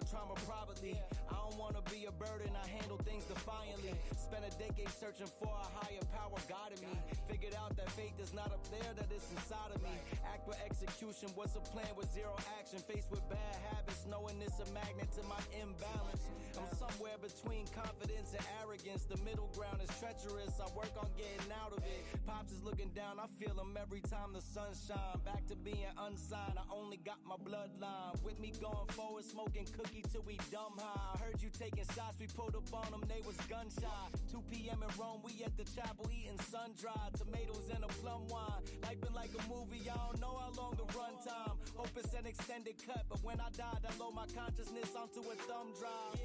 with trauma privately. I don't wanna be a burden, I handle things defiantly. Spent a decade searching for a higher power guiding me. Figured out that faith is not up there, that it's inside of me. Act with execution, what's a plan with zero action? Faced with bad habits, knowing it's a magnet to my imbalance. I'm somewhere between confidence and arrogance. The middle ground is treacherous, I work on getting out of it. Pops is looking down, I feel him every time the sun shine. Back to being unsigned, I only got my bloodline. With me going forward, smoking cookie till we dumb high. I heard you taking shots, we pulled up on them, they was gun shy. 2 p.m. in Rome, we at the chapel eating sun-dried tomatoes and a plum wine. Life been like a movie, I don't know how long the run time. Hope it's an extended cut, but when I died, I load my consciousness onto a thumb drive.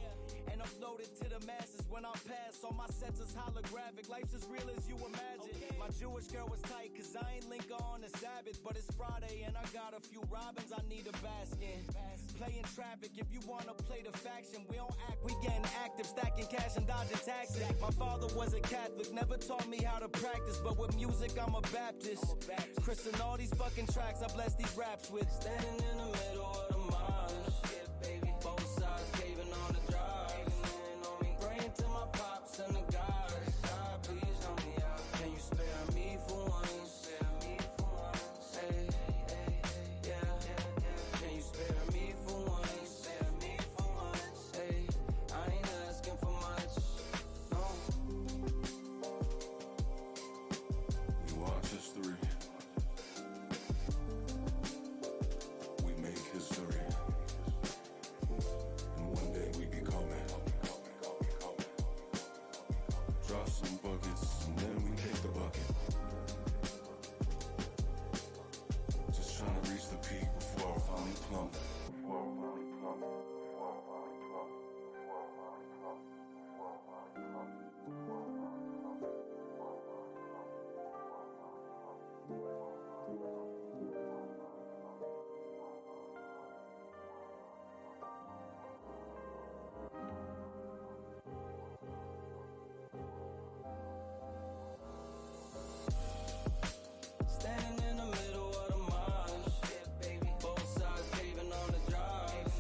And upload it to the masses when I pass. All my sets is holographic, life's as real as you imagine. My Jewish girl was tight, cause I ain't link her on the Sabbath. But it's Friday and I got a few robins I need a bask in. Playing traffic, if you wanna play the faction, we don't act, we getting active, stacking cash and dodging taxes. My father was a Catholic, never taught me how to practice, but with music I'm a Baptist. Chris and all these fucking tracks I bless these raps with. Standing in the middle of the march, both sides caving on the drive. Praying to my pops and the guys. God, please help me out. Can you spare me for once? Hey, yeah. Can you spare me for once? Hey, I ain't asking for much. No. We watch history. We make history. And one day we become it. Drop some buckets, and then we take the bucket. Just trying to reach the peak before I finally plummet. Standing in the middle of the march, both sides caving on the drive.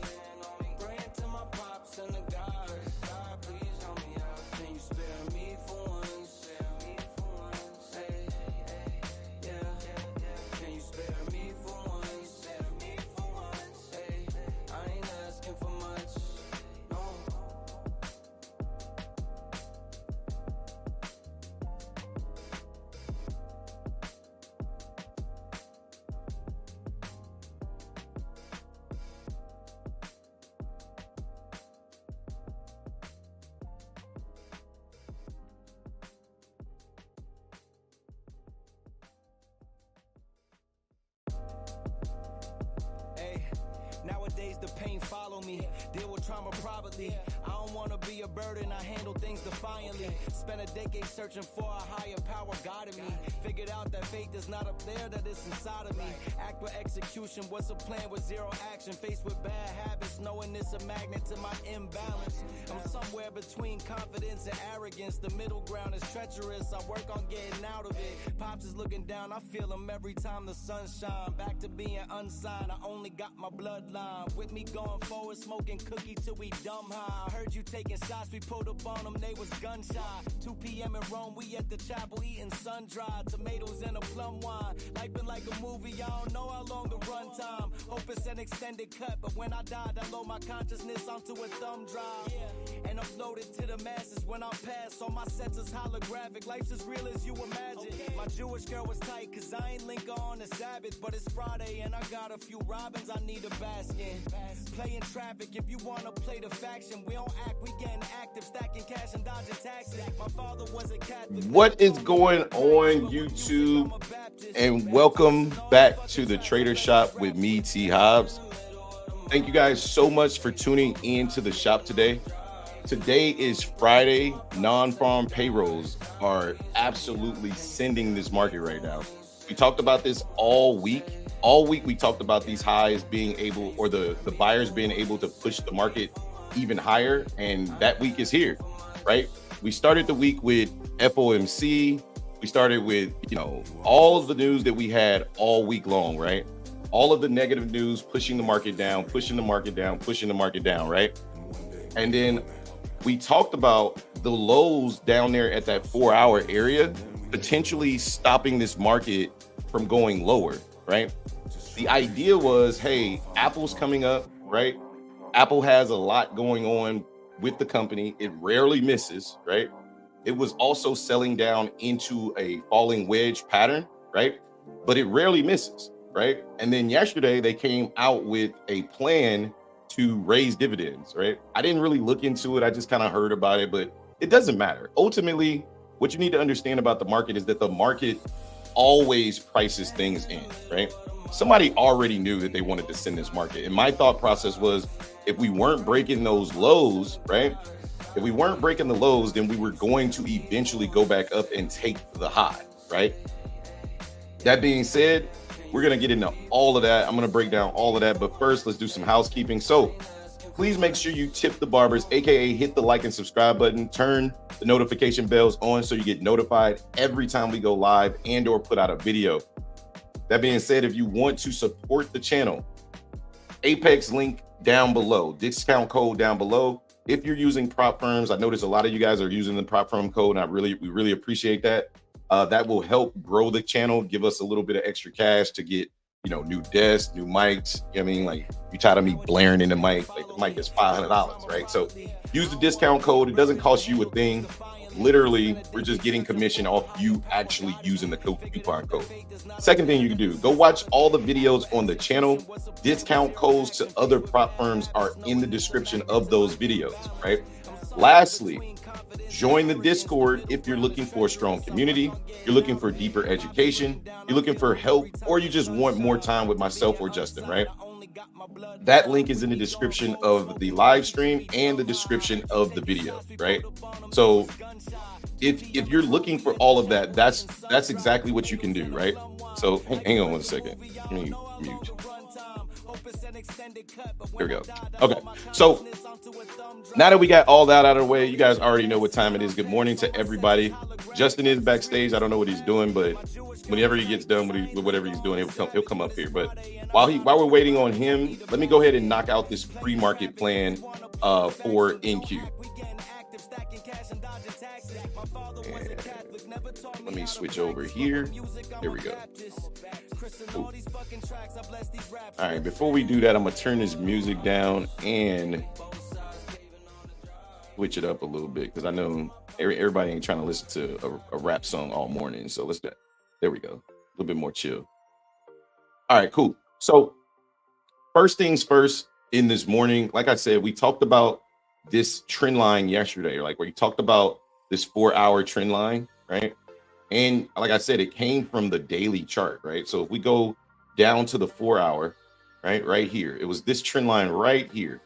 Praying to my pops and the guys. God, please help me out. Can you spare me for once? Hey, yeah. Can you spare me for once? Hey, I ain't asking for much. No. Hey, nowadays the pain follow me. Deal with trauma privately. I don't wanna be a burden, I handle things defiantly. Spent a decade searching for a higher power guiding me. Figured out that faith is not up there, that it's inside of me. Act with execution, what's a plan with zero action? Faced with bad habits, knowing it's a magnet to my imbalance. I'm somewhere between confidence and arrogance. The middle ground is treacherous, I work on getting out of it. Pops is looking down, I feel him every time the sun shine. Back to being unsigned, I only got my bloodline. With me going forward, smoking cookie till we dumb high. I heard you taking shots, we pulled up on them, they was gun shy. 2 p.m. in Rome, we at the chapel eating sun-dried tomatoes and a plum wine. Life been like a movie, I don't know how long the run time. Hope it's an extended cut, but when I died, I load my consciousness onto a thumb drive. And upload it to the masses when I pass. All my sets is holographic, life's as real as you imagine. My Jewish girl was tight, cause I ain't link her on the Sabbath. But it's Friday and I got a few robins I need a bask in. Playing traffic, if you wanna play the faction, we don't act, we getting active, stacking cash and dodging taxes. My father was a Catholic. What is going on, YouTube? And welcome back to the Trader Shop with me, T. Hobbs. Thank you guys so much for tuning in to the shop today. Today is Friday. Non-farm payrolls are absolutely sending this market right now. We talked about this all week. All week we talked about these highs being able, or the buyers being able to push the market even higher, and that week is here, right? We started the week with FOMC. We started with, all of the news that we had all week long, right? all of the negative news pushing the market down, pushing the market down, pushing the market down, right? And then we talked about the lows down there at that 4-hour area, potentially stopping this market from going lower, right? The idea was, hey, Apple's coming up, right? Apple has a lot going on with the company. It rarely misses, right? It was also selling down into a falling wedge pattern, right? But it rarely misses, right? And then yesterday they came out with a plan to raise dividends, right? I didn't really look into it. I just kind of heard about it, but it doesn't matter. Ultimately, what you need to understand about the market is that the market always prices things in, right? Somebody already knew that they wanted to send this market. And my thought process was, if we weren't breaking those lows, right? If we weren't breaking the lows, then we were going to eventually go back up and take the high, right? That being said, we're going to get into all of that. I'm going to break down all of that. But first, let's do some housekeeping. So please make sure you tip the barbers, AKA hit the like and subscribe button. Turn the notification bells on so you get notified every time we go live and or put out a video. That being said, if you want to support the channel, Apex link down below, discount code down below. If you're using prop firms, I notice a lot of you guys are using the prop firm code, and we really appreciate that. That will help grow the channel, give us a little bit of extra cash to get, new desks, new mics. I mean, like, you tired of me blaring in the mic, like the mic is $500, right? So use the discount code. It doesn't cost you a thing. Literally, we're just getting commission off you actually using the coupon code. Second thing you can do, go watch all the videos on the channel. Discount codes to other prop firms are in the description of those videos, right? Lastly, join the Discord if you're looking for a strong community, you're looking for deeper education, you're looking for help, or you just want more time with myself or Justin, right? That link is in the description of the live stream and the description of the video, right? So if you're looking for all of that, that's exactly what you can do, right? So hang on 1 second. Let me mute. Here we go. Okay, so now that we got all that out of the way, you guys already know what time it is. Good morning to everybody. Justin is backstage. I don't know what he's doing, but whenever he gets done with whatever he's doing, he'll come up here. But while we're waiting on him, let me go ahead and knock out this pre-market plan for NQ. And let me switch over here. There we go. Ooh. All right, before we do that, I'm gonna turn this music down and switch it up a little bit, because I know everybody ain't trying to listen to a rap song all morning. So let's get, there we go, a little bit more chill. All right, cool. So first things first, in this morning, like I said, we talked about this trend line yesterday, like where you talked about this 4-hour trend line, right? And like I said, it came from the daily chart, right? So if we go down to the 4-hour, right here, it was this trend line right here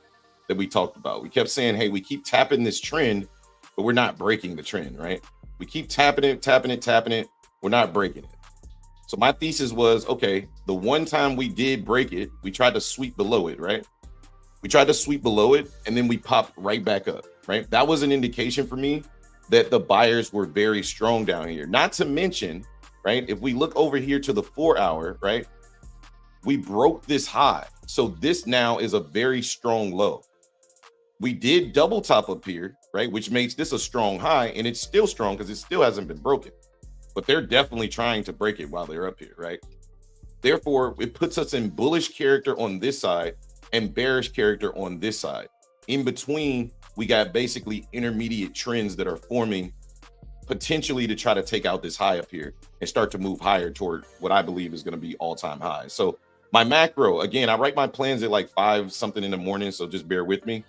that we talked about. We kept saying, hey, we keep tapping this trend, but we're not breaking the trend, right? We keep tapping it. We're not breaking it. So my thesis was, okay, the one time we did break it, we tried to sweep below it, right? We tried to sweep below it, and then we popped right back up, right? That was an indication for me that the buyers were very strong down here. Not to mention, right, if we look over here to the 4-hour, right, we broke this high. So this now is a very strong low. We did double top up here, right, which makes this a strong high, and it's still strong because it still hasn't been broken. But they're definitely trying to break it while they're up here, right? Therefore, it puts us in bullish character on this side and bearish character on this side. In between, we got basically intermediate trends that are forming potentially to try to take out this high up here and start to move higher toward what I believe is going to be all-time highs. So my macro, again, I write my plans at like 5 something in the morning, so just bear with me.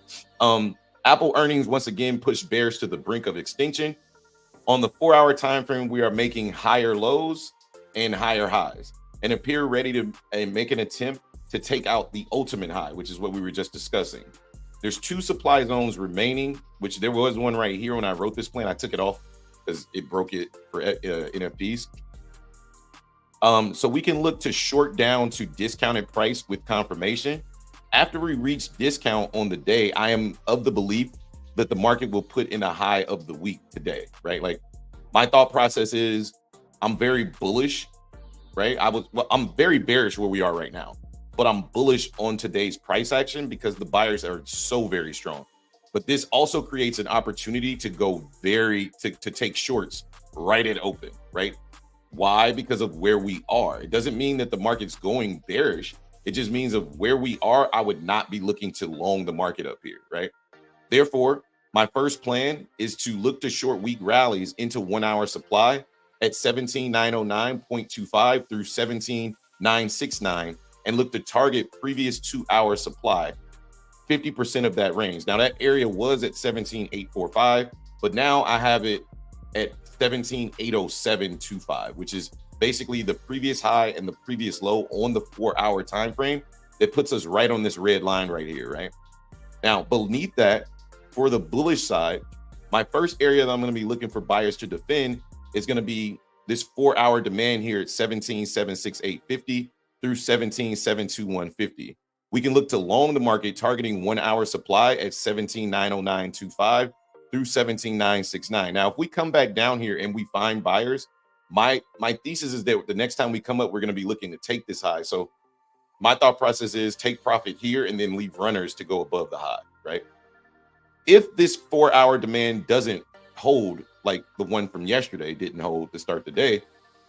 Apple earnings once again pushed bears to the brink of extinction. On the 4-hour time frame, we are making higher lows and higher highs and appear ready to make an attempt to take out the ultimate high, which is what we were just discussing. There's 2 supply zones remaining, which there was one right here when I wrote this plan. I took it off because it broke it for NFPs. So we can look to short down to discounted price with confirmation. After we reach discount on the day, I am of the belief that the market will put in a high of the week today, right? Like, my thought process is I'm very bullish, right? I'm very bearish where we are right now. but I'm bullish on today's price action because the buyers are so very strong. But this also creates an opportunity to go to take shorts right at open, right? Why? Because of where we are. It doesn't mean that the market's going bearish. It just means of where we are, I would not be looking to long the market up here, right? Therefore, my first plan is to look to short week rallies into 1 hour supply at 17,909.25 through 17,969 and look to target previous 2 hour supply, 50% of that range. Now that area was at 17,845, but now I have it at 17,807.25, which is basically the previous high and the previous low on the 4 hour time frame. That puts us right on this red line right here, right? Now, beneath that, for the bullish side, my first area that I'm going to be looking for buyers to defend is going to be this 4 hour demand here at 17,768.50 through 17,721.50. We can look to long the market targeting 1 hour supply at 17,909.25 through 17,969. Now, if we come back down here and we find buyers, my thesis is that the next time we come up, we're going to be looking to take this high. So my thought process is take profit here and then leave runners to go above the high, right? If this 4 hour demand doesn't hold, like the one from yesterday didn't hold to start the day,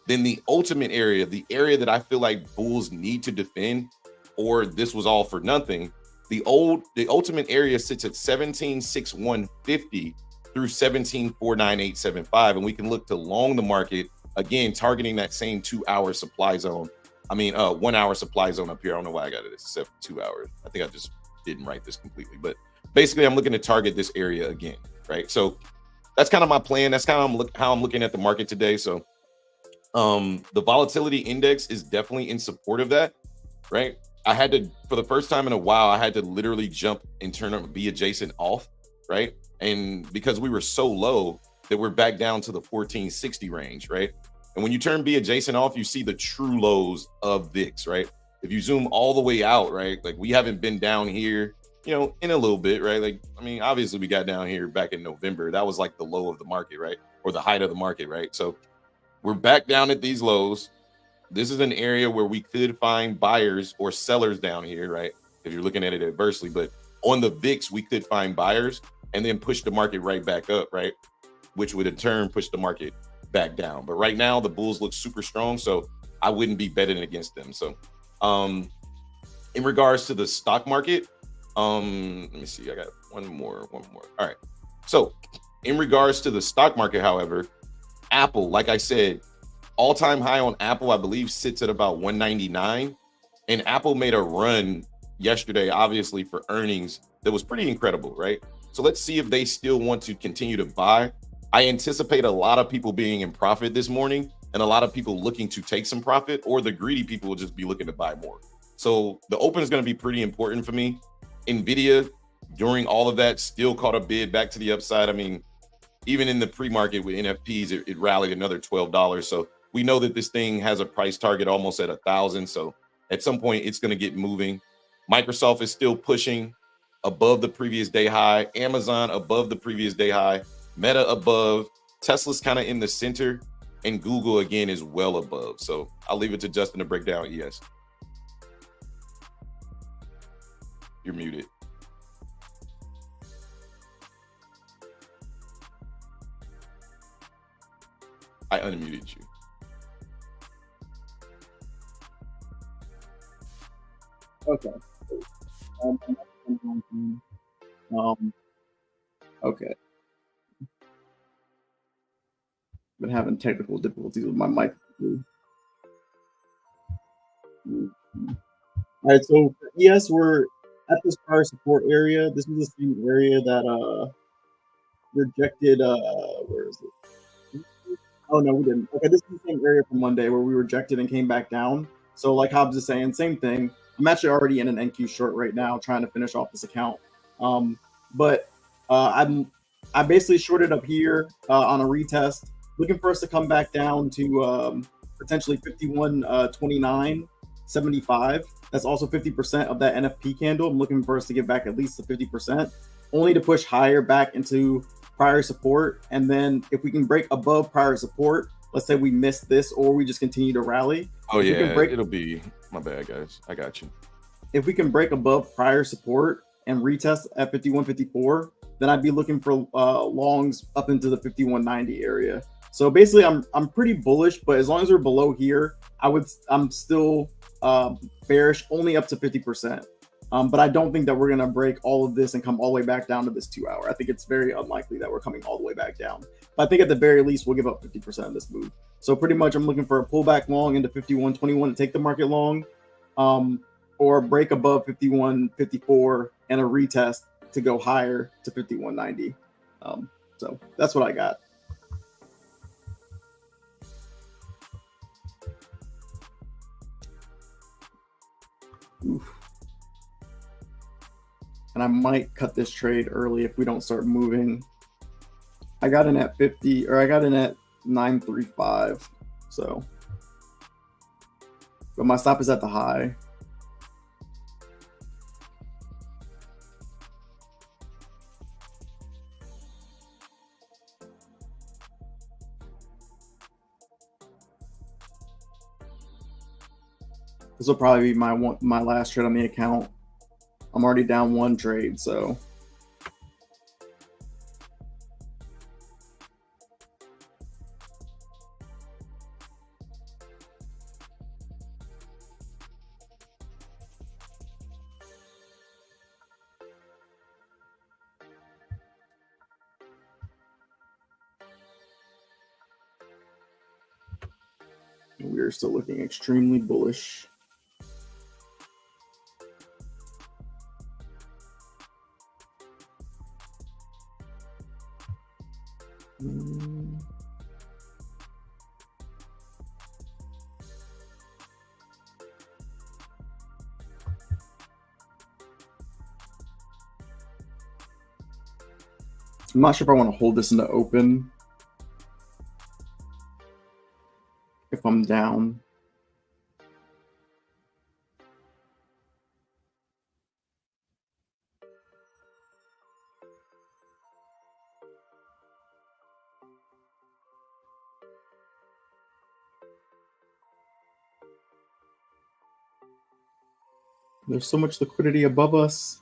then the ultimate area, the area that I feel like bulls need to defend, or this was all for nothing, the ultimate area sits at 17,601.50 through 17,498.75, and we can look to long the market again, targeting that same 2 hour supply zone. 1 hour supply zone up here. I don't know why I got it at 2 hours. I think I just didn't write this completely, but basically I'm looking to target this area again, right? So that's kind of my plan. That's kind of how I'm looking at the market today. So the volatility index is definitely in support of that, right? I had to, for the first time in a while, I had to literally jump and turn up be adjacent off, right? And because we were so low that we're back down to the 1460 range, right? And when you turn be adjacent off, you see the true lows of VIX, right? If you zoom all the way out, right? Like we haven't been down here, in a little bit, right? Like, obviously we got down here back in November. That was like the low of the market, right? Or the height of the market, right? So we're back down at these lows. This is an area where we could find buyers or sellers down here, right? If you're looking at it adversely, but on the VIX, we could find buyers and then push the market right back up, right? Which would in turn push the market back down. But right now the bulls look super strong, so I wouldn't be betting against them. So in regards to the stock market, let me see, I got one more. All right. So in regards to the stock market, however, Apple, like I said, all-time high on Apple, I believe, sits at about 199. And Apple made a run yesterday, obviously, for earnings that was pretty incredible, right? So let's see if they still want to continue to buy. I anticipate a lot of people being in profit this morning and a lot of people looking to take some profit, or the greedy people will just be looking to buy more. So the open is going to be pretty important for me. NVIDIA, during all of that, still caught a bid back to the upside. Even in the pre-market with NFPs, it rallied another $12. So we know that this thing has a price target almost at 1,000. So at some point, it's going to get moving. Microsoft is still pushing above the previous day high. Amazon above the previous day high. Meta above. Tesla's kind of in the center. And Google, again, is well above. So I'll leave it to Justin to break down ES. You're muted. I unmuted you. Okay. Okay. Been having technical difficulties with my mic. All right, so for ES, we're at this prior support area. This is the same area that rejected. Where is it? Oh no, we didn't. Okay, this is the same area from Monday where we rejected and came back down. So like Hobbs is saying, same thing. I'm actually already in an NQ short right now, trying to finish off this account. But I basically shorted up here on a retest, looking for us to come back down to potentially 51.29.75. That's also 50% of that NFP candle. I'm looking for us to get back at least to 50%, only to push higher back into prior support. And then if we can break above prior support, let's say we miss this or we just continue to rally. Oh yeah, it'll be, my bad guys. I got you. if we can break above prior support and retest at 51.54, then I'd be looking for longs up into the 51.90 area. So basically, I'm pretty bullish, but as long as we're below here, I'm still bearish only up to 50%. But I don't think that we're gonna break all of this and come all the way back down to this 2 hour. I think it's very unlikely that we're coming all the way back down. But I think at the very least we'll give up 50% of this move. So pretty much I'm looking for a pullback long into 51.21 to take the market long, or break above 51.54 and a retest to go higher to 51.90. So that's what I got. Oof. And I might cut this trade early if we don't start moving. I got in at 50, or I got in at 935. So, but my stop is at the high. This will probably be my last trade on the account. I'm already down one trade, so. We're still looking extremely bullish. I'm not sure if I want to hold this in the open if I'm down. There's so much liquidity above us.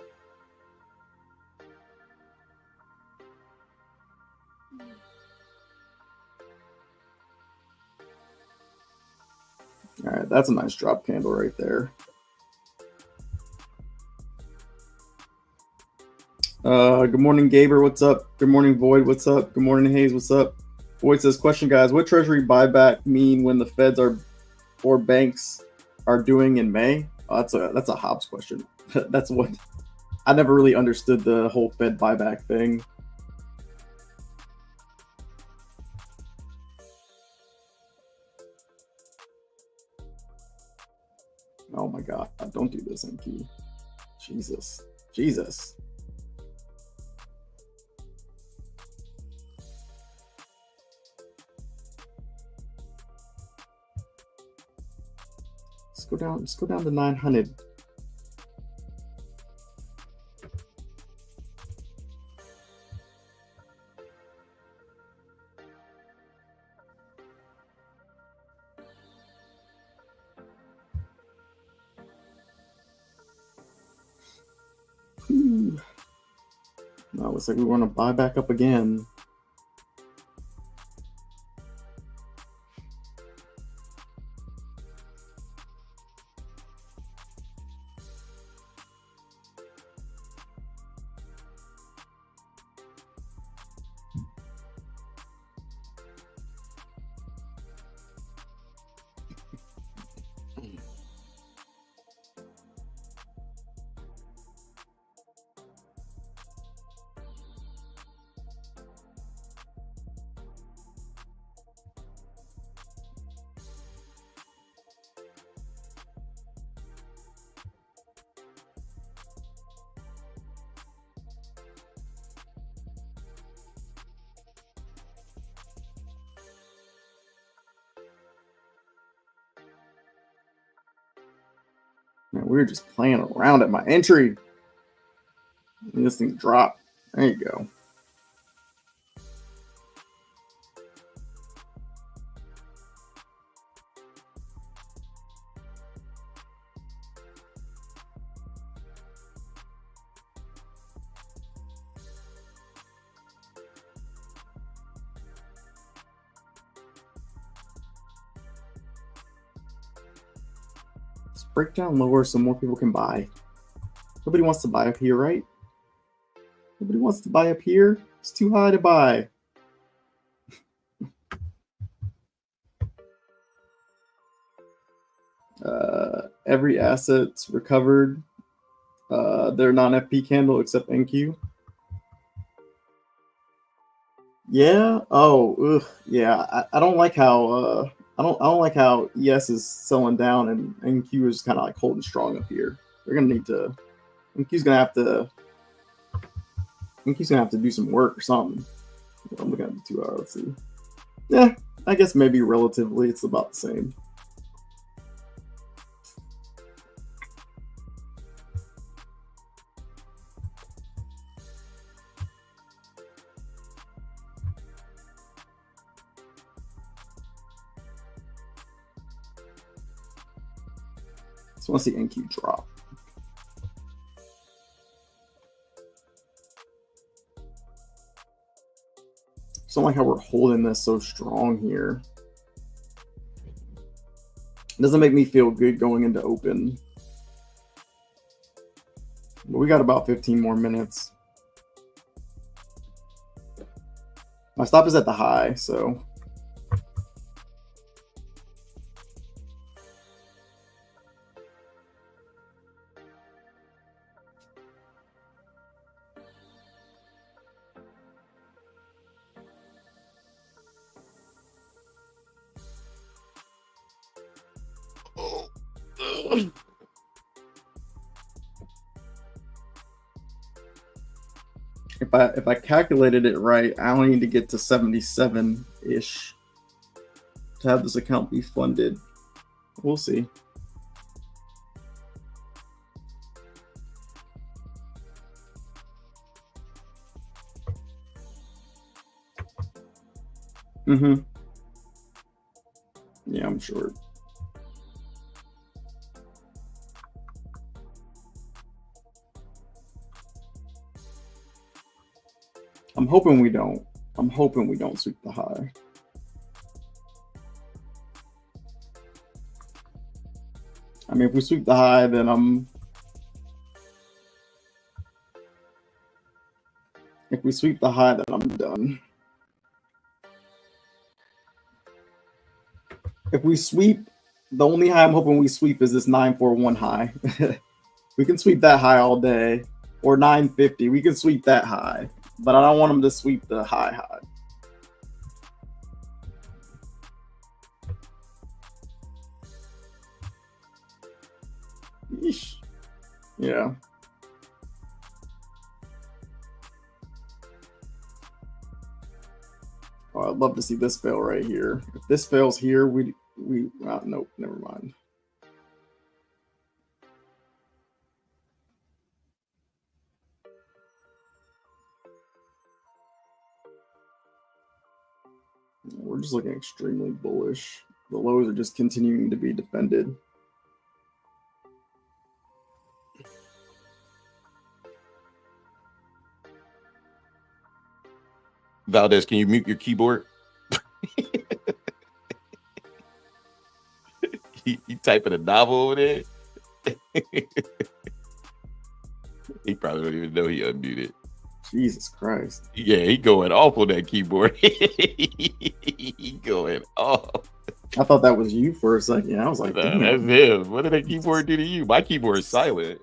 All right, that's a nice drop candle right there. Good morning, Gaber. What's up? Good morning, Void. What's up? Good morning, Hayes. What's up? Void says, question, guys. What treasury buyback mean when the feds are or banks are doing in May? Oh, that's a Hobbs question. That's what I never really understood the whole Fed buyback thing. Oh my God! Don't do this, NQ. Jesus. Let's go down to 900. No, looks like we want to buy back up again. Man, we were just playing around at my entry. And this thing dropped. There you go. break down lower so more people can buy. Nobody wants to buy up here, right? Nobody wants to buy up here. It's too high to buy. Every asset's recovered. They're non-FP candle except NQ. Yeah. Oh, ugh. Yeah. I don't like how I don't like how ES is selling down and NQ is kind of like holding strong up here. They're gonna need to. NQ's gonna have to do some work or something. I'm looking at the 2 hour. Let's see. Yeah, I guess maybe relatively it's about the same. So I want to see NQ drop. Just don't like how we're holding this so strong here. It doesn't make me feel good going into open. But we got about 15 more minutes. My stop is at the high, so. If I calculated it right, I only need to get to 77-ish to have this account be funded. We'll see. Yeah, I'm short. I'm hoping we don't. I'm hoping we don't sweep the high. I mean, if we sweep the high, then if we sweep the high, then I'm done. If we sweep, the only high I'm hoping we sweep is this 941 high. We can sweep that high all day, or 950. We can sweep that high. But I don't want them to sweep the high. Yeesh. Yeah. Oh, I'd love to see this fail right here. If this fails here, nope, never mind. We're just looking extremely bullish. The lows are just continuing to be defended. Valdez, can you mute your keyboard? he typing a novel over there. He probably don't even know he unmuted. Jesus Christ. Yeah, he going off on that keyboard. He going off. I thought that was you for a second. I was like, that's him. What did that keyboard do to you? My keyboard is silent.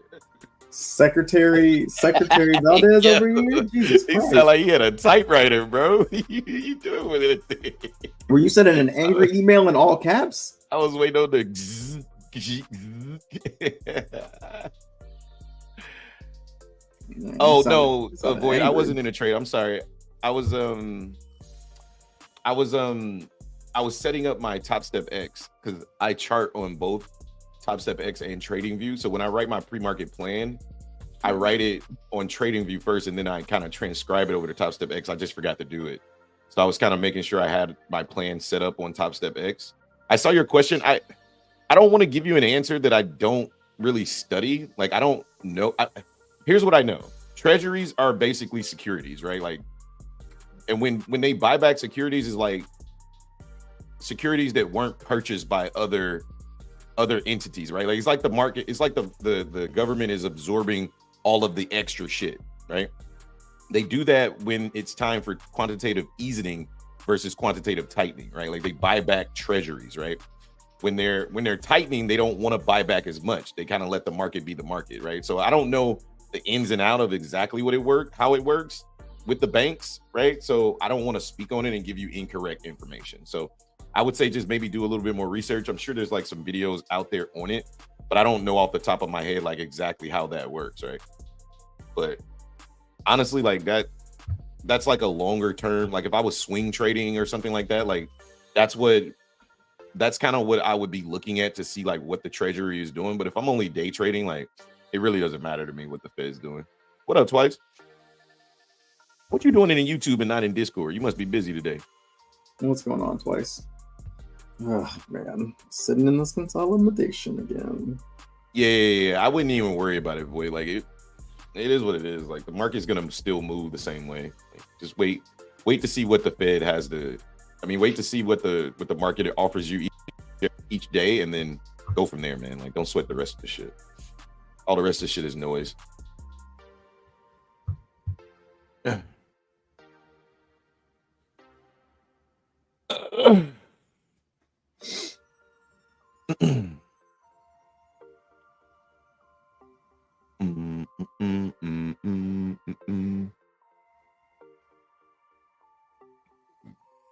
Secretary Valdez over here? Jesus Christ. He sound like he had a typewriter, bro. You doing with it? Were you sending an angry email in all caps? I was waiting on the Oh no, Void. I wasn't in a trade. I'm sorry. I was setting up my Topstep X because I chart on both Topstep X and TradingView. So when I write my pre-market plan, I write it on TradingView first, and then I kind of transcribe it over to Topstep X. I just forgot to do it. So I was kind of making sure I had my plan set up on Topstep X. I saw your question. I don't want to give you an answer that I don't really study. Like, I don't know. Here's what I know. Treasuries are basically securities, right? Like, and when they buy back securities is like securities that weren't purchased by other other entities, right? Like it's like the market, it's like the government is absorbing all of the extra shit, right? They do that when it's time for quantitative easing versus quantitative tightening, right? Like they buy back treasuries, right? When they're tightening, they don't want to buy back as much. They kind of let the market be the market, right? So I don't know the ins and out of exactly how it works with the banks, right? So I don't want to speak on it and give you incorrect information. So I would say just maybe do a little bit more research. I'm sure there's like some videos out there on it, but I don't know off the top of my head like exactly how that works, right? But honestly, like that's like a longer term. Like if I was swing trading or something like that, like that's kind of what I would be looking at to see like what the treasury is doing. But if I'm only day trading, like it really doesn't matter to me what the Fed's doing. What up, Twice? What you doing in YouTube and not in Discord? You must be busy today. What's going on, Twice? Oh man, sitting in this consolidation again. Yeah. I wouldn't even worry about it, boy. Like it is what it is. Like the market's gonna still move the same way. Like, just wait to see what the Fed has to. I mean, wait to see what the market offers you each day, and then go from there, man. Like, don't sweat the rest of the shit. All the rest of the shit is noise.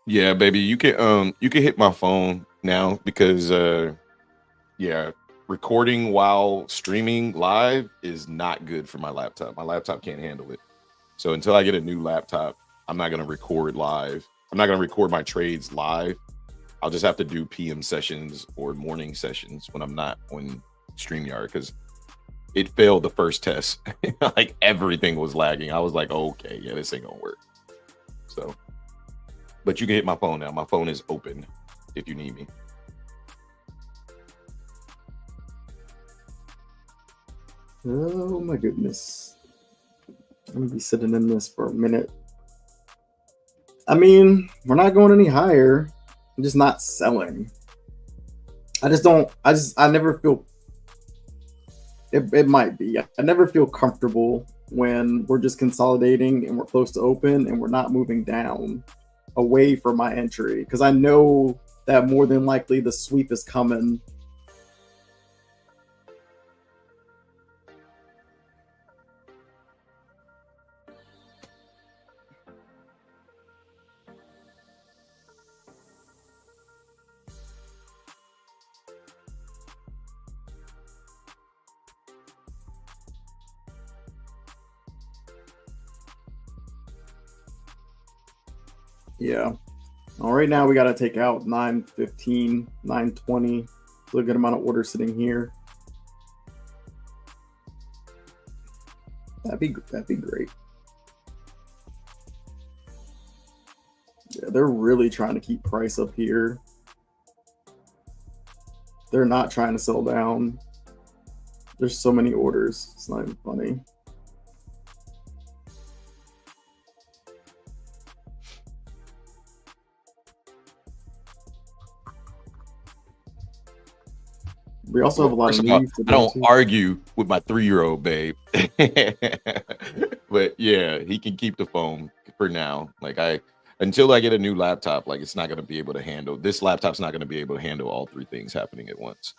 Yeah, baby, you can hit my phone now because recording while streaming live is not good for my laptop. My laptop can't handle it. So until I get a new laptop, I'm not gonna record live. I'm not gonna record my trades live. I'll just have to do PM sessions or morning sessions when I'm not on StreamYard because it failed the first test. Like everything was lagging. I was like, okay, yeah, this ain't gonna work. So, but you can hit my phone now. My phone is open if you need me. Oh my goodness. I'm gonna be sitting in this for a minute. I mean, we're not going any higher. I'm just not selling. I never feel it might be. I never feel comfortable when we're just consolidating and we're close to open and we're not moving down away from my entry because I know that more than likely the sweep is coming. Yeah. Well, right now we got to take out 915, 920. So a good amount of order sitting here. That'd be great. Yeah, they're really trying to keep price up here. They're not trying to sell down. There's so many orders. It's not even funny. We also have a lot of news. I don't argue with my 3-year-old, babe. But yeah, he can keep the phone for now. Like until I get a new laptop, like it's not going to be able to handle. This laptop's not going to be able to handle all 3 things happening at once.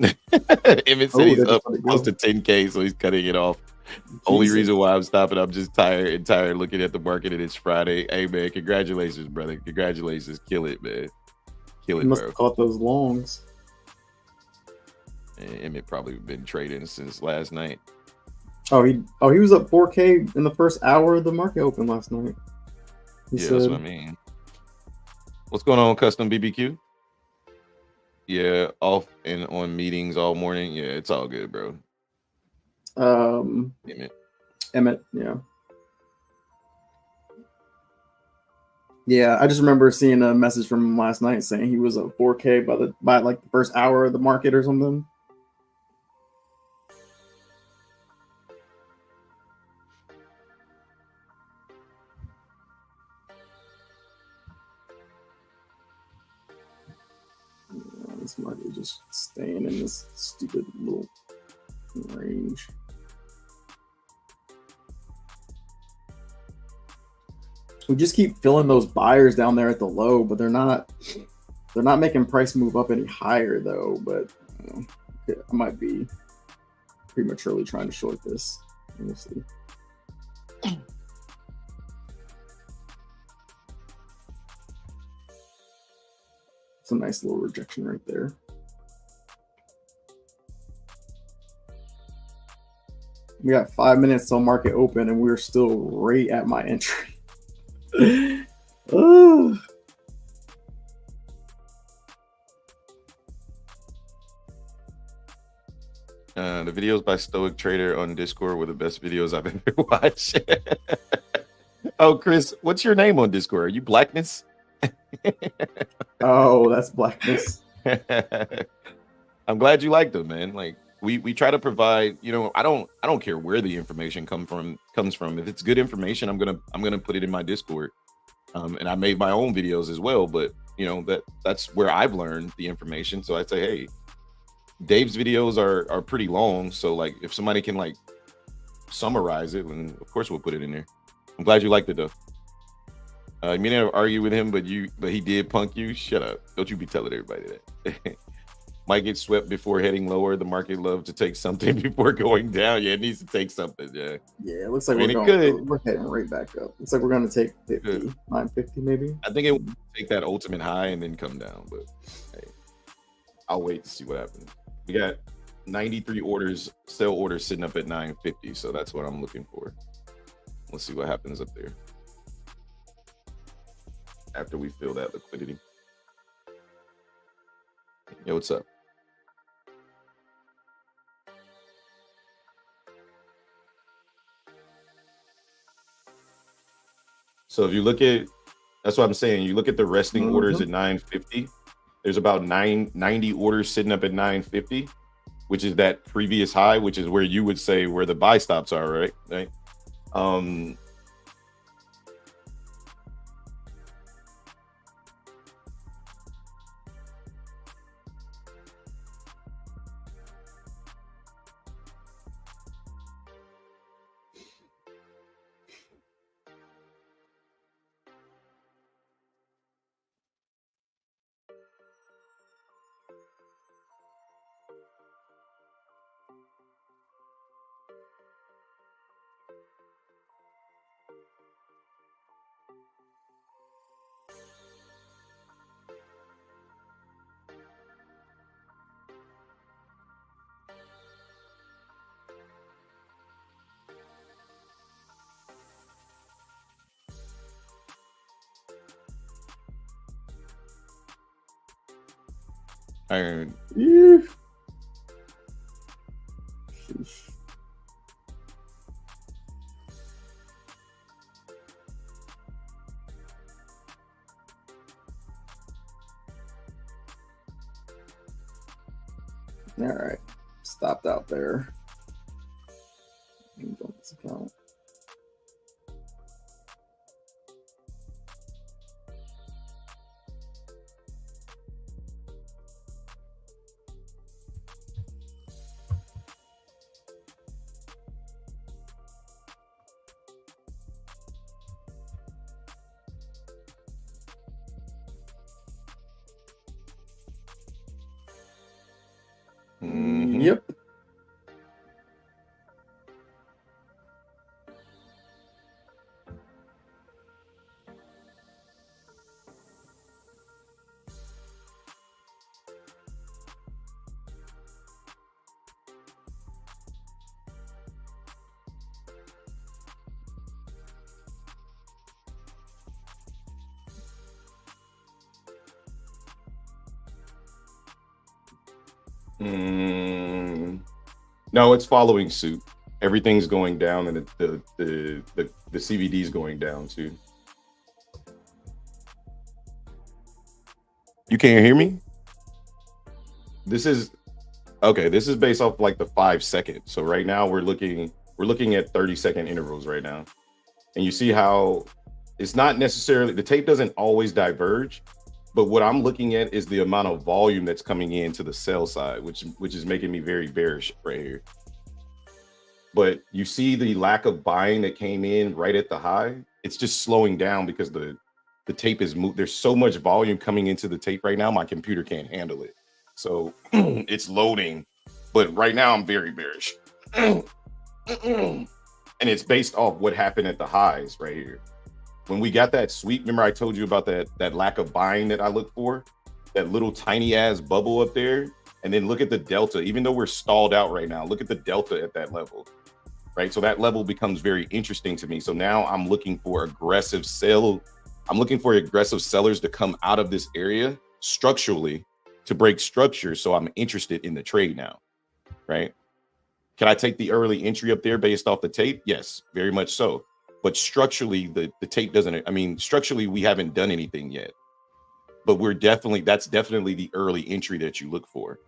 Emmett said he's up close to 10K, so he's cutting it off. Jesus. Only reason why I'm stopping, I'm just tired looking at the market, and it's Friday. Hey man, congratulations, brother. Congratulations. Kill it, man. Kill it, you must bro. Have caught those longs. Emmett probably been trading since last night. He was up 4K in the first hour of the market open last night. That's what I mean. What's going on, Custom BBQ? Yeah, off and on meetings all morning. Yeah, it's all good, bro. Emmett, yeah. Yeah, I just remember seeing a message from him last night saying he was at 4K by like the first hour of the market or something. This market just staying in this stupid little range. We just keep filling those buyers down there at the low, but they're not making price move up any higher though. But I might be prematurely trying to short this. We'll see. It's a nice little rejection right there. We got 5 minutes till market open, and we're still right at my entry. Oh. The videos by Stoic Trader on Discord were the best videos I've ever watched. Oh, Chris, what's your name on Discord? Are you Blackness? Oh, that's Blackness. I'm glad you liked them, man. Like we try to provide, you know, I don't care where the information comes from. If it's good information, I'm gonna put it in my Discord. And I made my own videos as well, but you know, that's where I've learned the information. So I say, hey, Dave's videos are pretty long, so like if somebody can like summarize it, then of course we'll put it in there. I'm glad you liked it though. You may never argue with him, but he did punk you. Shut up! Don't you be telling everybody that. Might get swept before heading lower. The market loves to take something before going down. Yeah, it needs to take something. Yeah. Yeah, it looks like we're heading right back up. Looks like we're going to take 50, 950 maybe. I think it will take that ultimate high and then come down, but hey, I'll wait to see what happens. We got 93 orders, sell orders sitting up at 950, so that's what I'm looking for. Let's see what happens up there after we fill that liquidity. Yo, what's up? So if you look at, that's what I'm saying, you look at the resting orders at 950, there's about 90 orders sitting up at 950, which is that previous high, which is where you would say where the buy stops are, right? Iron. Yeah. All right, stopped out there. Dump this account. Yep. No, it's following suit. Everything's going down, and the CVD is going down too. You can't hear me? This is okay. This is based off like the 5 second. So right now we're looking at 30-second intervals right now, and you see how it's not necessarily, the tape doesn't always diverge, But what I'm looking at is the amount of volume that's coming into the sell side, which is making me very bearish right here. But you see the lack of buying that came in right at the high. It's just slowing down because the tape is moved. There's so much volume coming into the tape right now. My computer can't handle it. So it's loading. But right now I'm very bearish. And it's based off what happened at the highs right here. When we got that sweep, remember I told you about that lack of buying that I look for? That little tiny ass bubble up there. And then look at the delta. Even though we're stalled out right now, look at the delta at that level. Right? So that level becomes very interesting to me. So now I'm looking for aggressive sell. I'm looking for aggressive sellers to come out of this area structurally to break structure. So I'm interested in the trade now. Right? Can I take the early entry up there based off the tape? Yes, very much so. But structurally, the tape doesn't, I mean, structurally, we haven't done anything yet. But that's definitely the early entry that you look for.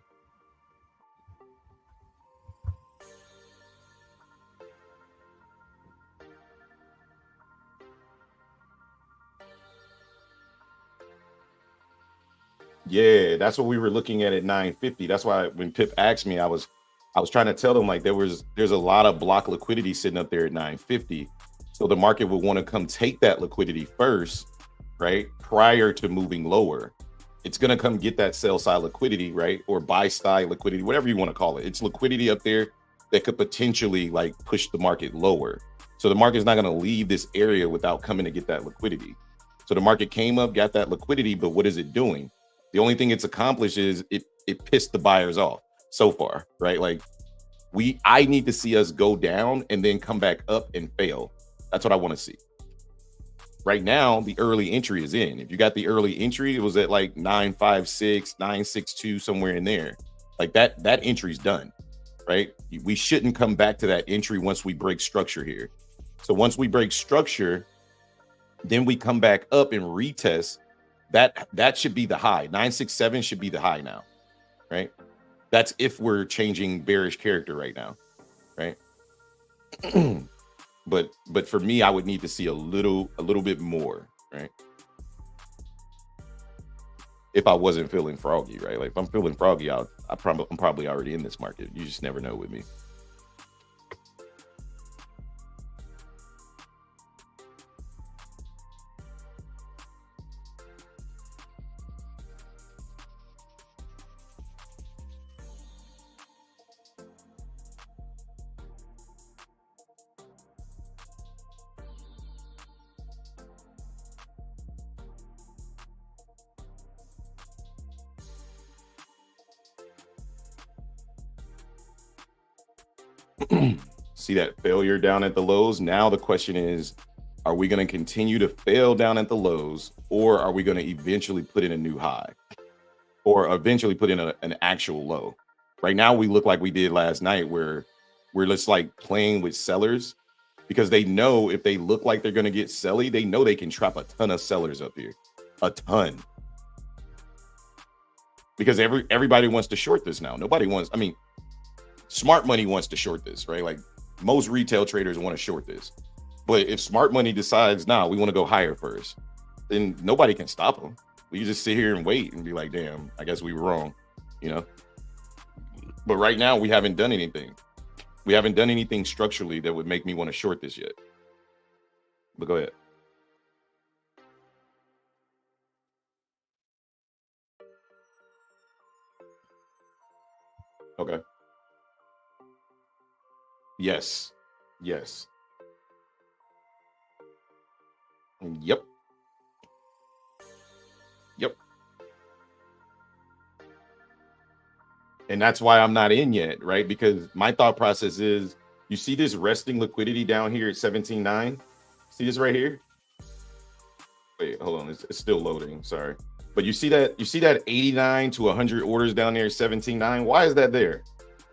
Yeah, that's what we were looking at 950. That's why when Pip asked me, I was trying to tell them like there's a lot of block liquidity sitting up there at 950. So the market would want to come take that liquidity first, right? Prior to moving lower. It's going to come get that sell side liquidity, right? Or buy side liquidity, whatever you want to call it. It's liquidity up there that could potentially like push the market lower. So the market's not going to leave this area without coming to get that liquidity. So the market came up, got that liquidity, but what is it doing? The only thing it's accomplished is it pissed the buyers off so far, right? Like I need to see us go down and then come back up and fail. That's what I want to see. Right now, the early entry is in. If you got the early entry, it was at like 956, 962, somewhere in there. Like that entry's done, right? We shouldn't come back to that entry once we break structure here. So once we break structure, then we come back up and retest. That should be the high. 967 should be the high now, right? That's if we're changing bearish character right now, right? But for me, I would need to see a little bit more, right? If I wasn't feeling froggy, right? Like if I'm feeling froggy, I'm probably already in this market. You just never know with me. See that failure down at the lows? Now the question is, are we going to continue to fail down at the lows, or are we going to eventually put in a new high, or eventually put in an actual low? Right now we look like we did last night, where we're just like playing with sellers because they know if they look like they're going to get selly, they know they can trap a ton of sellers up here, a ton. Because everybody wants to short this now. Nobody wants, I mean, smart money wants to short this, right? Like most retail traders want to short this. But if smart money decides, nah, we want to go higher first, then nobody can stop them. We can just sit here and wait and be like, damn, I guess we were wrong, you know? But right now we haven't done anything. We haven't done anything structurally that would make me want to short this yet. But go ahead. Okay. Yes. Yes. Yep. Yep. And that's why I'm not in yet, right? Because my thought process is, you see this resting liquidity down here at 17.9? See this right here? Wait, hold on. It's still loading. Sorry. But you see that 89 to 100 orders down there at 17.9? Why is that there?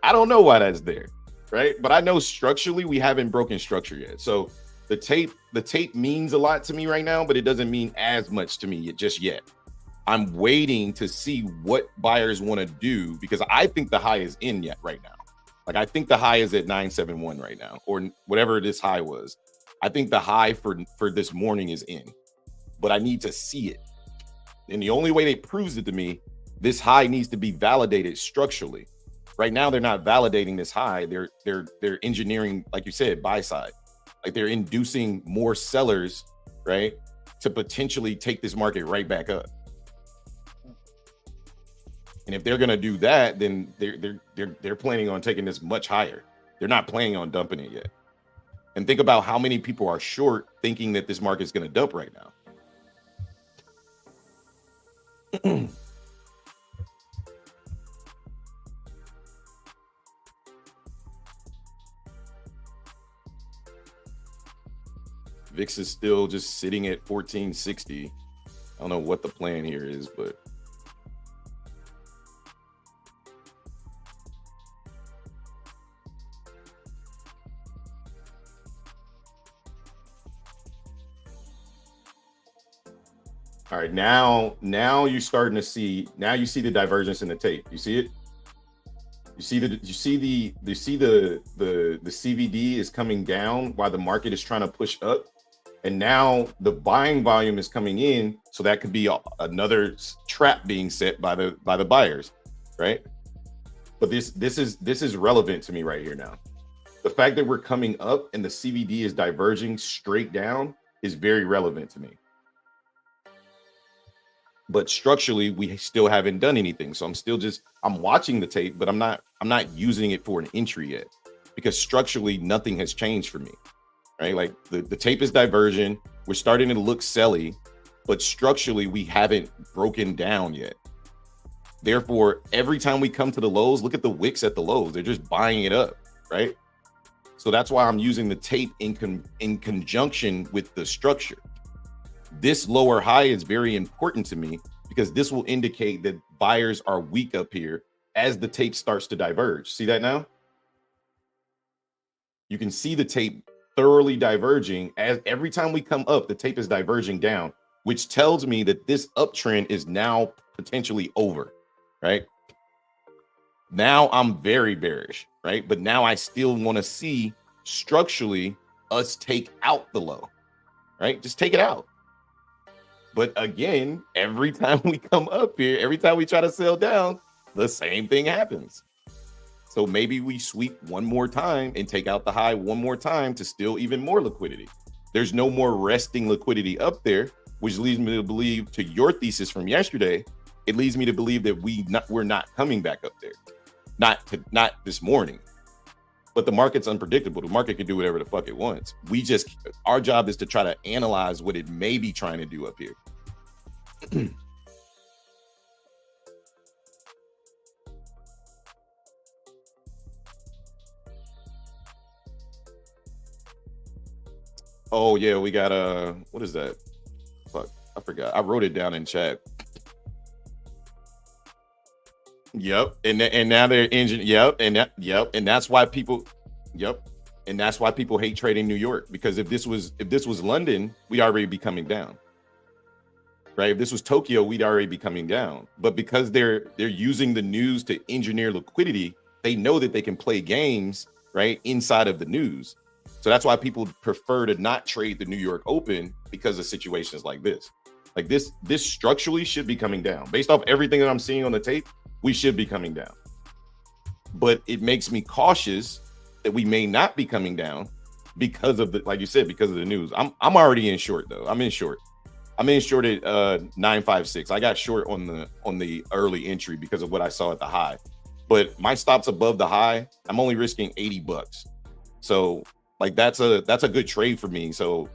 I don't know why that's there, right? But I know structurally we haven't broken structure yet. So the tape means a lot to me right now, but it doesn't mean as much to me just yet. I'm waiting to see what buyers want to do, because I think the high is in yet right now. Like I think the high is at 971 right now, or whatever this high was. I think the high for this morning is in, but I need to see it. And the only way they proves it to me, this high needs to be validated structurally. Right now, they're not validating this high. They're engineering, like you said, buy side. Like they're inducing more sellers, right, to potentially take this market right back up. And if they're gonna do that, then they're planning on taking this much higher. They're not planning on dumping it yet. And think about how many people are short thinking that this market's gonna dump right now. VIX is still just sitting at 1460. I don't know what the plan here is, but all right, now you're starting to see, now you see the divergence in the tape. You see it? You see the CVD is coming down while the market is trying to push up. And now the buying volume is coming in, so that could be another trap being set by the buyers, right? But this is relevant to me right here now. The fact that we're coming up and the CVD is diverging straight down is very relevant to me. But structurally, we still haven't done anything. So I'm watching the tape, but I'm not using it for an entry yet, because structurally nothing has changed for me. Right? Like the tape is divergent. We're starting to look selly, but structurally we haven't broken down yet. Therefore, every time we come to the lows, look at the wicks at the lows. They're just buying it up, right? So that's why I'm using the tape in conjunction with the structure. This lower high is very important to me because this will indicate that buyers are weak up here as the tape starts to diverge. See that now? You can see the tape thoroughly diverging. As every time we come up, the tape is diverging down, which tells me that this uptrend is now potentially over, right? Now I'm very bearish, right? But now I still want to see structurally us take out the low, right? Just take it out. But again, every time we come up here, every time we try to sell down, the same thing happens. So maybe we sweep one more time and take out the high one more time to steal even more liquidity. There's no more resting liquidity up there, which leads me to believe, to your thesis from yesterday, it leads me to believe that we're not coming back up there. Not this morning. But the market's unpredictable. The market can do whatever the fuck it wants. Our job is to try to analyze what it may be trying to do up here. Oh yeah, we got what is that? Fuck, I forgot. I wrote it down in chat. Yep, and now they're engine. Yep, and that's why people. Yep, and that's why people hate trading New York, because if this was London, we'd already be coming down. Right? If this was Tokyo, we'd already be coming down. But because they're using the news to engineer liquidity, they know that they can play games right inside of the news. So that's why people prefer to not trade the New York Open, because of situations like this. Like this structurally should be coming down. Based off everything that I'm seeing on the tape, we should be coming down. But it makes me cautious that we may not be coming down because of like you said, because of the news. I'm already in short though. I'm in short at 956. I got short on the early entry because of what I saw at the high. But my stop's above the high. I'm only risking $80. So like that's a good trade for me. So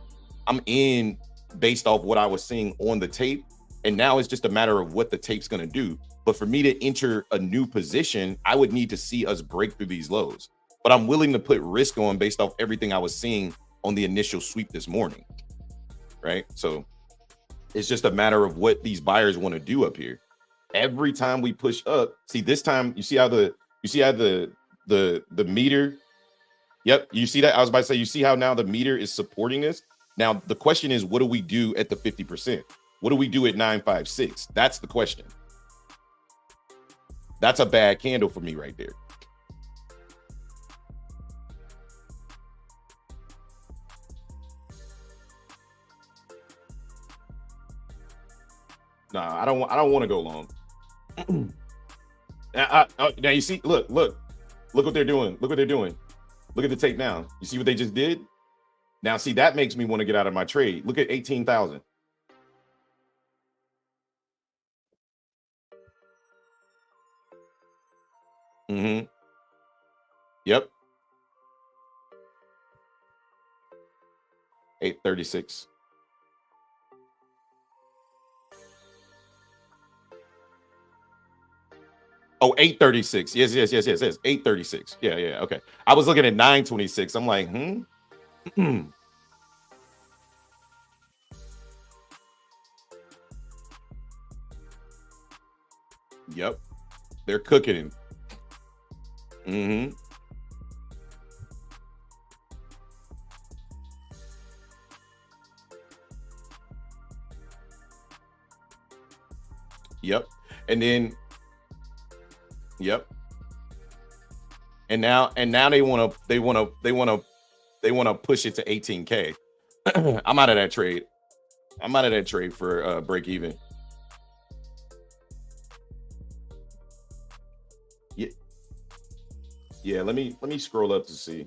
I'm in based off what I was seeing on the tape. And now it's just a matter of what the tape's going to do. But for me to enter a new position, I would need to see us break through these lows. But I'm willing to put risk on based off everything I was seeing on the initial sweep this morning. Right? So it's just a matter of what these buyers want to do up here. Every time we push up, see this time, you see how the meter. Yep, you see that? I was about to say, you see how now the meter is supporting this? Now, the question is, what do we do at the 50%? What do we do at 956? That's the question. That's a bad candle for me right there. Nah, I don't want to go long. Now you see, look what they're doing. Look what they're doing. Look at the tape now. You see what they just did? Now, see, that makes me want to get out of my trade. Look at 18,000. Mm-hmm. Yep. 836. Oh, 836. Yes. 836. Yeah. Okay. I was looking at 926. I'm like, Yep. They're cooking. Mm-hmm. Yep. And then yep. And now they want to push it to 18K. I'm out of that trade. I'm out of that trade for break even. Yeah, let me scroll up to see.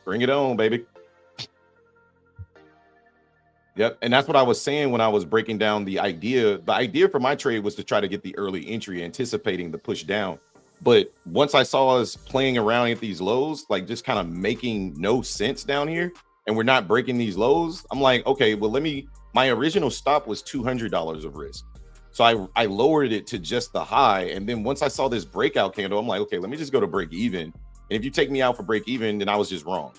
Bring it on, baby. Yep. And that's what I was saying when I was breaking down the idea. The idea for my trade was to try to get the early entry, anticipating the push down. But once I saw us playing around at these lows, like just kind of making no sense down here, and we're not breaking these lows, I'm like, okay, well, my original stop was $200 of risk. So I lowered it to just the high. And then once I saw this breakout candle, I'm like, okay, let me just go to break even. And if you take me out for break even, then I was just wrong.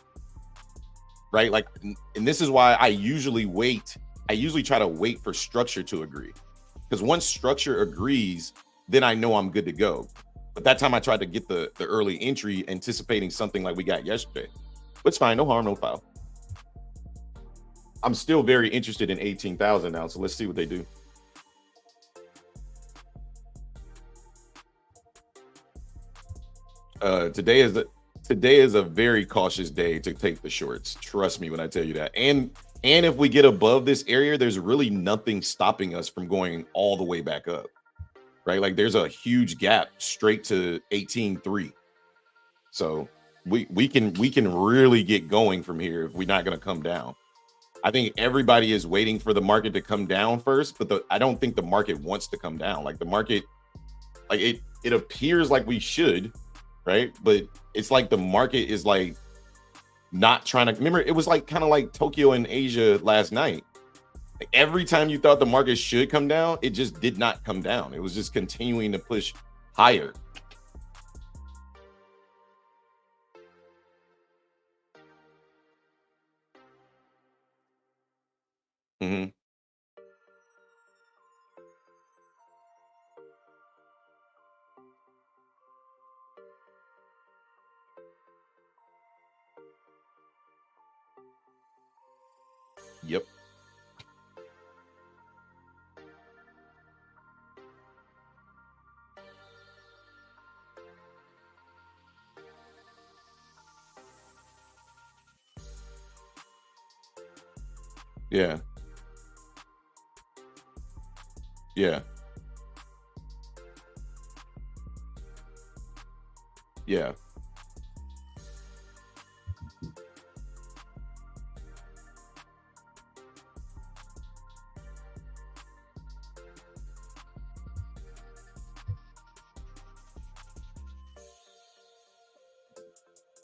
Right? Like, and this is why I usually wait. I usually try to wait for structure to agree. Because once structure agrees, then I know I'm good to go. But that time I tried to get the early entry, anticipating something like we got yesterday. But it's fine, no harm, no foul. I'm still very interested in 18,000 now, so let's see what they do. Today is a very cautious day to take the shorts. Trust me when I tell you that. And if we get above this area, there's really nothing stopping us from going all the way back up. Right? Like there's a huge gap straight to 18.3. So we can really get going from here if we're not going to come down. I think everybody is waiting for the market to come down first, but I don't think the market wants to come down. Like the market, like it appears like we should, right? But it's like the market is like not trying to remember. It was like kind of like Tokyo and Asia last night. Like every time you thought the market should come down, it just did not come down. It was just continuing to push higher. Mm-hmm. Yep. Yeah. Yeah. Yeah.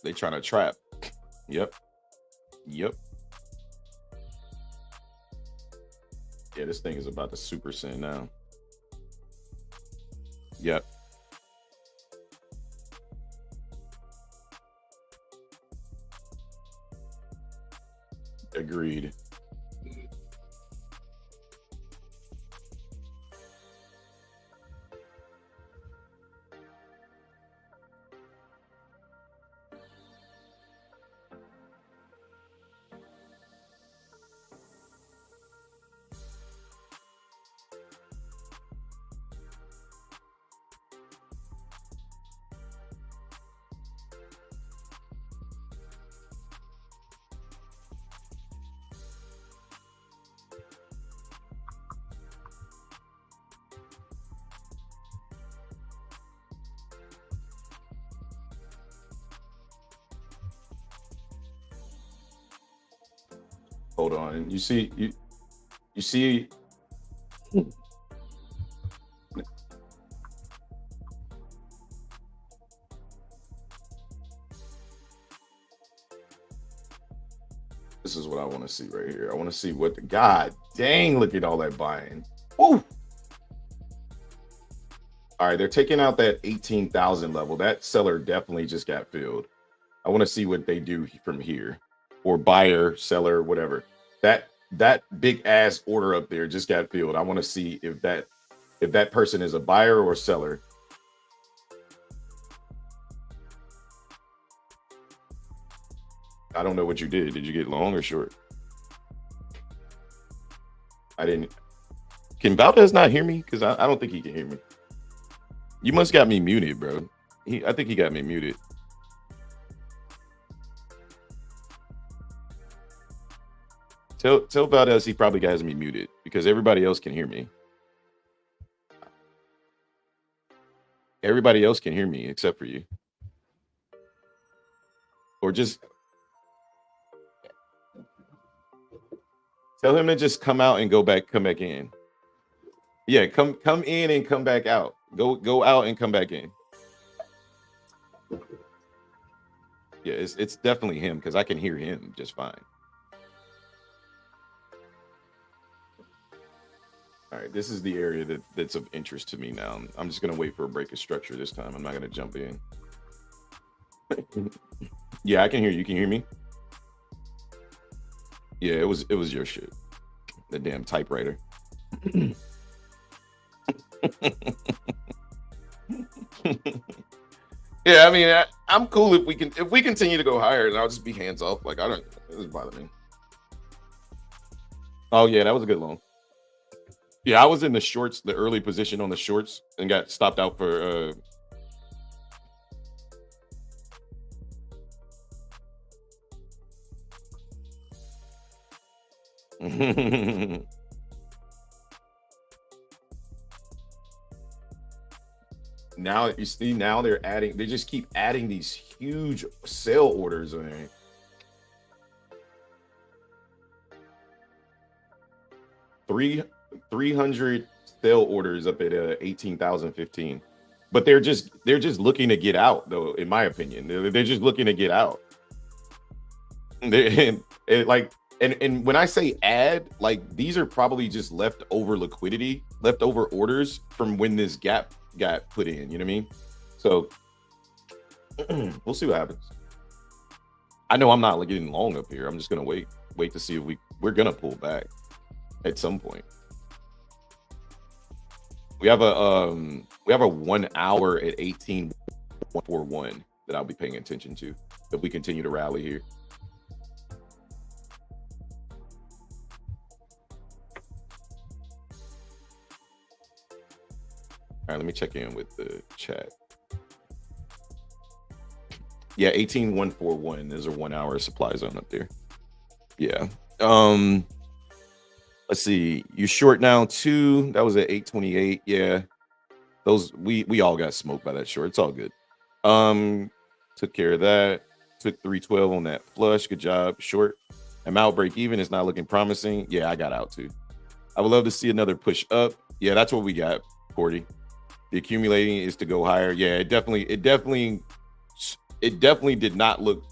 They trying to trap. Yep. Yep. Yeah, this thing is about to super send now. Yep. Agreed. Hold on. You see. This is what I want to see right here. I want to see what the God dang, look at all that buying. Woo! All right, they're taking out that 18,000 level. That seller definitely just got filled. I want to see what they do from here, or buyer, seller, whatever. That big ass order up there just got filled. I want to see if that person is a buyer or seller. I don't know what you did. Did you get long or short? I didn't. Can Valdez not hear me? Because I don't think he can hear me. You must got me muted, bro. I think he got me muted. Tell Valdez he probably has me muted because everybody else can hear me. Everybody else can hear me except for you. Or just tell him to just come out and come back in. Yeah, come in and come back out. Go out and come back in. Yeah, it's definitely him because I can hear him just fine. All right, this is the area that's of interest to me now. I'm just gonna wait for a break of structure this time. I'm not gonna jump in. Yeah, I can hear you. Can you hear me? Yeah, it was your shit. The damn typewriter. Yeah, I mean, I'm cool if we continue to go higher, and I'll just be hands off. Like it doesn't bother me. Oh yeah, that was a good loan. Yeah, I was in the shorts, the early position on the shorts, and got stopped out for. Now you see, now they just keep adding these huge sale orders on it. Three 300 sale orders up at 18,015, but they're just looking to get out, though. In my opinion, they're just looking to get out. And when I say add, like these are probably just leftover liquidity, leftover orders from when this gap got put in. You know what I mean? So we'll see what happens. I know I'm not getting long up here. I'm just gonna wait to see if we're gonna pull back at some point. We have a 1 hour at 18.41 that I'll be paying attention to if we continue to rally here. All right, let me check in with the chat. Yeah, 18.141. There's a 1 hour supply zone up there. Yeah. Let's see. You short now too. That was at 828. Yeah. Those we all got smoked by that short. It's all good. Took care of that. Took 312 on that flush. Good job. Short. I'm out break even. It's not looking promising. Yeah, I got out too. I would love to see another push up. Yeah, that's what we got, Cordy. The accumulating is to go higher. Yeah, it definitely did not look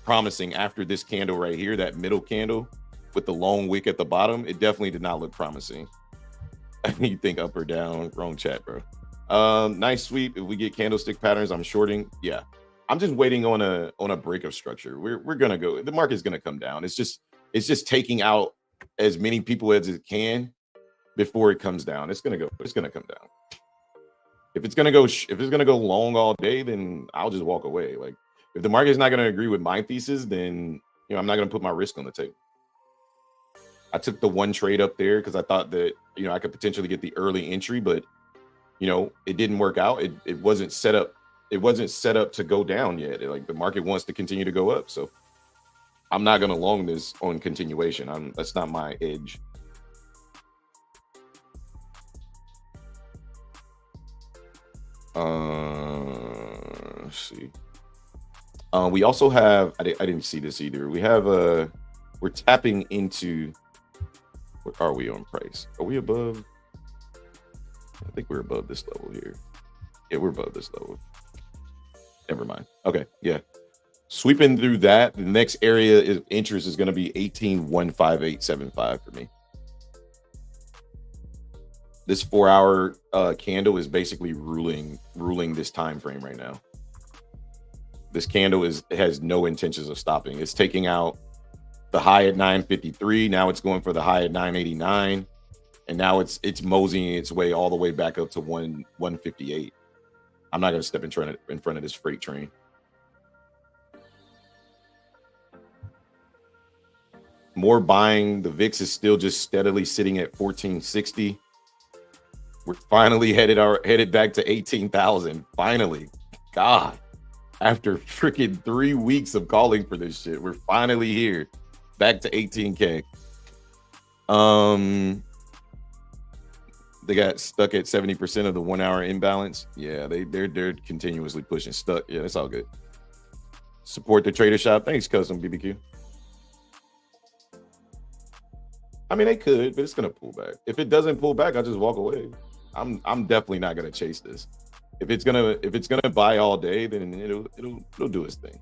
promising after this candle right here, that middle candle with the long wick at the bottom. It definitely did not look promising. You think up or down? Wrong chat, bro. Nice sweep. If we get candlestick patterns, I'm shorting. Yeah, I'm just waiting on a break of structure. We're gonna go. The market's gonna come down. It's just taking out as many people as it can before it comes down. It's gonna come down. If it's gonna go long all day, then I'll just walk away. Like if the market's not gonna agree with my thesis, then I'm not gonna put my risk on the table. I took the one trade up there because I thought that I could potentially get the early entry, but it didn't work out. It wasn't set up. It wasn't set up to go down yet. Like the market wants to continue to go up, so I'm not gonna long this on continuation. That's not my edge. Let's see. We also have. I didn't see this either. We have we're tapping into, what are we on price? Are we above? I think we're above this level here. Yeah, we're above this level. Never mind. Okay, yeah. Sweeping through that, the next area of interest is going to be 18,158.75 for me. This 4-hour candle is basically ruling this time frame right now. This candle has no intentions of stopping. It's taking out the high at 953. Now it's going for the high at 989, and now it's moseying its way all the way back up to 158. I'm not going to step in front of this freight train. More buying. The VIX is still just steadily sitting at 1460. We're finally headed back to 18,000. Finally, God, after freaking 3 weeks of calling for this shit, we're finally here, back to 18K. They got stuck at 70% of the 1 hour imbalance. Yeah, they're continuously pushing stuck. Yeah, that's all good. Support the Trader Shop. Thanks, Custom BBQ. I mean, they could, but it's gonna pull back. If it doesn't pull back, I'll just walk away. I'm definitely not gonna chase this. If it's gonna buy all day, then it'll do its thing.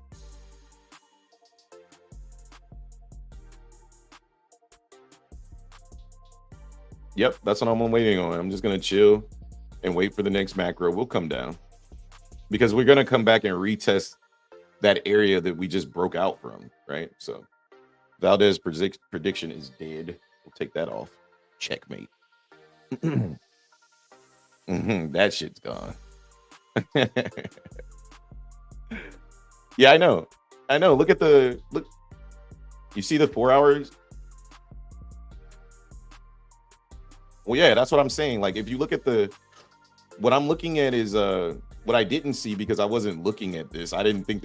Yep, that's what I'm waiting on. I'm just gonna chill and wait for the next macro. We'll come down because we're gonna come back and retest that area that we just broke out from, right? So Valdez prediction is dead. We'll take that off. Checkmate. That shit's gone. Yeah, I know. Look. You see the 4 hours? Well, yeah, that's what I'm saying. Like, if you look at what I'm looking at is what I didn't see because I wasn't looking at this. I didn't think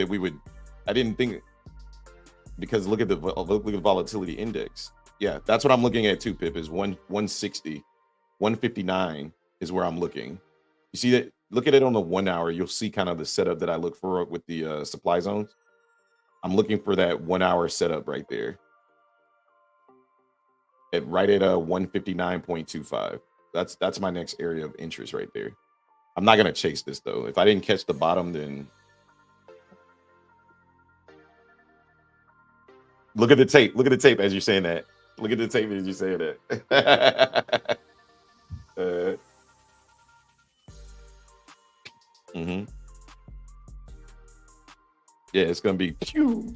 because look at the volatility index. Yeah, that's what I'm looking at too, Pip, is 160, 159 is where I'm looking. You see that? Look at it on the 1 hour. You'll see kind of the setup that I look for with the supply zones. I'm looking for that 1 hour setup right there. Right at 159.25. That's my next area of interest right there. I'm not gonna chase this though. If I didn't catch the bottom, then look at the tape. Look at the tape as you're saying that. Look at the tape as you're saying that. Yeah, it's gonna be pew.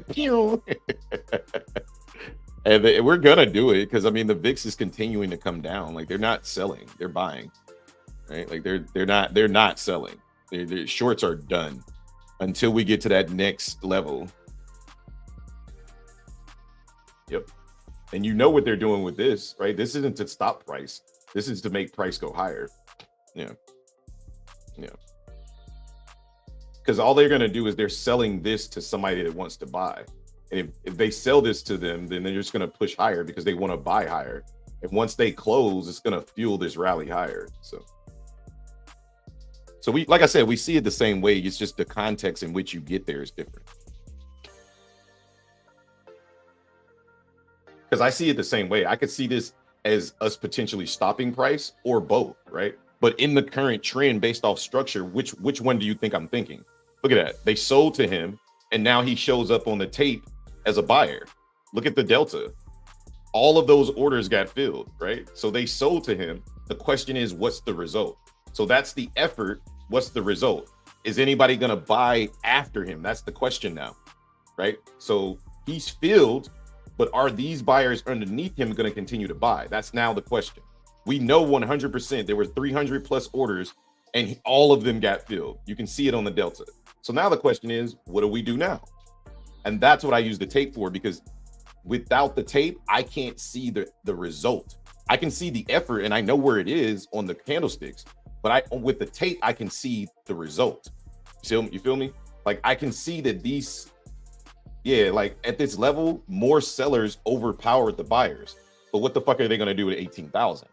Pew. And we're gonna do it because I mean the VIX is continuing to come down. Like they're not selling, they're buying, right? Like they're not selling. Their shorts are done until we get to that next level. Yep. And you know what they're doing with this, right? This isn't to stop price. This is to make price go higher. Yeah. Because all they're gonna do is they're selling this to somebody that wants to buy. And if they sell this to them, then they're just going to push higher because they want to buy higher. And once they close, it's going to fuel this rally higher. So we, like I said, we see it the same way. It's just the context in which you get there is different. Because I see it the same way. I could see this as us potentially stopping price or both, right? But in the current trend based off structure, which one do you think I'm thinking? Look at that. They sold to him, and now he shows up on the tape as a buyer. Look at the delta. All of those orders got filled, right? So they sold to him. The question is, what's the result? So that's the effort. What's the result? Is anybody going to buy after him? That's the question now, right? So he's filled, but are these buyers underneath him going to continue to buy? That's now the question. We know 100% there were 300 plus orders and all of them got filled. You can see it on the delta. So now the question is, what do we do now? And that's what I use the tape for, because without the tape, I can't see the result. I can see the effort and I know where it is on the candlesticks, but with the tape, I can see the result. You feel me? Like I can see that like at this level, more sellers overpowered the buyers. But what the fuck are they going to do at 18,000?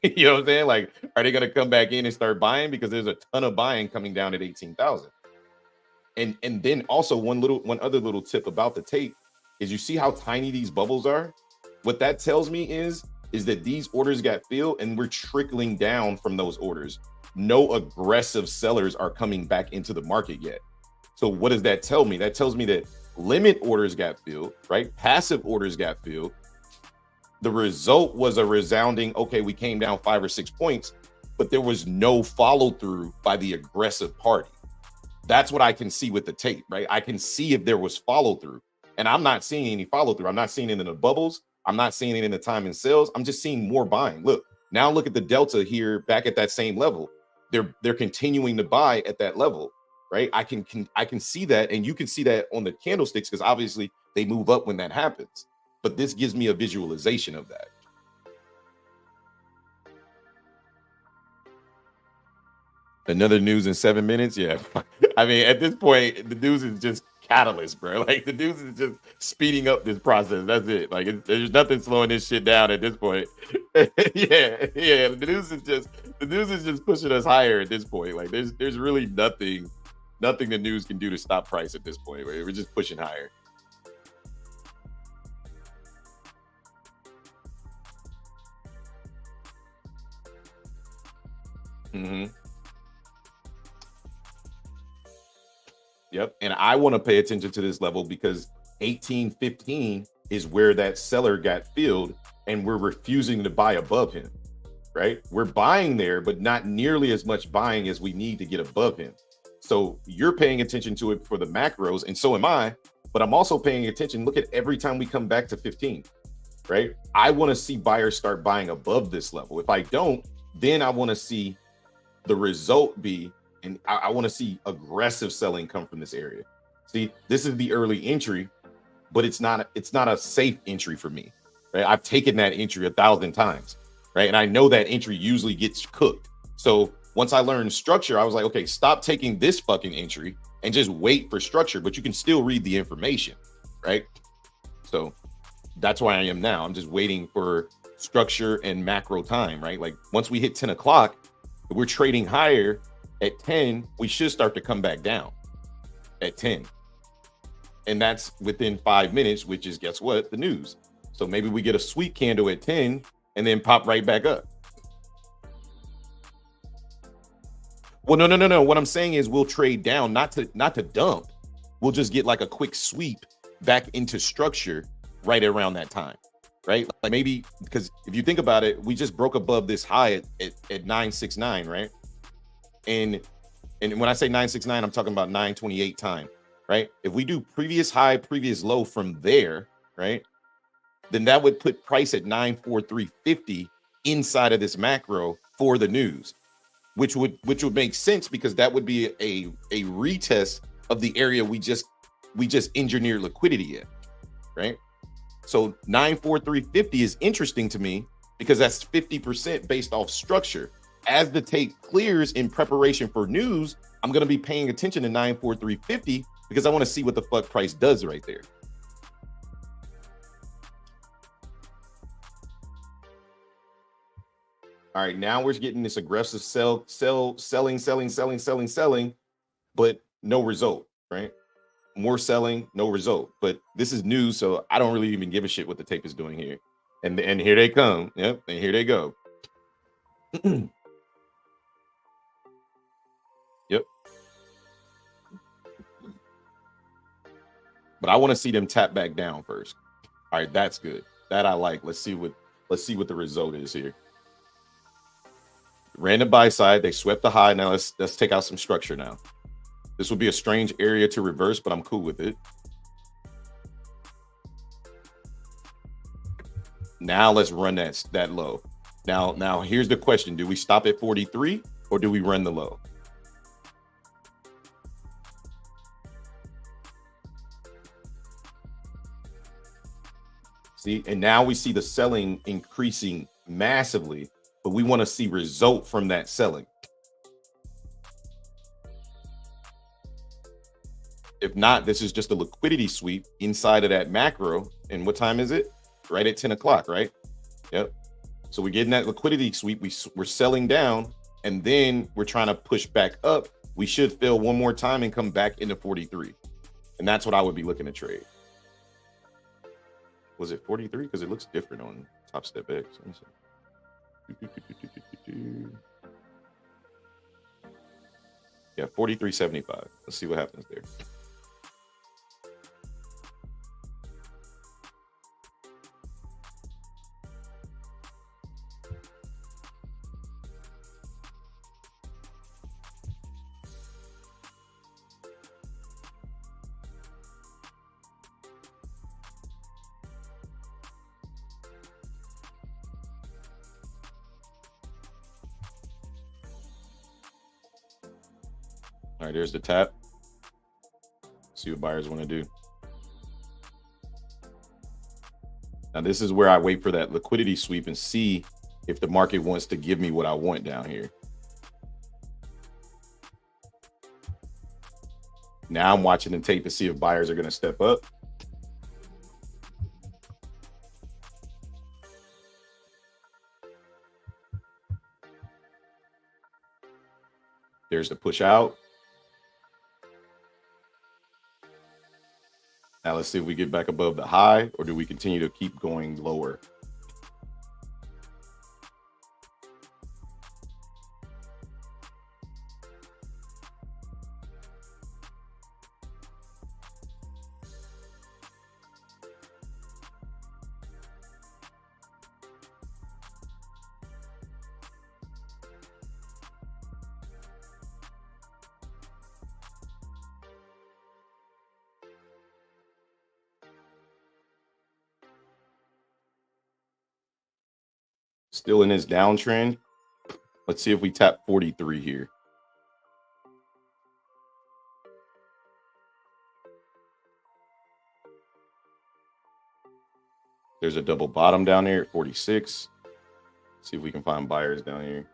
You know what I'm saying? Like, are they going to come back in and start buying? Because there's a ton of buying coming down at 18,000. And then also one other little tip about the tape is you see how tiny these bubbles are? What that tells me is that these orders got filled and we're trickling down from those orders. No aggressive sellers are coming back into the market yet. So what does that tell me? That tells me that limit orders got filled, right? Passive orders got filled. The result was a resounding, okay, we came down 5 or 6 points, but there was no follow through by the aggressive party. That's what I can see with the tape, right? I can see if there was follow through, and I'm not seeing any follow through. I'm not seeing it in the bubbles. I'm not seeing it in the time and sales. I'm just seeing more buying. Look at the delta here back at that same level. They're continuing to buy at that level, right? I can see that, and you can see that on the candlesticks because obviously they move up when that happens. But this gives me a visualization of that. Another news in 7 minutes. Yeah. I mean, at this point, the news is just catalyst, bro. Like the news is just speeding up this process. That's it. Like there's nothing slowing this shit down at this point. yeah. The news is just pushing us higher at this point. Like there's really nothing the news can do to stop price at this point. We're just pushing higher. Mm-hmm. Yep. And I want to pay attention to this level because 1815 is where that seller got filled and we're refusing to buy above him, right? We're buying there, but not nearly as much buying as we need to get above him. So you're paying attention to it for the macros, and so am I, but I'm also paying attention. Look at every time we come back to 15, right? I want to see buyers start buying above this level. If I don't, then I want to see the result be, and I want to see aggressive selling come from this area. See, this is the early entry, but it's not a safe entry for me, right? I've taken that entry 1,000 times, right? And I know that entry usually gets cooked. So once I learned structure, I was like, okay, stop taking this fucking entry and just wait for structure, but you can still read the information, right? So that's why I am now. I'm just waiting for structure and macro time, right? Like once we hit 10 o'clock, if we're trading higher at 10, we should start to come back down at 10. And that's within 5 minutes, which is, guess what? The news. So maybe we get a sweet candle at 10 and then pop right back up. Well, no. What I'm saying is we'll trade down, not to dump. We'll just get like a quick sweep back into structure right around that time, right? Like maybe, because if you think about it, we just broke above this high at 969, right? And when I say 969, I'm talking about 928 time, right? If we do previous high, previous low from there, right? Then that would put price at 943.50 inside of this macro for the news, which would make sense because that would be a retest of the area we just engineered liquidity at, right? So 943.50 is interesting to me because that's 50% based off structure. As the tape clears in preparation for news, I'm going to be paying attention to 943.50 because I want to see what the fuck price does right there. All right, now we're getting this aggressive selling, but no result, right? More selling, no result. But this is news, so I don't really even give a shit what the tape is doing here. And here they come. Yep, and here they go. Yep. But I want to see them tap back down first. All right, that's good. That I like. Let's see what the result is here. Random buy side, they swept the high. Now let's take out some structure now. This will be a strange area to reverse, but I'm cool with it. Now let's run that low. Now here's the question. Do we stop at 43 or do we run the low? See, and now we see the selling increasing massively, but we want to see result from that selling. If not, this is just a liquidity sweep inside of that macro. And what time is it? Right at 10 o'clock, right? Yep. So we're getting that liquidity sweep. We're selling down, and then we're trying to push back up. We should fill one more time and come back into 43. And that's what I would be looking to trade. Was it 43? Because it looks different on Topstep X. Let me see. Yeah, 43.75. Let's see what happens there. All right, there's the tap. See what buyers want to do. Now, this is where I wait for that liquidity sweep and see if the market wants to give me what I want down here. Now I'm watching the tape to see if buyers are going to step up. There's the push out. Now let's see if we get back above the high, or do we continue to keep going lower? Still in this downtrend. Let's see if we tap 43 here. There's a double bottom down there at 46. See if we can find buyers down here.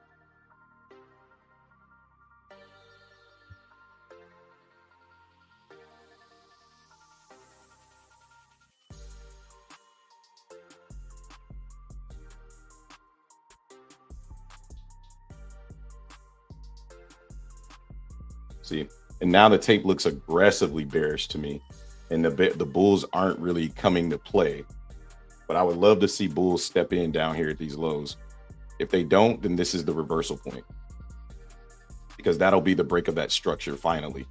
See, and now the tape looks aggressively bearish to me, and the bulls aren't really coming to play. But I would love to see bulls step in down here at these lows. If they don't, then this is the reversal point, because that'll be the break of that structure finally.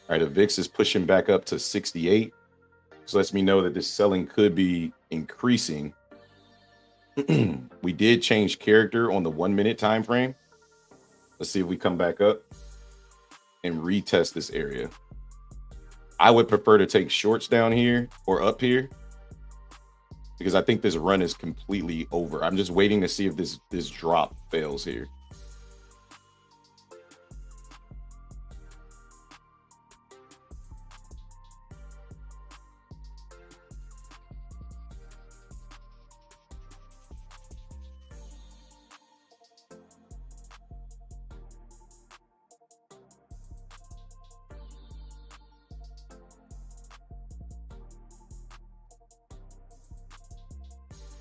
All right, the VIX is pushing back up to 68. So lets me know that this selling could be increasing. We did change character on the 1 minute time frame. Let's see if we come back up and retest this area. I would prefer to take shorts down here or up here, because I think this run is completely over. I'm just waiting to see if this drop fails here.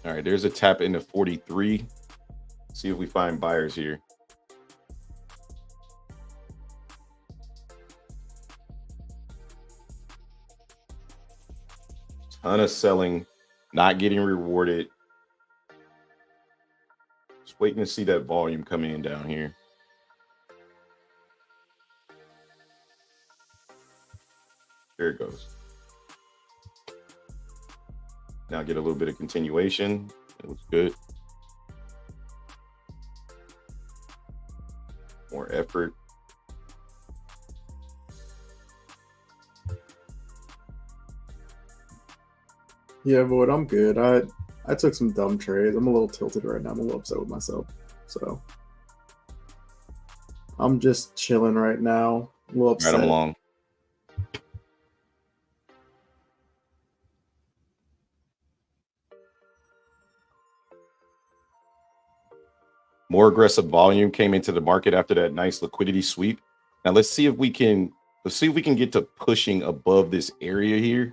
All right, there's a tap into 43. See if we find buyers here. Ton of selling, not getting rewarded. Just waiting to see that volume come in down here. There it goes. Now get a little bit of continuation. It looks good. More effort. Yeah, but I'm good. I took some dumb trades. I'm a little tilted right now. I'm a little upset with myself. So I'm just chilling right now. A little upset. Right, I'm long. More aggressive volume came into the market after that nice liquidity sweep. Now let's see if we can get to pushing above this area here.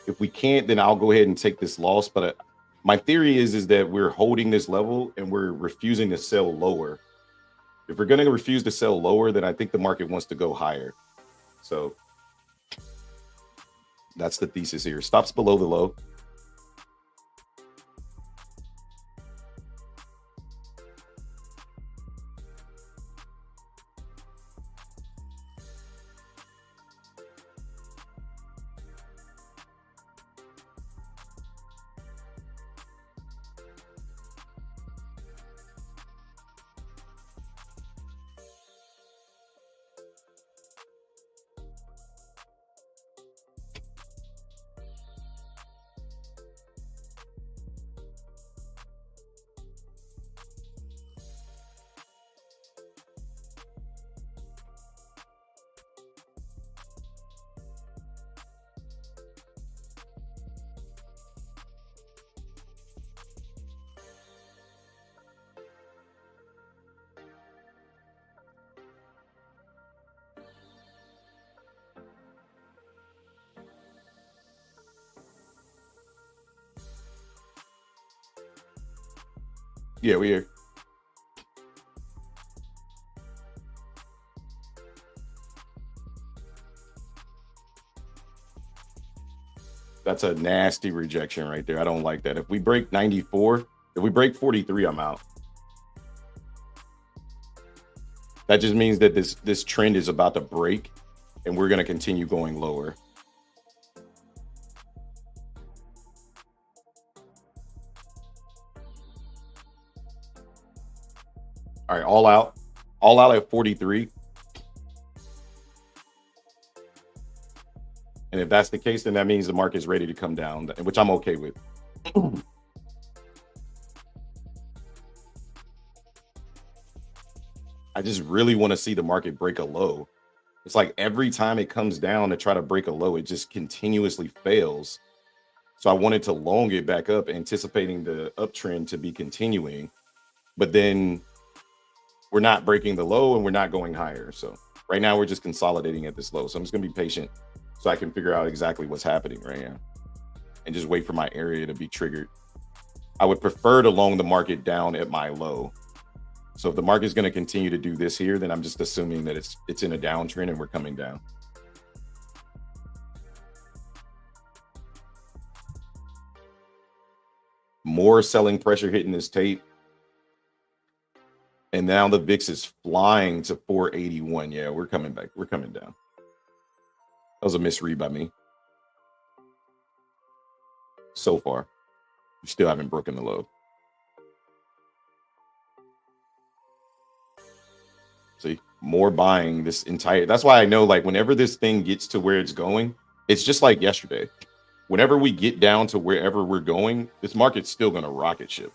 If we can't, then I'll go ahead and take this loss. But my theory is that we're holding this level and we're refusing to sell lower. If we're going to refuse to sell lower, then I think the market wants to go higher. So that's the thesis here. Stops below the low. Yeah, we're here. That's a nasty rejection right there. I don't like that. If we break 94, if we break 43, I'm out. That just means that this trend is about to break and we're going to continue going lower. All right, all out at 43. And if that's the case, then that means the market's ready to come down, which I'm okay with. I just really want to see the market break a low. It's like every time it comes down to try to break a low, it just continuously fails. So I wanted to long it back up, anticipating the uptrend to be continuing. But then we're not breaking the low and we're not going higher. So right now we're just consolidating at this low. So I'm just going to be patient so I can figure out exactly what's happening right now and just wait for my area to be triggered. I would prefer to long the market down at my low. So if the market's going to continue to do this here, then I'm just assuming that it's in a downtrend and we're coming down. More selling pressure hitting this tape. And now the VIX is flying to 481. Yeah, we're coming back. We're coming down. That was a misread by me. So far, we still haven't broken the low. See, more buying this entire. That's why I know, like, whenever this thing gets to where it's going, it's just like yesterday. Whenever we get down to wherever we're going, this market's still going to rocket ship.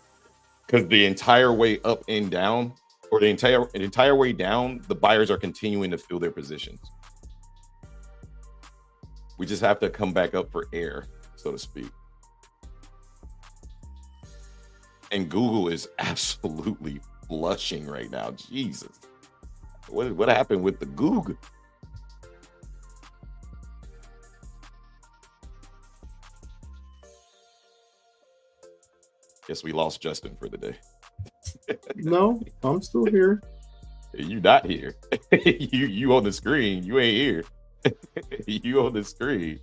Because the entire way up and down, or the entire way down, the buyers are continuing to fill their positions. We just have to come back up for air, so to speak. And Google is absolutely flushing right now. Jesus. What happened with the Google? Guess we lost Justin for the day. No, I'm still here. You not here. you on the screen. You ain't here. You on the screen.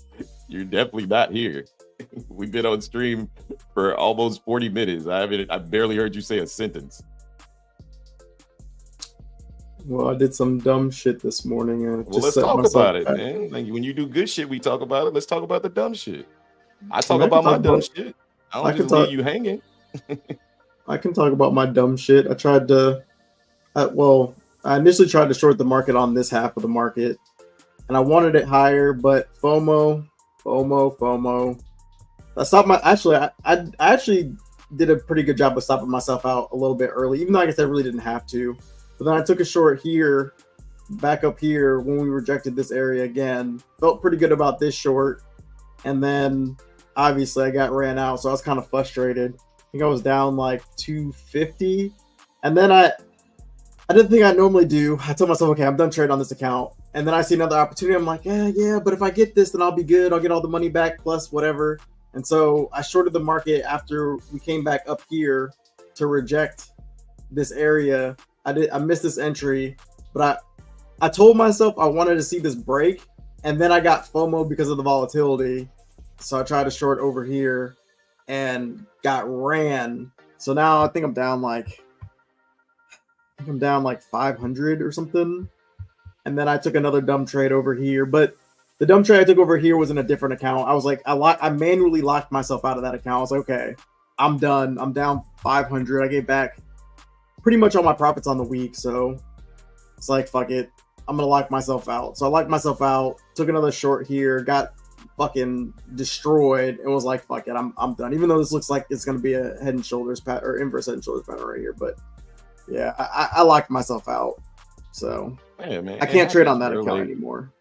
You're definitely not here. We've been on stream for almost 40 minutes. I barely heard you say a sentence. Well, I did some dumb shit this morning. And well, let's talk about it, man. Like, when you do good shit, we talk about it. Let's talk about the dumb shit. I talk about my dumb shit. I don't just leave you hanging. I can talk about my dumb shit. I tried to, I initially tried to short the market on this half of the market, and I wanted it higher, but FOMO. I actually did a pretty good job of stopping myself out a little bit early, even though I guess I really didn't have to. But then I took a short here, back up here when we rejected this area again. Felt pretty good about this short, and then obviously I got ran out, so I was kind of frustrated. I think I was down like 250 And then I did the thing I normally do. I told myself, okay, I'm done trading on this account. And then I see another opportunity. I'm like, yeah, but if I get this, then I'll be good. I'll get all the money back plus whatever. And so I shorted the market after we came back up here to reject this area. I missed this entry, but I told myself I wanted to see this break, and then I got FOMO because of the volatility. So I tried to short over here and got ran. So now I think I'm down like 500 or something. And then I took another dumb trade over here, but the dumb trade I took over here was in a different account. I was like, I manually locked myself out of that account. I was like, okay, I'm done. I'm down 500. I gave back pretty much all my profits on the week. So it's like, fuck it. I'm going to lock myself out. So I locked myself out, took another short here, got fucking destroyed. It was like, fuck it. I'm done. Even though this looks like it's going to be a head and shoulders pattern or inverse head and shoulders pattern right here. But yeah, I locked myself out. So yeah, man, I can't trade on that account anymore.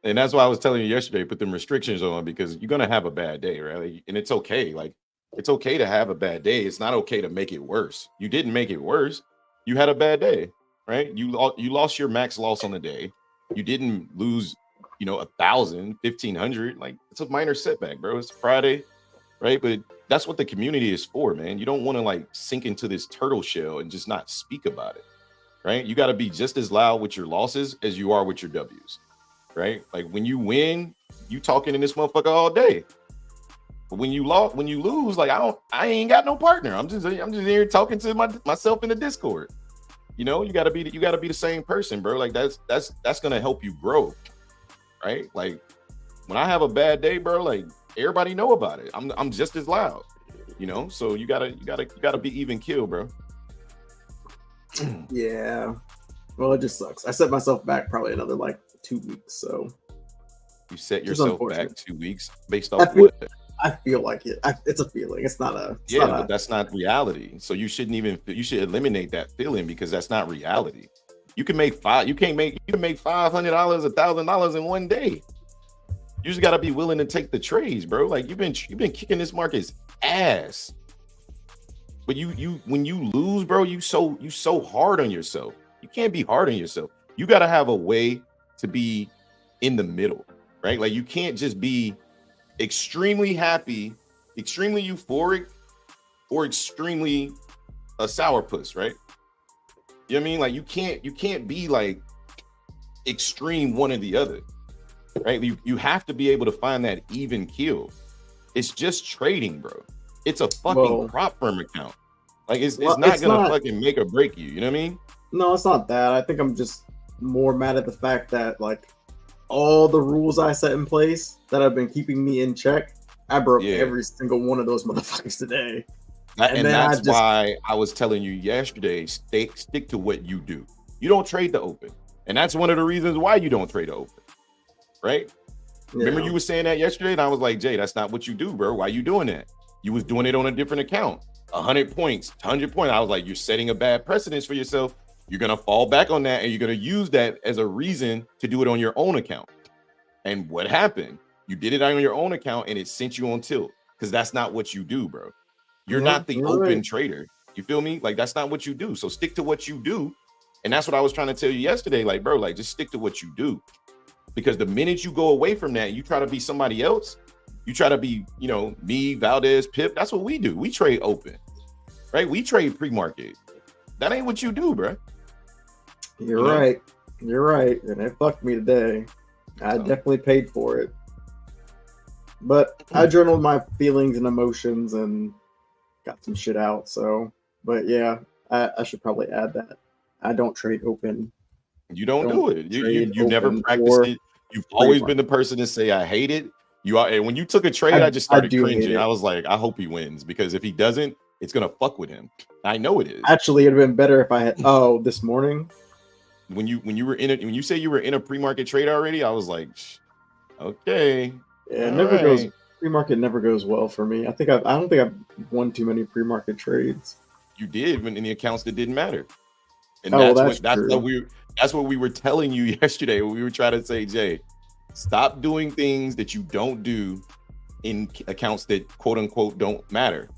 And that's why I was telling you yesterday, put them restrictions on, because you're going to have a bad day, right? And it's okay. Like, it's okay to have a bad day. It's not okay to make it worse. You didn't make it worse. You had a bad day, right? You lost your max loss on the day. You didn't lose, 1,000, 1,500. Like, it's a minor setback, bro. It's Friday, right? But that's what the community is for, man. You don't want to like sink into this turtle shell and just not speak about it, right? You got to be just as loud with your losses as you are with your W's, right? Like, when you win, you talking in this motherfucker all day. But when you lose, like, I ain't got no partner. I'm just here talking to myself in the Discord. You gotta be the same person, bro. Like, that's gonna help you grow, right? Like, when I have a bad day, bro, like, everybody know about it. I'm just as loud, So you gotta be even keel, bro. Yeah. Well, it just sucks. I set myself back probably another like 2 weeks. So you set yourself back 2 weeks based off what? I feel like it. It's a feeling. It's not a. But that's not reality. So you should eliminate that feeling, because that's not reality. You can make $500, $1,000 in one day. You just got to be willing to take the trades, bro. Like, you've been kicking this market's ass. But when you lose, bro, you so hard on yourself. You can't be hard on yourself. You got to have a way to be in the middle, right? Like, you can't just be extremely happy, extremely euphoric, or extremely a sourpuss, right? You know what I mean? Like, you can't be like extreme one or the other, right? You have to be able to find that even keel. It's just trading, bro. It's a fucking prop firm account. Like, it's not gonna fucking make or break you. You know what I mean? No, it's not that. I think I'm just more mad at the fact that, like, all the rules I set in place that have been keeping me in check, I broke every single one of those motherfuckers today. And that's why I was telling you yesterday, stick to what you do. You don't trade the open. And that's one of the reasons why you don't trade the open, right? Yeah. Remember you were saying that yesterday, and I was like, Jay, that's not what you do, bro. Why you doing that? You was doing it on a different account. 100 points, 100 points. I was like, you're setting a bad precedence for yourself. You're going to fall back on that, and you're going to use that as a reason to do it on your own account. And what happened? You did it on your own account, and it sent you on tilt, because that's not what you do, bro. You're not the open trader. You feel me? Like, that's not what you do. So stick to what you do. And that's what I was trying to tell you yesterday. Like, bro, like, just stick to what you do. Because the minute you go away from that, you try to be somebody else. You try to be, me, Valdez, Pip. That's what we do. We trade open, right? We trade pre-market. That ain't what you do, bro. You're right. You're right. And it fucked me today. I definitely paid for it. But I journaled my feelings and emotions and got some shit out. So, but yeah, I should probably add that. I don't trade open. You don't do it. You never practiced it. You've always been the person to say, I hate it. You are, and when you took a trade, I just started cringing. I was like, I hope he wins, because if he doesn't, it's gonna fuck with him. I know it is. Actually, it'd have been better if I had this morning. When you say you were in a pre-market trade already, I was like, okay. Yeah, it never goes. Pre-market never goes well for me. I don't think I've won too many pre-market trades. You did when in the accounts that didn't matter. And that's what we were telling you yesterday. When we were trying to say, Jay, stop doing things that you don't do in accounts that quote unquote don't matter,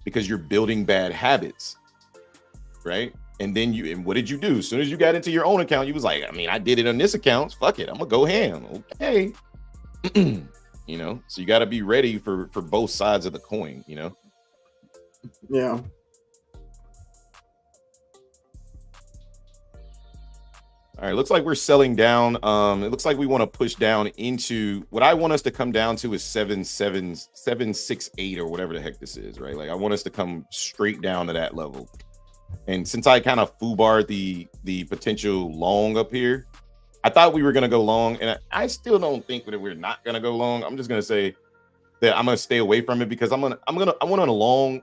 because you're building bad habits, right? And then and what did you do? As soon as you got into your own account, you was like, I mean, I did it on this account. Fuck it. I'm gonna go ham. Okay. You know, so you got to be ready for both sides of the coin, you know? Yeah. All right, looks like we're selling down. It looks like we want to push down into what I want us to come down to is 768 or whatever the heck this is, right? Like I want us to come straight down to that level. And since I kind of foobarred the potential long up here, I thought we were gonna go long, and I still don't think that we're not gonna go long. I'm just gonna say that I'm gonna stay away from it because I want a long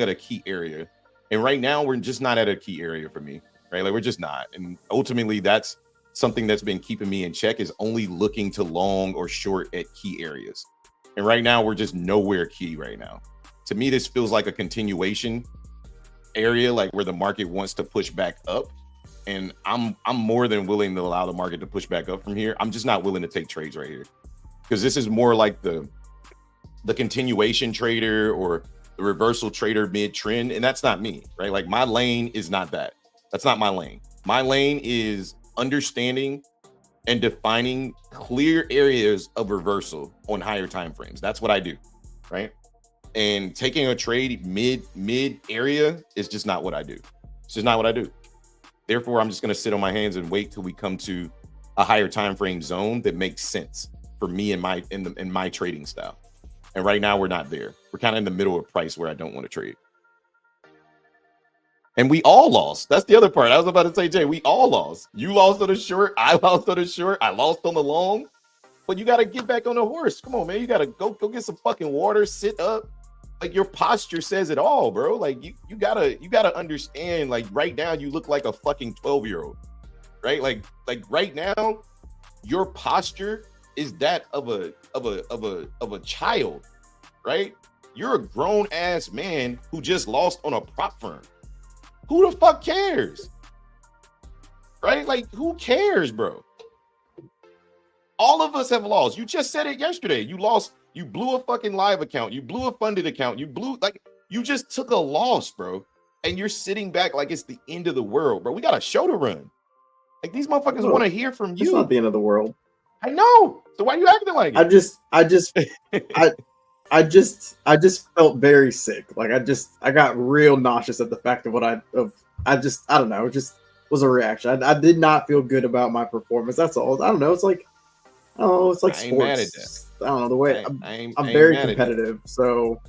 at a key area, and right now we're just not at a key area for me. Right, like we're just not, and ultimately that's something that's been keeping me in check is only looking to long or short at key areas, and right now we're just nowhere key right now. To me, this feels like a continuation area, like where the market wants to push back up, and I'm more than willing to allow the market to push back up from here. I'm just not willing to take trades right here because this is more like the continuation trader or the reversal trader mid trend, and that's not me, right? Like my lane is not that. That's not my lane. My lane is understanding and defining clear areas of reversal on higher time frames. That's what I do, right? And taking a trade mid area is just not what I do. It's just not what I do. Therefore, I'm just going to sit on my hands and wait till we come to a higher time frame zone that makes sense for me and in my trading style. And right now, we're not there. We're kind of in the middle of price where I don't want to trade. And we all lost. That's the other part. I was about to say, Jay, we all lost. You lost on the short. I lost on the short. I lost on the long. But you got to get back on the horse. Come on, man. You got to go get some fucking water, sit up. Like your posture says it all, bro. Like you gotta understand, like right now you look like a fucking 12-year-old, right? Like right now, your posture is that of a child, right? You're a grown ass man who just lost on a prop firm. Who the fuck cares? Right? Like, who cares, bro? All of us have lost. You just said it yesterday. You lost. You blew a fucking live account. You blew a funded account. You just took a loss, bro. And you're sitting back like it's the end of the world, bro. We got a show to run. Like, these motherfuckers want to hear from you. It's not the end of the world. I know. So why are you acting like it? I just felt very sick. Like I got real nauseous at the fact of I don't know. It just was a reaction. I did not feel good about my performance. That's all. I don't know. It's like sports. I don't know the way I'm very competitive. So,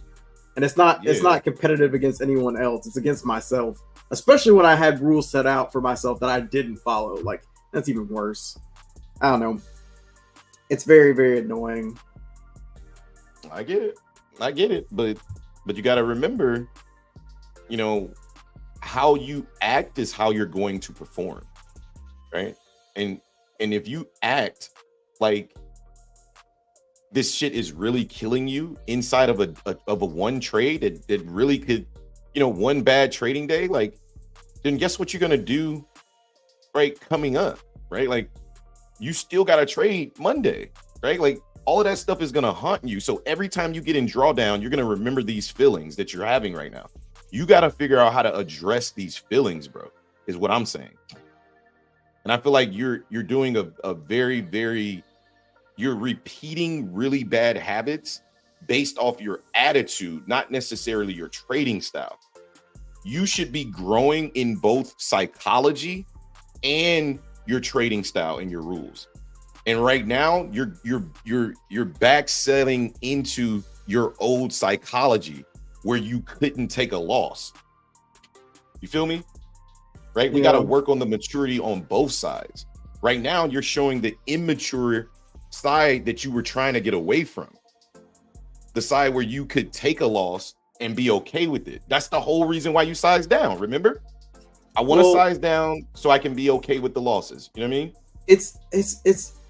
and it's not competitive against anyone else. It's against myself, especially when I had rules set out for myself that I didn't follow. Like that's even worse. I don't know. It's very, very annoying. I get it, but you got to remember, you know, how you act is how you're going to perform, right? And if you act like this shit is really killing you inside of a one trade that really could, you know, one bad trading day, like, then guess what you're gonna do, right? Coming up, right? Like, you still got to trade Monday, right? Like. All of that stuff is going to haunt you. So every time you get in drawdown, you're going to remember these feelings that you're having right now. You got to figure out how to address these feelings, bro, is what I'm saying. And I feel like you're doing a very, very, you're repeating really bad habits based off your attitude, not necessarily your trading style. You should be growing in both psychology and your trading style and your rules. And right now, you're back selling into your old psychology where you couldn't take a loss. You feel me? Right? We got to work on the maturity on both sides. Right now, you're showing the immature side that you were trying to get away from. The side where you could take a loss and be okay with it. That's the whole reason why you size down. Remember? I want to size down so I can be okay with the losses. You know what I mean?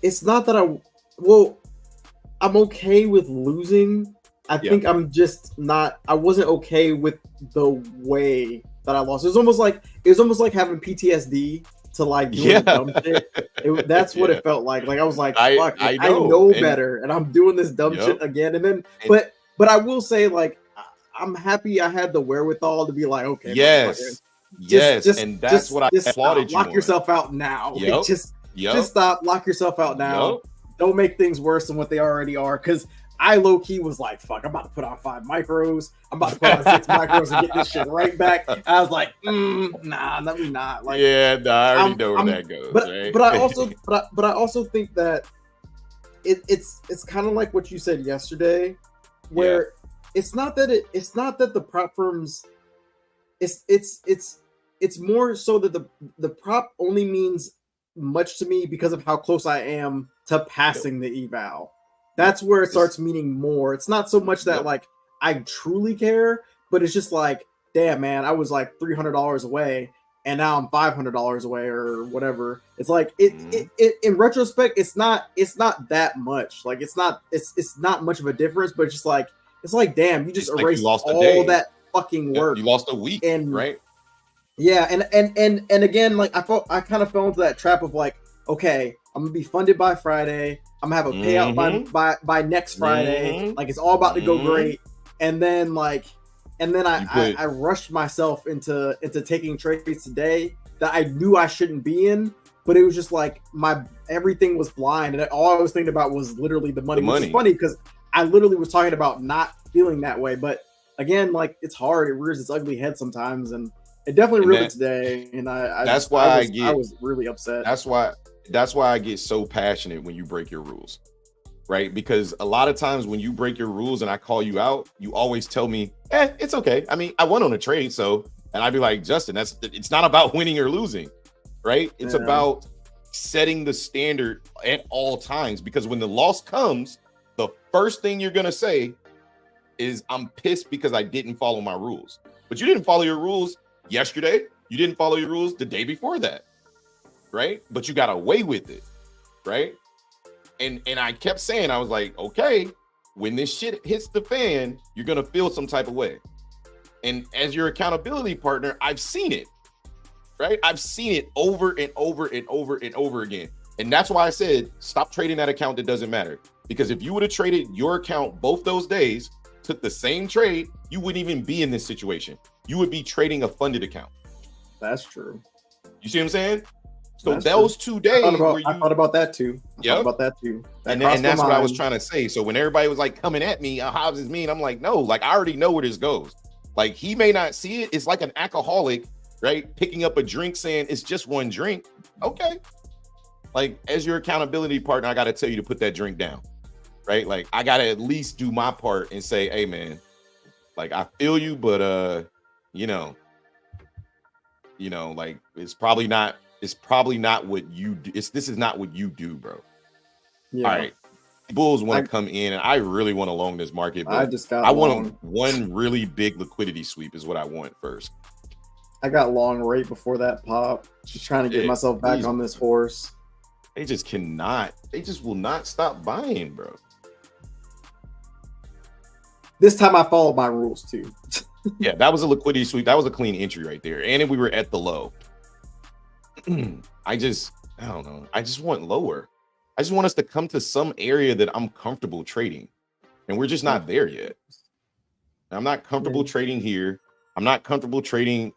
It's not that I'm okay with losing. I think I'm just not. I wasn't okay with the way that I lost. It was almost like having PTSD to like doing dumb shit. That's what it felt like. Like I was like, fuck, I know better, and I'm doing this dumb shit again. And then, but I will say, like, I'm happy I had the wherewithal to be like, okay, Yes, and that's what I applauded you Lock on. yourself out now. Yep. Just Yep. stop. Lock yourself out now. Yep. Don't make things worse than what they already are. Because I low key was like, "Fuck, I'm about to put on 5 micros. I'm about to put on 6 micros and get this shit right back." I was like, "Nah, let me not." Like, yeah, I already know where that goes. But right? but I also think that it's kind of like what you said yesterday, where it's not that the prop firms. It's more so that the prop only means much to me because of how close I am to passing the eval. That's where it starts meaning more. It's not so much that like I truly care, but it's just like, damn man, I was like $300 away and now I'm $500 away or whatever. It's like it in retrospect, it's not that much. Like it's not much of a difference, but it's like damn, you just erased all that fucking work. You lost a week, right? Yeah, and again, like I kind of fell into that trap of like, okay, I'm gonna be funded by Friday. I'm gonna have a payout by next Friday. Like it's all about to go great, and then I rushed myself into taking trades today that I knew I shouldn't be in, but it was just like everything was blind, and all I was thinking about was literally the money. Which is funny because I literally was talking about not feeling that way, but again, like it's hard. It rears its ugly head sometimes, and it definitely reared it today. And I was really upset. That's why I get so passionate when you break your rules, right? Because a lot of times when you break your rules and I call you out, you always tell me, it's okay. I mean, I won on a trade, so, and I'd be like, Justin, it's not about winning or losing, right? It's about setting the standard at all times, because when the loss comes, the first thing you're gonna say is, I'm pissed because I didn't follow my rules. But you didn't follow your rules yesterday. You didn't follow your rules the day before that, right? But you got away with it, right? And I kept saying, I was like, okay, when this shit hits the fan, you're gonna feel some type of way. And as your accountability partner, I've seen it, right? I've seen it over and over and over and over again. And that's why I said, stop trading that account that doesn't matter. Because if you would have traded your account both those days, took the same trade, you wouldn't even be in this situation. You would be trading a funded account. That's true. You see what I'm saying? So those 2 days, I thought about that too. Yeah, about that too. And that's what I was trying to say. So when everybody was like coming at me, Hobbs is mean, I'm like, no, like I already know where this goes. Like he may not see it. It's like an alcoholic, right? Picking up a drink saying it's just one drink. Okay. Like as your accountability partner, I got to tell you to put that drink down, right? Like I got to at least do my part and say, hey man, like I feel you, but like it's probably not what you do. This is not what you do, bro. Yeah. All right. Bulls want to come in, and I really want to long this market, but I want one really big liquidity sweep is what I want first. I got long right before that pop. Just trying to get myself back on this horse. They just will not stop buying, bro. This time I followed my rules too. Yeah, that was a liquidity sweep. That was a clean entry right there. And we were at the low. I don't know. I just want lower. I just want us to come to some area that I'm comfortable trading. And we're just not there yet. I'm not comfortable trading here. I'm not comfortable trading,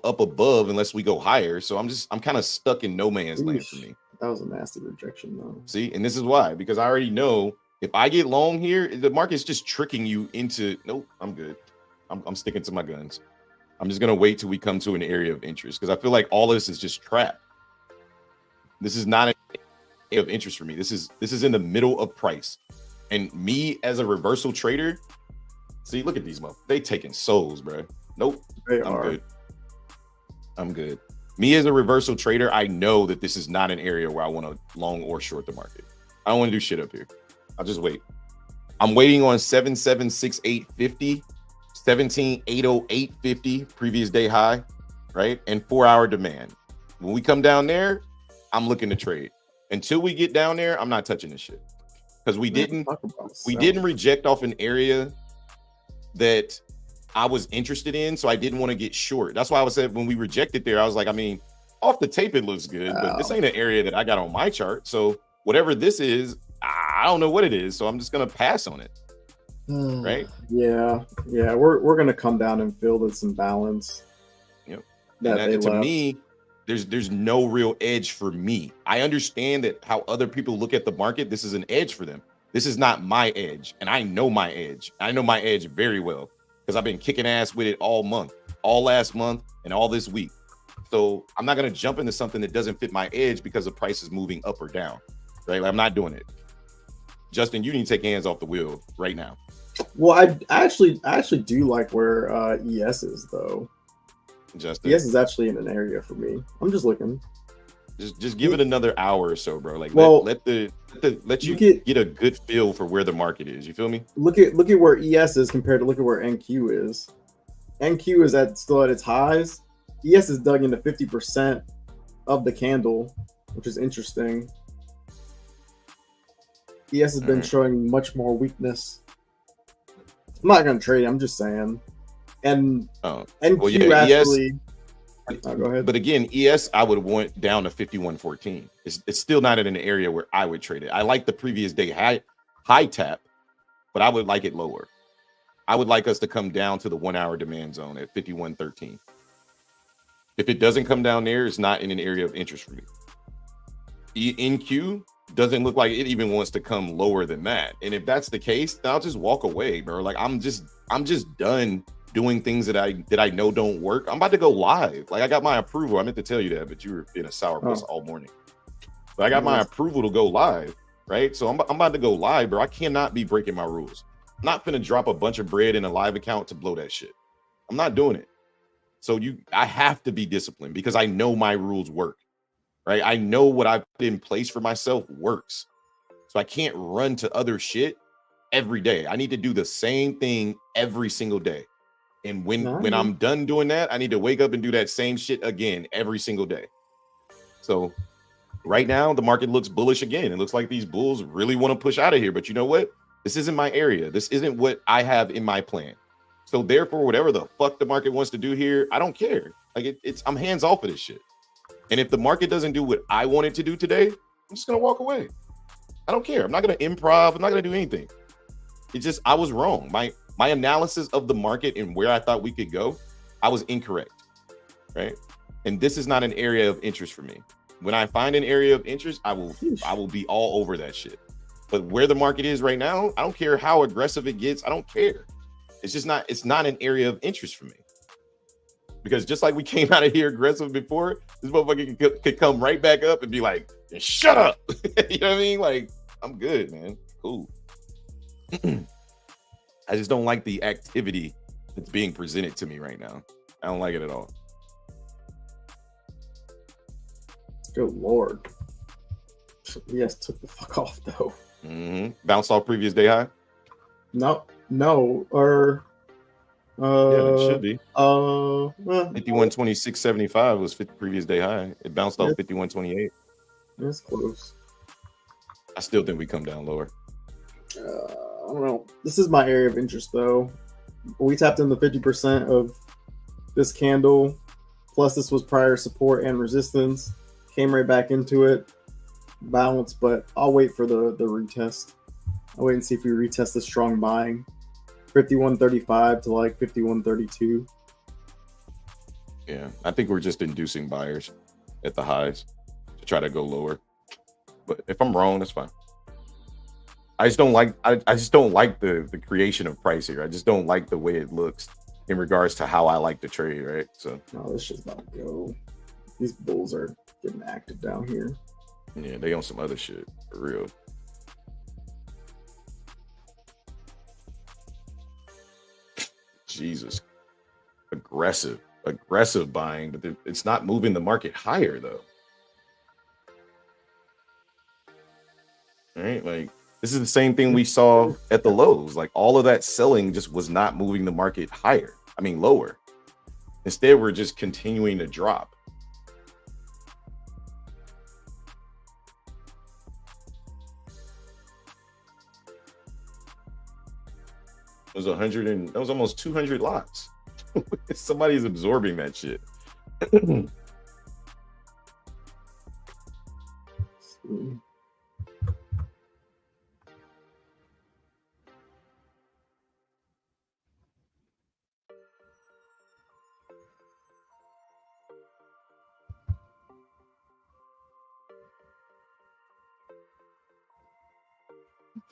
up above unless we go higher. So I'm kind of stuck in no man's land for me. That was a nasty rejection though. See, and this is why, because I already know if I get long here, the market's just tricking you into, nope, I'm good. I'm sticking to my guns. I'm just going to wait till we come to an area of interest because I feel like all of this is just trap. This is not an area of interest for me. This is in the middle of price. And me as a reversal trader, see, look at these motherfuckers. They taking souls, bro. Nope. I'm good. Me as a reversal trader, I know that this is not an area where I want to long or short the market. I don't want to do shit up here. I'll just wait. I'm waiting on 7768.50. 17,808.50 previous day high, right? And 4-hour demand. When we come down there, I'm looking to trade. Until we get down there, I'm not touching this shit because we didn't reject off an area that I was interested in, so I didn't want to get short. That's why I was saying when we rejected there, I was like, I mean, off the tape it looks good, but this ain't an area that I got on my chart. So whatever this is, I don't know what it is, so I'm just gonna pass on it. Right? Yeah. We're gonna come down and fill with some balance. Yep. And That they to left. me, there's no real edge for me. I understand that how other people look at the market, this is an edge for them. This is not my edge, and I know my edge. I know my edge very well because I've been kicking ass with it all month, all last month, and all this week. So I'm not gonna jump into something that doesn't fit my edge because the price is moving up or down. Right? Like, I'm not doing it. Justin, you need to take hands off the wheel right now. Well, I actually do like where ES is though. Justin, ES is actually in an area for me. I'm just looking. Just give it another hour or so, bro. Like, well, let you get a good feel for where the market is. You feel me? Look at where ES is compared to look at where NQ is. NQ is still at its highs. ES is dug into 50% of the candle, which is interesting. ES has been showing much more weakness. I'm not gonna trade. I'm just saying. And NQ actually. Go ahead. But again, ES I would want down to 51.14. It's still not in an area where I would trade it. I like the previous day high tap, but I would like it lower. I would like us to come down to the 1 hour demand zone at 51.13. If it doesn't come down there, it's not in an area of interest for me. NQ doesn't look like it even wants to come lower than that. And if that's the case, then I'll just walk away, bro. Like, I'm just done doing things that I know don't work. I'm about to go live. Like, I got my approval. I meant to tell you that, but you were in a sourpuss all morning. But I got my approval to go live, right? So I'm about to go live, bro. I cannot be breaking my rules. I'm not finna drop a bunch of bread in a live account to blow that shit. I'm not doing it. So I have to be disciplined because I know my rules work, right? I know what I've put in place for myself works. So I can't run to other shit every day. I need to do the same thing every single day. And when I'm done doing that, I need to wake up and do that same shit again every single day. So right now, the market looks bullish again. It looks like these bulls really want to push out of here. But you know what? This isn't my area. This isn't what I have in my plan. So therefore, whatever the fuck the market wants to do here, I don't care. Like, I'm hands off of this shit. And if the market doesn't do what I want it to do today, I'm just gonna walk away. I don't care. I'm not gonna improv. I'm not gonna do anything. It's just I was wrong. My analysis of the market and where I thought we could go, I was incorrect, right? And this is not an area of interest for me. When I find an area of interest, I will be all over that shit. But where the market is right now, I don't care how aggressive it gets. I don't care. It's not an area of interest for me. Because just like we came out of here aggressive before, this motherfucker could come right back up and be like, shut up. You know what I mean? Like, I'm good, man. Cool. I just don't like the activity that's being presented to me right now. I don't like it at all. Good Lord. Yes, took the fuck off though. Bounced off previous day high? No, or yeah, it should be. 51.2675 was previous day high. It bounced off 51.28. That's close. I still think we come down lower. I don't know. This is my area of interest though. We tapped in the 50% of this candle. Plus, this was prior support and resistance. Came right back into it. Balance, but I'll wait for the retest. I'll wait and see if we retest the strong buying. 51.35 to like 51.32. Yeah, I think we're just inducing buyers at the highs to try to go lower. But if I'm wrong, that's fine. I just don't like the creation of price here. I just don't like the way it looks in regards to how I like to trade, right? So this shit's about to go. These bulls are getting active down here. Yeah, they on some other shit for real. Jesus. Aggressive buying, but it's not moving the market higher though. All right, like this is the same thing we saw at the lows. Like all of that selling just was not moving the market higher. I mean lower. Instead, we're just continuing to drop. It was 100 and that was almost 200 lots. Somebody's absorbing that shit.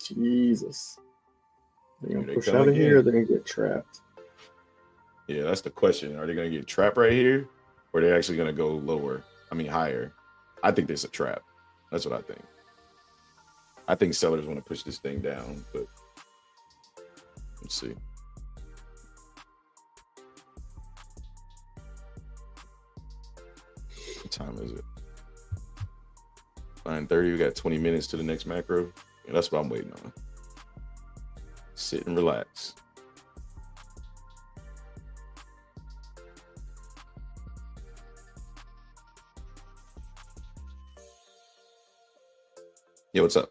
Jesus. They're going to Here they push come out of again. here, or they're going to get trapped. Yeah, that's the question. Are they going to get trapped right here, or are they actually going to go lower? I mean, higher. I think there's a trap. That's what I think. I think sellers want to push this thing down, but let's see. What time is it? 9:30. We got 20 minutes to the next macro. Yeah, that's what I'm waiting on. Sit and relax. Yeah, what's up?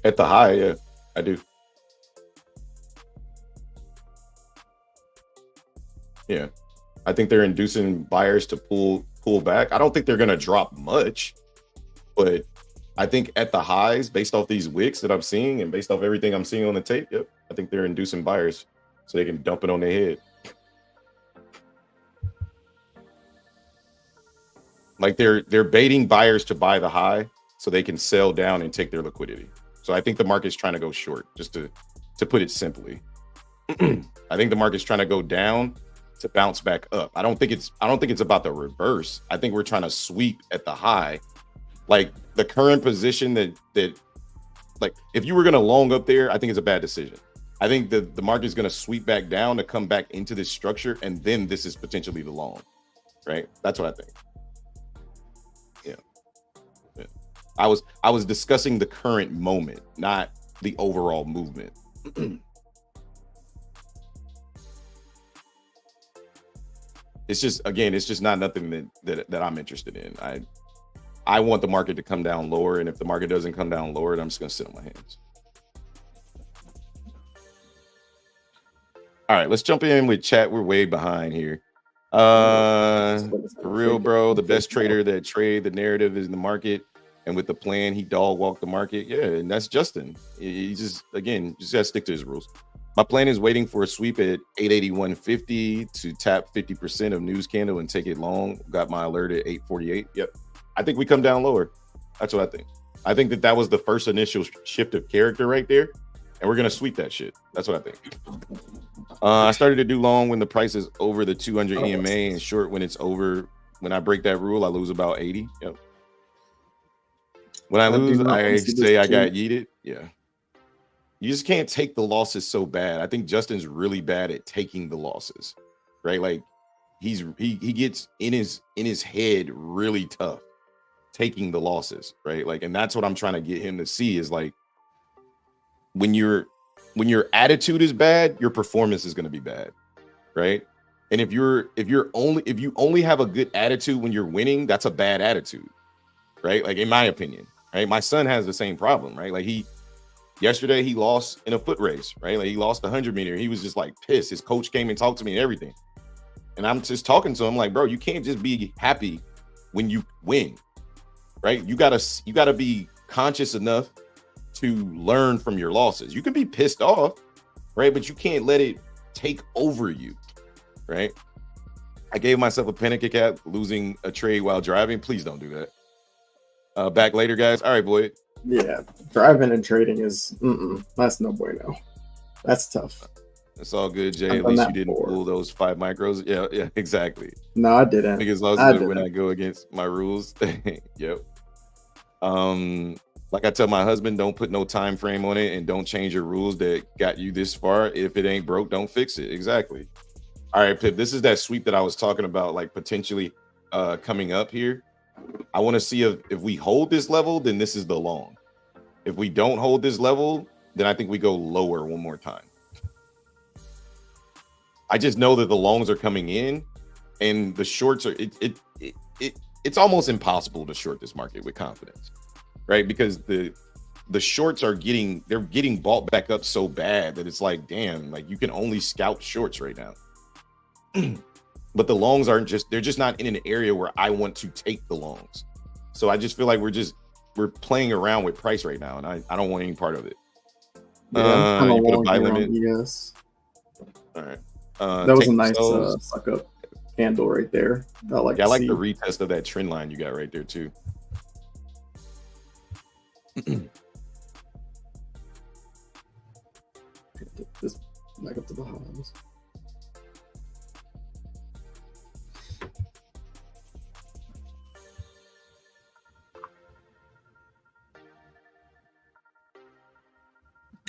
At the high, yeah, I do. Yeah, I think they're inducing buyers to pull back. I don't think they're going to drop much, but I think at the highs, based off these wicks that I'm seeing and based off everything I'm seeing on the tape, yep, I think they're inducing buyers so they can dump it on their head. Like they're baiting buyers to buy the high so they can sell down and take their liquidity. So I think the market's trying to go short, just to put it simply. I think the market's trying to go down to bounce back up. I don't think it's about the reverse. I think we're trying to sweep at the high. Like the current position that like if you were going to long up there, I think it's a bad decision. I think the market's going to sweep back down to come back into this structure, and then this is potentially the long, right? That's what I think. Yeah. I was discussing the current moment, not the overall movement. It's just not nothing that I'm interested in. I want the market to come down lower, and if the market doesn't come down lower, then I'm just gonna sit on my hands. All right, let's jump in with chat. We're way behind here. For real, bro, the best trader that trade the narrative is in the market, and with the plan, he dog walked the market. Yeah, and that's Justin. He just gotta stick to his rules. My plan is waiting for a sweep at 881.50 to tap 50% of news candle and take it long. Got my alert at 848. Yep. I think we come down lower. That's what I think. I think that was the first initial shift of character right there. And we're going to sweep that shit. That's what I think. I started to do long when the price is over the 200 EMA and short when it's over. When I break that rule, I lose about 80. Yep. When I lose, I say I got yeeted. Yeah. You just can't take the losses so bad. I think Justin's really bad at taking the losses, right? Like he gets in his head really tough taking the losses, right? Like, and that's what I'm trying to get him to see is like when your attitude is bad, your performance is going to be bad, right? And if you only have a good attitude when you're winning, that's a bad attitude, right? Like in my opinion, right? My son has the same problem, right? Like yesterday, he lost in a foot race, right? Like he lost the 100-meter. He was just like pissed. His coach came and talked to me and everything. And I'm just talking to him like, bro, you can't just be happy when you win, right? You gotta be conscious enough to learn from your losses. You can be pissed off, right? But you can't let it take over you, right? I gave myself a panic attack losing a trade while driving. Please don't do that. Back later, guys. All right, boy. Yeah, driving and trading is that's no bueno. That's tough. It's all good, Jay. At least you didn't pull those 5 micros. Yeah, exactly. No, I didn't. Because when I go against my rules. Yep. Like I tell my husband, don't put no time frame on it and don't change your rules that got you this far. If it ain't broke, don't fix it. Exactly. All right, Pip. This is that sweep that I was talking about, like potentially coming up here. I want to see if we hold this level, then this is the long. If we don't hold this level, then I think we go lower one more time. I just know that the longs are coming in and the shorts are it's almost impossible to short this market with confidence, right? Because the shorts are getting bought back up so bad that it's like, damn, like you can only scalp shorts right now. But the longs they're just not in an area where I want to take the longs. So I just feel like we're playing around with price right now, and I don't want any part of it. Yeah, I'm you put a buy limit. Yes. All right. That was a nice suck up. candle right there. I like Yeah, I like see. the retest of that trend line you got right there too. This back up to the highs.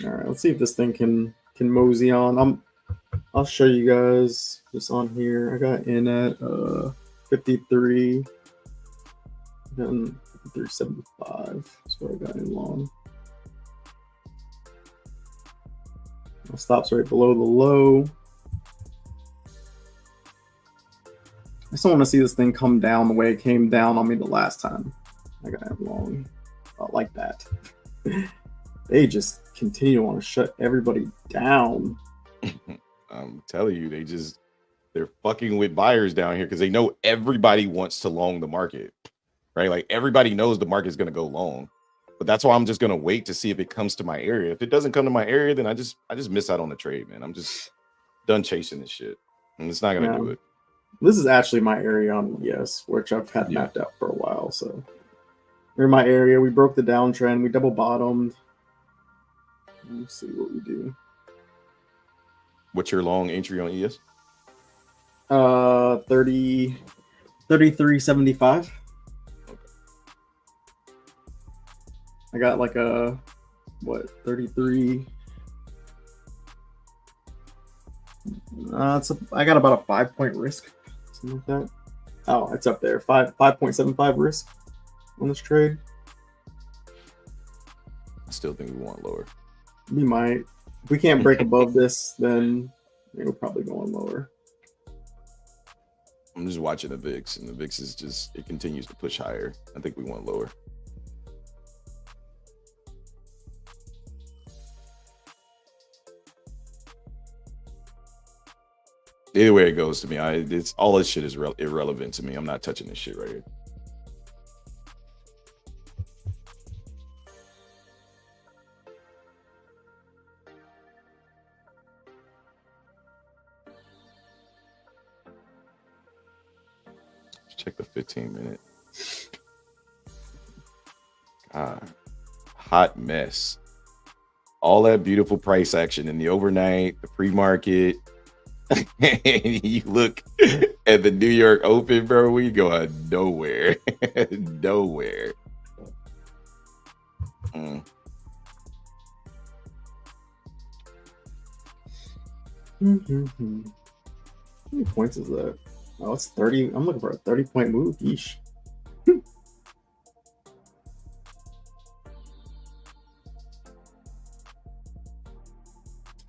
All right, let's see if this thing can mosey on. I'll show you guys just on here. I got in at 53, then 53.75. That's where I got in long. It stops right below the low. I just want to see this thing come down the way it came down on me the last time. I got it long. I like that. They just continue to want to shut everybody down. I'm telling you, they're fucking with buyers down here because they know everybody wants to long the market, right? Like everybody knows the market's going to go long, but that's why I'm just going to wait to see if it comes to my area. If it doesn't come to my area, then I just miss out on the trade, man. I'm just done chasing this shit, and it's not going to do it. This is actually my area on ES, which I've had mapped out for a while. So we're in my area. We broke the downtrend. We double bottomed. Let's see what we do. What's your long entry on ES? 33.75. Okay. I got like a 33. I got about a 5-point risk, something like that. Oh, it's up there. 5.75 risk on this trade. I still think we want lower. We might. If we can't break above this, then we're probably going lower. I'm just watching the VIX, and the VIX is it continues to push higher. I think we want lower. Either way it goes to me, it's all this shit is irrelevant to me. I'm not touching this shit right here. Check the 15-minute. God, hot mess. All that beautiful price action in the overnight, the pre-market. And you look at the New York Open, bro. We going nowhere, nowhere. How many points is that? Oh, it's 30. I'm looking for a 30-point move. Yeesh.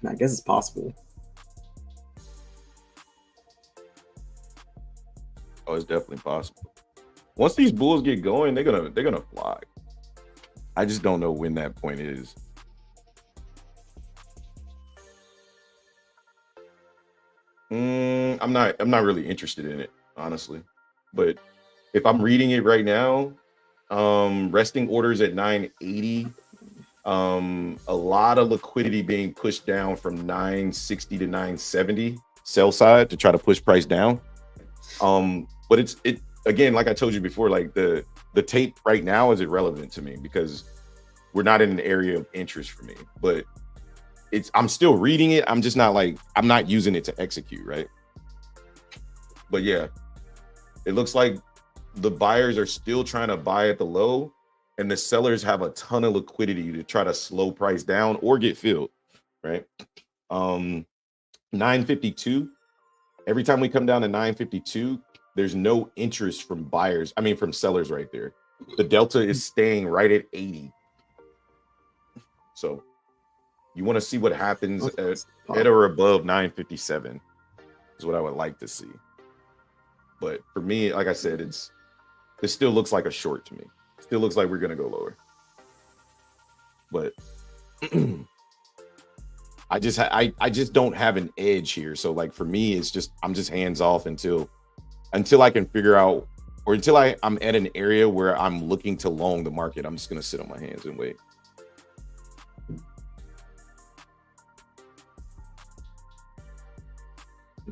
I guess it's possible. Oh, it's definitely possible. Once these bulls get going, they're gonna fly. I just don't know when that point is. I'm not really interested in it, honestly. But if I'm reading it right now, resting orders at 980, a lot of liquidity being pushed down from 960 to 970 sell side to try to push price down. But it again, like I told you before, like the tape right now is irrelevant to me because we're not in an area of interest for me. But I'm still reading it. I'm just not I'm not using it to execute, right? But yeah, it looks like the buyers are still trying to buy at the low, and the sellers have a ton of liquidity to try to slow price down or get filled, right? 952. Every time we come down to 952, there's no interest from buyers. I mean, from sellers right there. The delta is staying right at 80. So you want to see what happens at or above 957 is what I would like to see. But for me, like I said, it still looks like a short to me. Still looks like we're going to go lower. But I just don't have an edge here. So like for me, I'm just hands off until I can figure out, or until I'm at an area where I'm looking to long the market. I'm just going to sit on my hands and wait.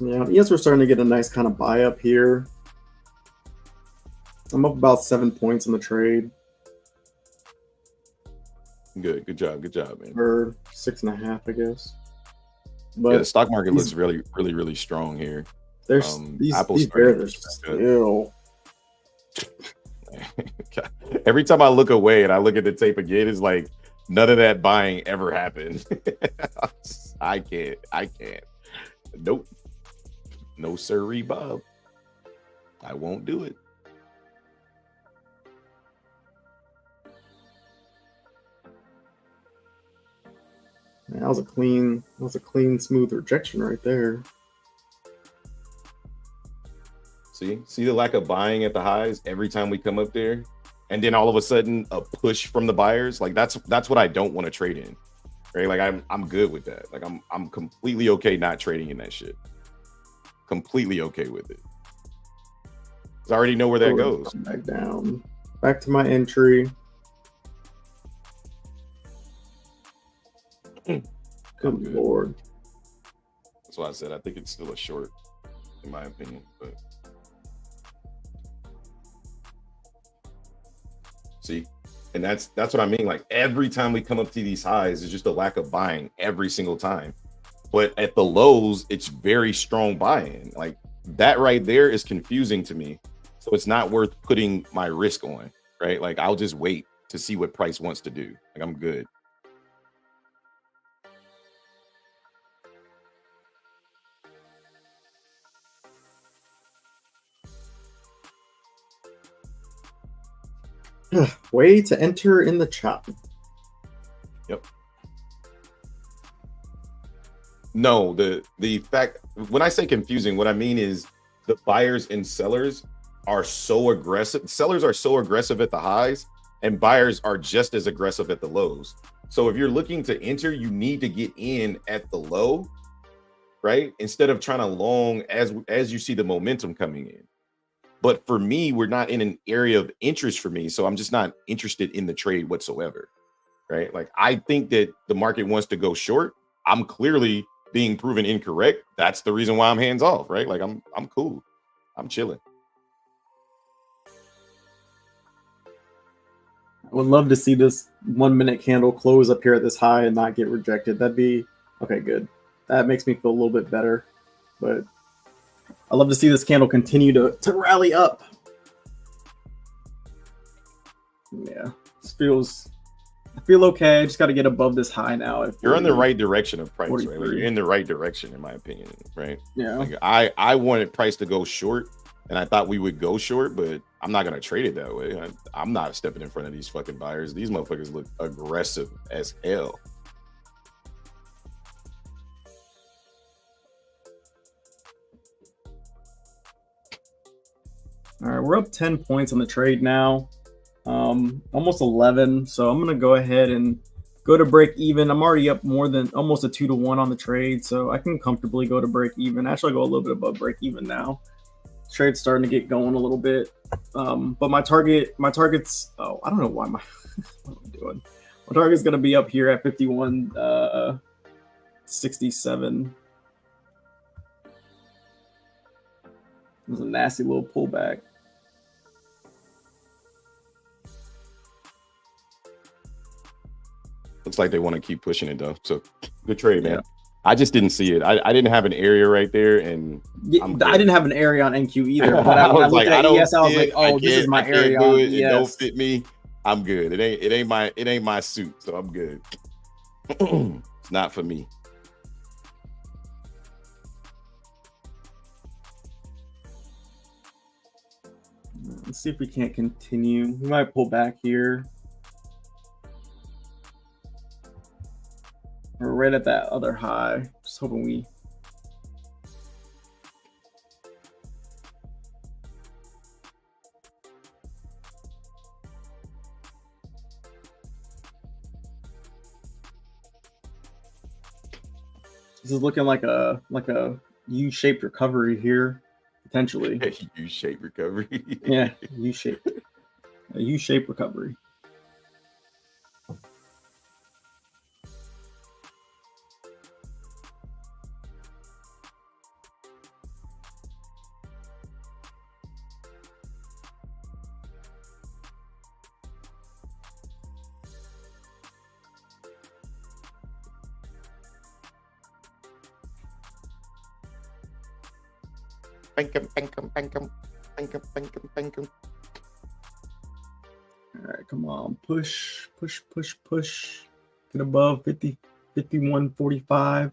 Yeah, yes, we're starting to get a nice kind of buy up here. I'm up about 7 points in the trade. Good job, man. Or 6.5, I guess. But yeah, the stock market looks really strong here. There's these bears are still. Every time I look away and I look at the tape again, it's like none of that buying ever happened. I can't. Nope. No sirree, Bob. I won't do it. That was a clean, smooth rejection right there. See the lack of buying at the highs every time we come up there, and then all of a sudden a push from the buyers. Like that's what I don't want to trade in, right? Like I'm good with that. Like I'm completely okay not trading in that shit. Completely okay with it. 'Cause I already know where that goes. Back down, back to my entry. Good lord. That's why I said I think it's still a short, in my opinion. But see, and that's what I mean. Like every time we come up to these highs, it's just a lack of buying every single time. But at the lows, it's very strong buying. Like that right there is confusing to me. So it's not worth putting my risk on, right? Like I'll just wait to see what price wants to do. Like I'm good. Way to enter in the chop. Yep. No, the fact when I say confusing, what I mean is the buyers and sellers are so aggressive. Sellers are so aggressive at the highs, and buyers are just as aggressive at the lows. So if you're looking to enter, you need to get in at the low, right? Instead of trying to long as you see the momentum coming in. But for me, we're not in an area of interest for me. So I'm just not interested in the trade whatsoever, right? Like I think that the market wants to go short. I'm clearly being proven incorrect. That's the reason why I'm hands off, right? Like I'm cool. I'm chilling. I would love to see this 1 minute candle close up here at this high and not get rejected. That'd be okay. Good. That makes me feel a little bit better. But I love to see this candle continue to rally up. Yeah, I feel okay. I just got to get above this high now. You're in the right direction of price, right? Like you're in the right direction, in my opinion, right? Yeah. Like I wanted price to go short, and I thought we would go short, but I'm not gonna trade it that way. I'm not stepping in front of these fucking buyers. These motherfuckers look aggressive as hell. All right, we're up 10 points on the trade now, almost 11. So I'm gonna go ahead and go to break even. I'm already up more than almost a 2-to-1 on the trade, so I can comfortably go to break even. Actually, I'll go a little bit above break even now. Trade's starting to get going a little bit, but my target's. Oh, I don't know why what am I doing? My target's gonna be up here at 51.67. It was a nasty little pullback. Looks like they want to keep pushing it though. So good trade, man. Yeah. I just didn't see it. I didn't have an area right there, and I didn't have an area on NQ either. But I was like, I was like, oh, this is my area on ES. It don't fit me. I'm good. It ain't my suit, so I'm good. It's not for me. Let's see if we can't continue. We might pull back here. We're right at that other high. Just hoping we. This is looking like a U-shaped recovery here, potentially. U-shaped recovery. Yeah, U-shaped. A U-shaped recovery. All right, come on. Push. Get above 50, 51.45.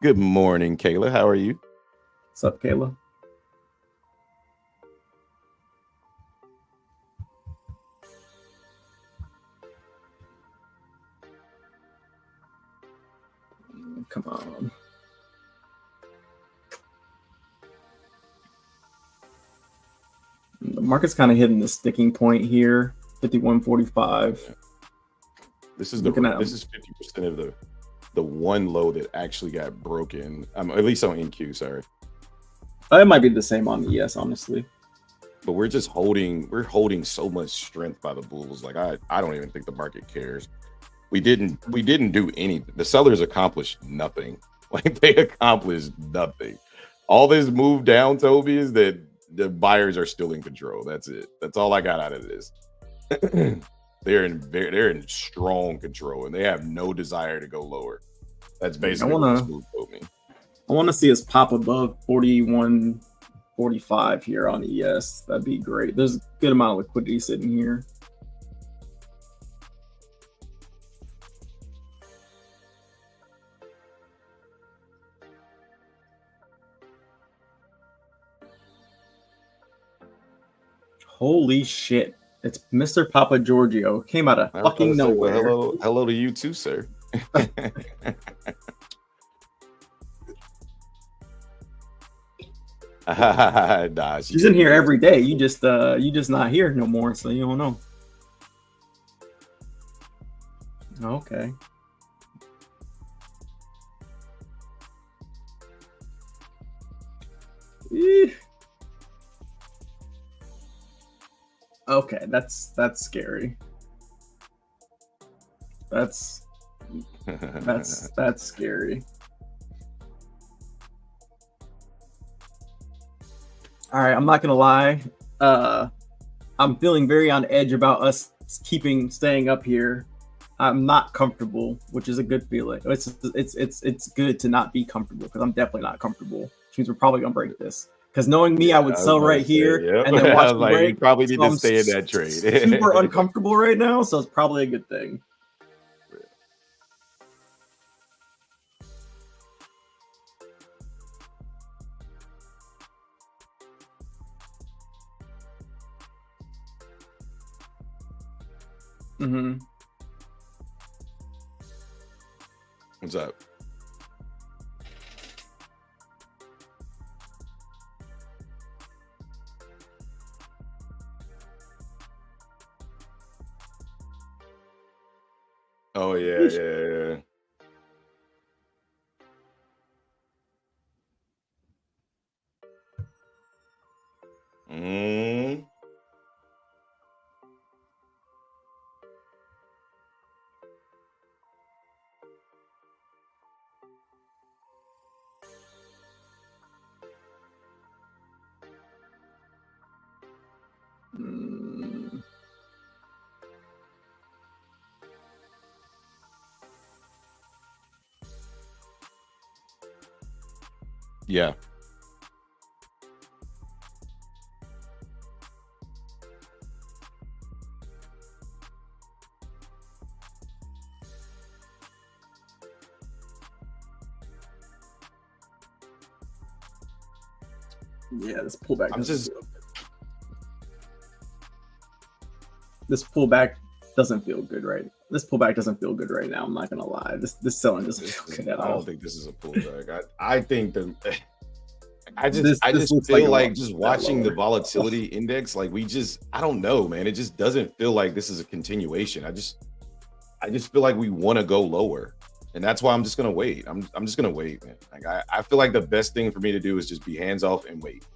Good morning, Kayla. How are you? What's up, Kayla? Come on. The market's kind of hitting the sticking point here, 51.45. This is 50% of the one low that actually got broken. At least on NQ, sorry. It might be the same on ES, honestly. But we're holding so much strength by the bulls. Like I don't even think the market cares. We didn't do anything. The sellers accomplished nothing. Like they accomplished nothing. All this move down, Toby, is that the buyers are still in control. That's it. That's all I got out of this. They're in strong control and they have no desire to go lower. That's basically what this move told me. I want to see us pop above 41.45 here on ES. That'd be great. There's a good amount of liquidity sitting here. Holy shit. It's Mr. Papa Giorgio. Came out of fucking nowhere. Well, hello to you too, sir. Nah, she's in here every day. You just not here no more, so you don't know. Okay. Okay, that's scary. That's scary. All right, I'm not gonna lie. I'm feeling very on edge about us staying up here. I'm not comfortable, which is a good feeling. It's good to not be comfortable because I'm definitely not comfortable. Which means we're probably gonna break this. Because knowing me, I would sell right here and then watch the break. You probably need to stay in that trade. Super uncomfortable right now, so it's probably a good thing. Mm-hmm. What's up? Oh yeah. Yeah. Yeah, this pullback. This pullback doesn't feel good, right? This pullback doesn't feel good right now. I'm not gonna lie. This selling doesn't feel good at all. I don't think this is a pullback. I think I just feel like just watching the volatility index, like I don't know, man. It just doesn't feel like this is a continuation. I just feel like we want to go lower. And that's why I'm just gonna wait. I'm just gonna wait, man. Like I feel like the best thing for me to do is just be hands off and wait.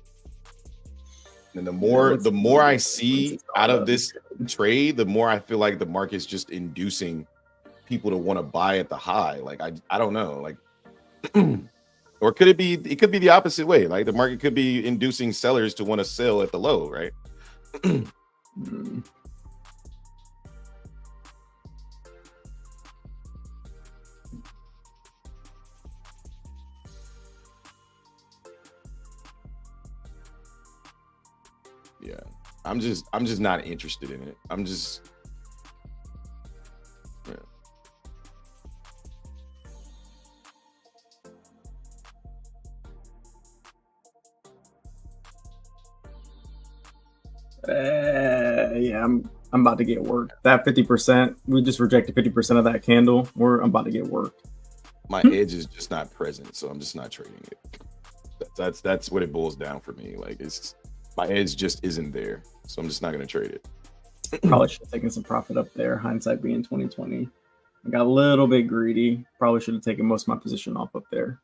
And the more I see out of this trade, the more I feel like the market's just inducing people to want to buy at the high. Like I don't know, like or could it be the opposite way? Like the market could be inducing sellers to want to sell at the low, right? Yeah. I'm just not interested in it. I'm just Yeah, I'm about to get worked. That 50%, we just rejected 50% of that candle. I'm about to get worked. My edge is just not present, so I'm just not trading it. That's what it boils down for me. Like, it's my edge just isn't there, so I'm just not going to trade it. Probably should have taken some profit up there. Hindsight being 2020, I got a little bit greedy. Probably should have taken most of my position off up there.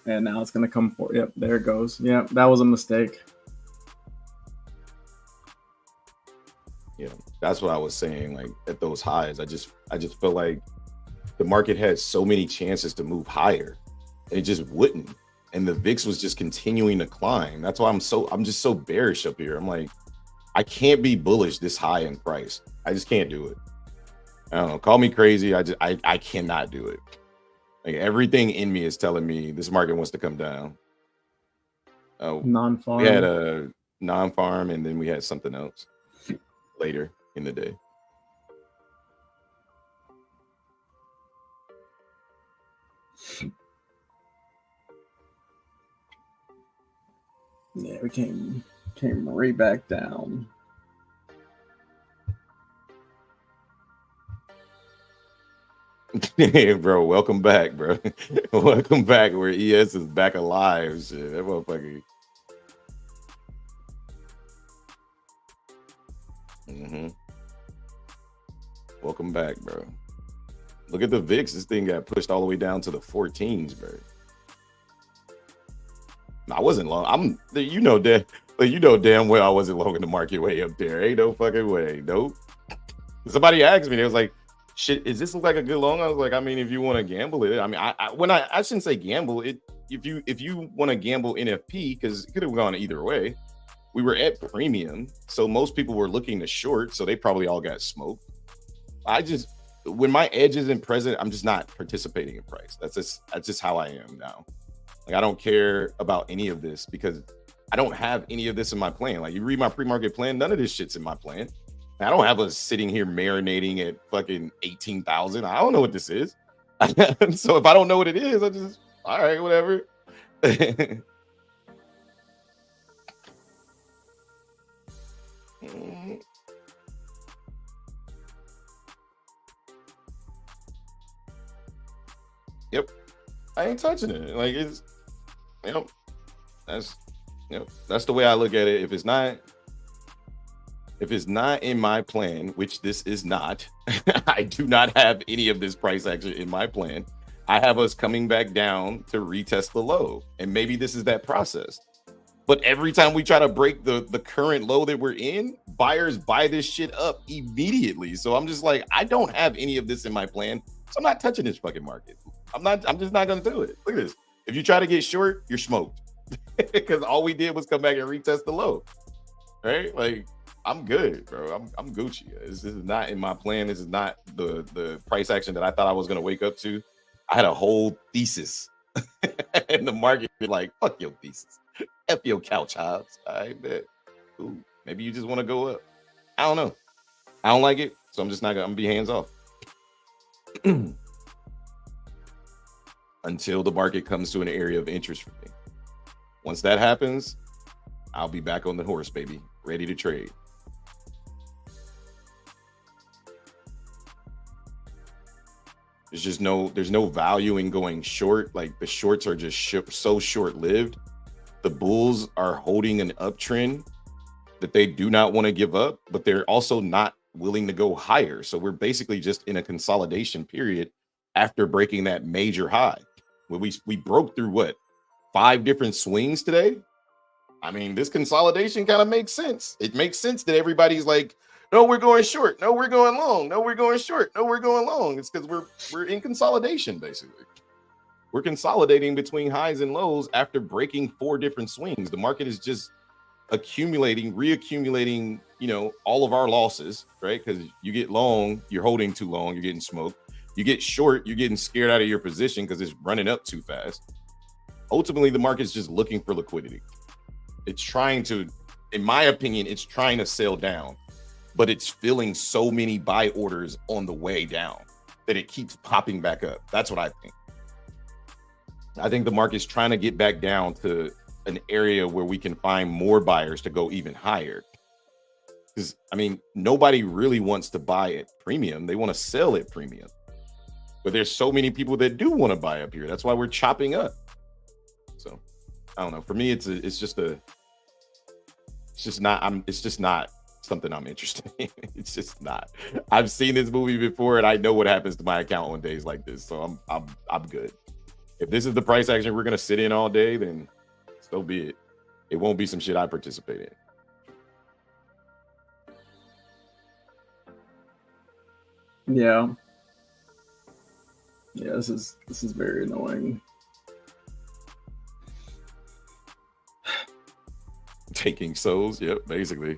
And now it's going to come for. Yep, there it goes. Yep, that was a mistake. Yeah, that's what I was saying. Like, at those highs, I just felt like the market had so many chances to move higher, and it just wouldn't. And the VIX was just continuing to climb. That's why I'm just so bearish up here. I'm like, I can't be bullish this high in price. I just can't do it. I don't know. Call me crazy. I cannot do it. Like, everything in me is telling me this market wants to come down. Non-farm. We had a non-farm, and then we had something else later in the day. Yeah, we came right back down. Hey, bro, welcome back, bro. Welcome back where ES is back alive. Shit, that motherfucker. Welcome back, bro. Look at the VIX. This thing got pushed all the way down to the 14s, bro. I wasn't long. You know damn well I wasn't long in the market way up there. Ain't no fucking way. Nope. Somebody asked me, they was like, shit, is this look like a good long? I was like, I mean, if you want to gamble it, I mean, I shouldn't say gamble it. If you want to gamble NFP, because it could have gone either way. We were at premium, so most people were looking to short, so they probably all got smoked. When my edge isn't present, I'm just not participating in price. That's just how I am now. Like, I don't care about any of this because I don't have any of this in my plan. Like, you read my pre-market plan, none of this shit's in my plan. I don't have us sitting here marinating at fucking 18,000. I don't know what this is. So if I don't know what it is, I just, all right, whatever. Yep. I ain't touching it. Like, it's, that's the way I look at it. If it's not in my plan, which this is not, I do not have any of this price action in my plan. I have us coming back down to retest the low. And maybe this is that process. But every time we try to break the current low that we're in, buyers buy this shit up immediately. So I'm just like, I don't have any of this in my plan. So I'm not touching this fucking market. I'm just not going to do it. Look at this. If you try to get short, you're smoked. Because all we did was come back and retest the low. Right? Like, I'm good, bro. I'm Gucci. This is not in my plan. This is not the price action that I thought I was going to wake up to. I had a whole thesis. And the market be like, fuck your thesis. F your couch, Hobbs. I bet. Ooh, maybe you just want to go up. I don't know. I don't like it. So I'm just not going to be hands off. Until the market comes to an area of interest for me. Once that happens, I'll be back on the horse, baby. Ready to trade. There's no value in going short. Like, the shorts are just so short-lived. The bulls are holding an uptrend that they do not want to give up, but they're also not willing to go higher. So we're basically just in a consolidation period after breaking that major high. We broke through what, 5 different swings today? I mean, this consolidation kind of makes sense. It makes sense that everybody's like, no, we're going short. No, we're going long. No, we're going short. No, we're going long. It's because we're in consolidation, basically. We're consolidating between highs and lows after breaking 4 different swings. The market is just reaccumulating, all of our losses, right? Because you get long, you're holding too long, you're getting smoked. You get short, you're getting scared out of your position because it's running up too fast. Ultimately, the market's just looking for liquidity. It's trying to, in my opinion, it's trying to sell down, but it's filling so many buy orders on the way down that it keeps popping back up. That's what I think. I think the market's trying to get back down to an area where we can find more buyers to go even higher. Because, I mean, nobody really wants to buy at premium. They want to sell at premium. But there's so many people that do want to buy up here. That's why we're chopping up. So, I don't know. For me, it's just not something I'm interested in. It's just not. I've seen this movie before, and I know what happens to my account on days like this. So I'm good. If this is the price action we're gonna sit in all day, then so be it. It won't be some shit I participate in. Yeah. Yeah, this is very annoying. Taking souls, yep, basically.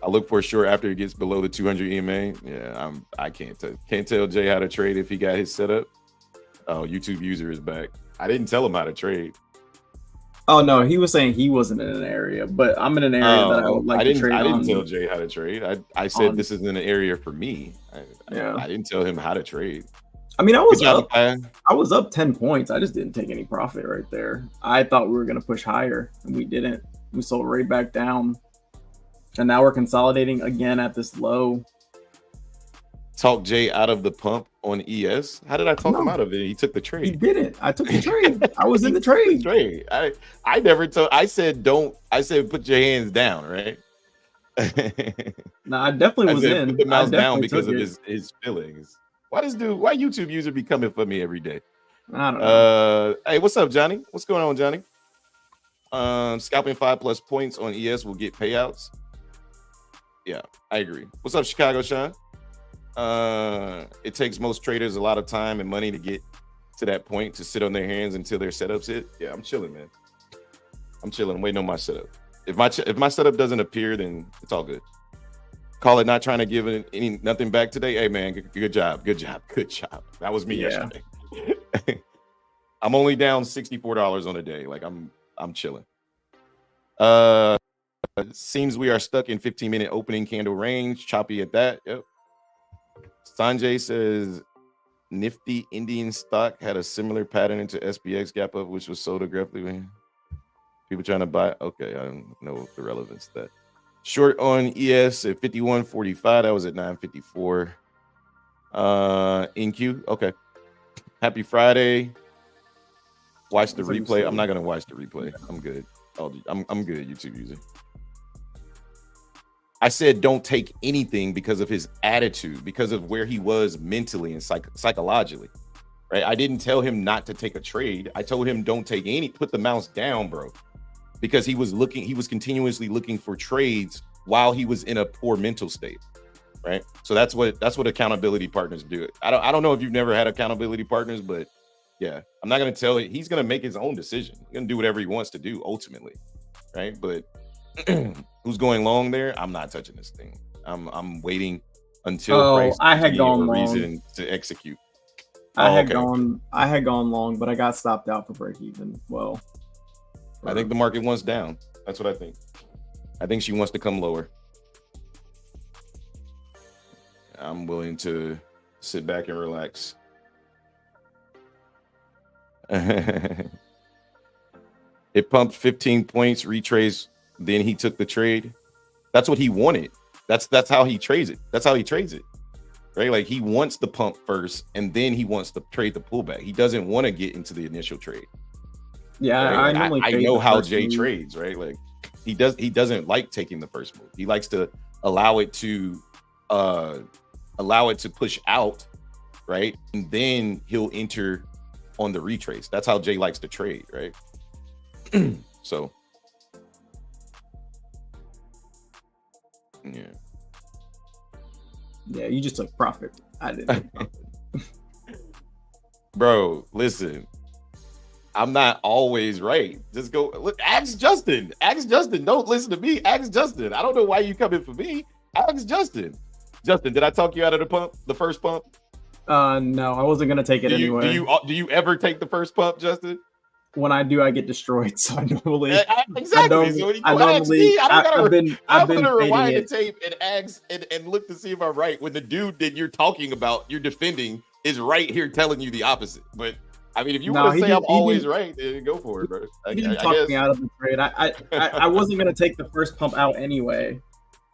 I look for sure after it gets below the 200 EMA. Yeah, I can't tell Jay how to trade if he got his setup. Oh, YouTube user is back. I didn't tell him how to trade. Oh no, he was saying he wasn't in an area, but I'm in an area that I would like to trade. I didn't tell Jay how to trade. I said this is an area for me. I didn't tell him how to trade. I mean, I was up 10 points. I just didn't take any profit right there. I thought we were gonna push higher, and we didn't. We sold right back down, and now we're consolidating again at this low. Talk Jay out of the pump on ES. How did I talk him out of it? He took the trade. He didn't. I took the trade. I was in the trade. I never told. I said don't. I said put your hands down, right? No, I definitely was in. Put the mouse down because of his feelings. Why YouTube user be coming for me every day? I don't know. Hey, what's up, Johnny? What's going on, Johnny? Scalping 5+ points on ES will get payouts. Yeah, I agree. What's up, Chicago Sean? It takes most traders a lot of time and money to get to that point to sit on their hands until their setups hit. Yeah, I'm chilling, man. I'm chilling. I'm waiting on my setup. If my setup doesn't appear, then it's all good. Call it not trying to give nothing back today. Hey, man, good job. That was me yesterday. I'm only down $64 on a day. Like I'm chilling. Seems we are stuck in 15-minute opening candle range. Choppy at that. Yep. Sanjay says nifty Indian stock had a similar pattern into SPX gap up, which was sold aggressively. People trying to buy. Okay, I don't know the relevance of that. Short on ES at 51.45. That was at 9.54. NQ. Okay. Happy Friday. Watch the replay. I'm not gonna watch the replay. I'm good. I'm good, YouTube user. I said don't take anything because of his attitude, because of where he was mentally and psychologically, right? I didn't tell him not to take a trade. I told him don't take any, put the mouse down, bro, because he was continuously looking for trades while he was in a poor mental state, right? So that's what accountability partners do. I don't know if you've never had accountability partners, but yeah, I'm not going to tell he's going to make his own decision. He's going to do whatever he wants to do ultimately, right? But who's going long there? I'm not touching this thing. I'm waiting until price I had gone long. Reason to execute. I had gone long, but I got stopped out for break even. Well, I think the market wants down. That's what I think. I think she wants to come lower. I'm willing to sit back and relax. It pumped 15 points, retrace. Then he took the trade. That's what he wanted. That's how he trades it. That's how he trades it, right? Like he wants the pump first, and then he wants to trade the pullback. He doesn't want to get into the initial trade. Yeah, right? I know how Jay trades, right? Like he doesn't like taking the first move. He likes to allow it to push out, right? And then he'll enter on the retrace. That's how Jay likes to trade, right? So yeah, you just took profit. I didn't. Bro, listen, I'm not always right. Just go look. Ask Justin. Don't listen to me. Ask Justin. I don't know why you coming for me. Ask Justin. Justin, did I talk you out of the pump? The first pump? No, I wasn't gonna take it anyway. Do you ever take the first pump, Justin? when I do, I get destroyed. So I normally exactly. So when you ask me, I've been rewind the tape and ask and look to see if I'm right. When the dude that you're talking about, you're defending, is right here telling you the opposite. But I mean, if you want to say I'm always right, then go for it, bro. He didn't talk me out of the trade. I wasn't gonna take the first pump out anyway,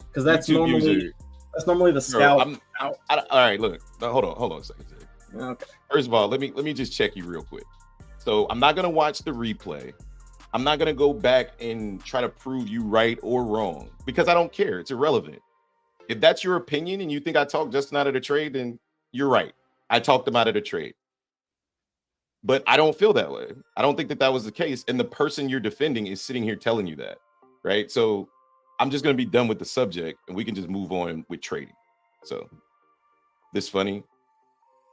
because that's normally the scout. All right, look, hold on a second. Okay. First of all, let me just check you real quick. So I'm not gonna watch the replay. I'm not gonna go back and try to prove you right or wrong because I don't care. It's irrelevant. If that's your opinion and you think I talked Justin out of the trade, then you're right. I talked him out of the trade. But I don't feel that way. I don't think that was the case. And the person you're defending is sitting here telling you that, right? So I'm just going to be done with the subject and we can just move on with trading. So this funny.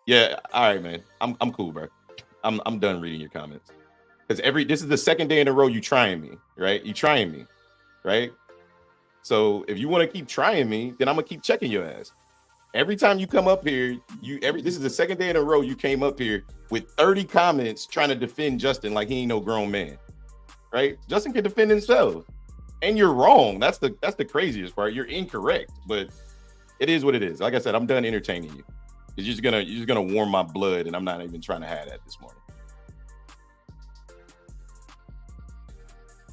Yeah. All right, man. I'm cool, bro. I'm done reading your comments because this is the second day in a row you trying me, right? You trying me, right? So if you want to keep trying me, then I'm going to keep checking your ass. Every time you come up here, this is the second day in a row you came up here with 30 comments trying to defend Justin like he ain't no grown man, right? Justin can defend himself, and you're wrong. That's the craziest part. You're incorrect, but it is what it is. Like I said, I'm done entertaining you. You're just gonna warm my blood, and I'm not even trying to have that this morning.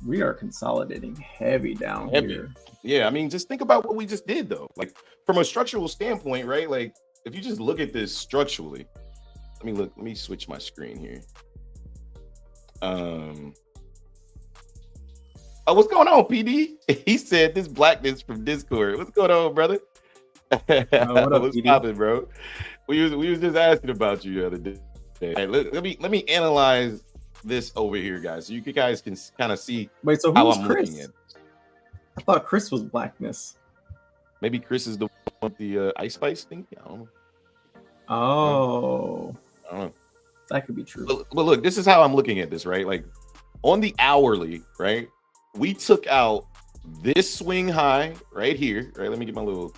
We are consolidating heavy down here. Yeah, I mean, just think about what we just did, though. Like, from a structural standpoint, right? Like, if you just look at this structurally, let me switch my screen here. What's going on, PD? He said this blackness from Discord. What's going on, brother? What up, what's poppin', bro? We was just asking about you the other day. Hey, let me analyze this over here, guys, so you guys can kind of see how I'm looking at it. I thought Chris was blackness. Maybe Chris is the one with the Ice Spice thing. I don't know. Oh, I don't know. That could be true. But look, this is how I'm looking at this, right? Like on the hourly, right? We took out this swing high right here, right? Let me get my little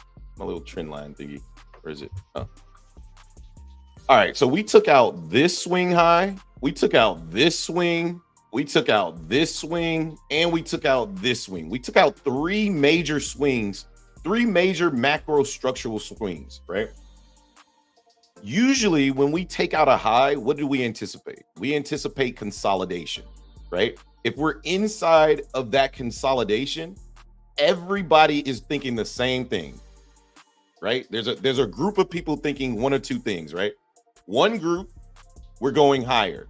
trend line thingy. Where is it? Oh. All right, so we took out this swing high. We took out this swing. We took out this swing, and we took out this swing. We took out three major swings, three major macro structural swings, right? Usually when we take out a high, what do we anticipate? We anticipate consolidation, right? If we're inside of that consolidation, everybody is thinking the same thing, right? There's a group of people thinking one or two things, right? One group, we're going higher.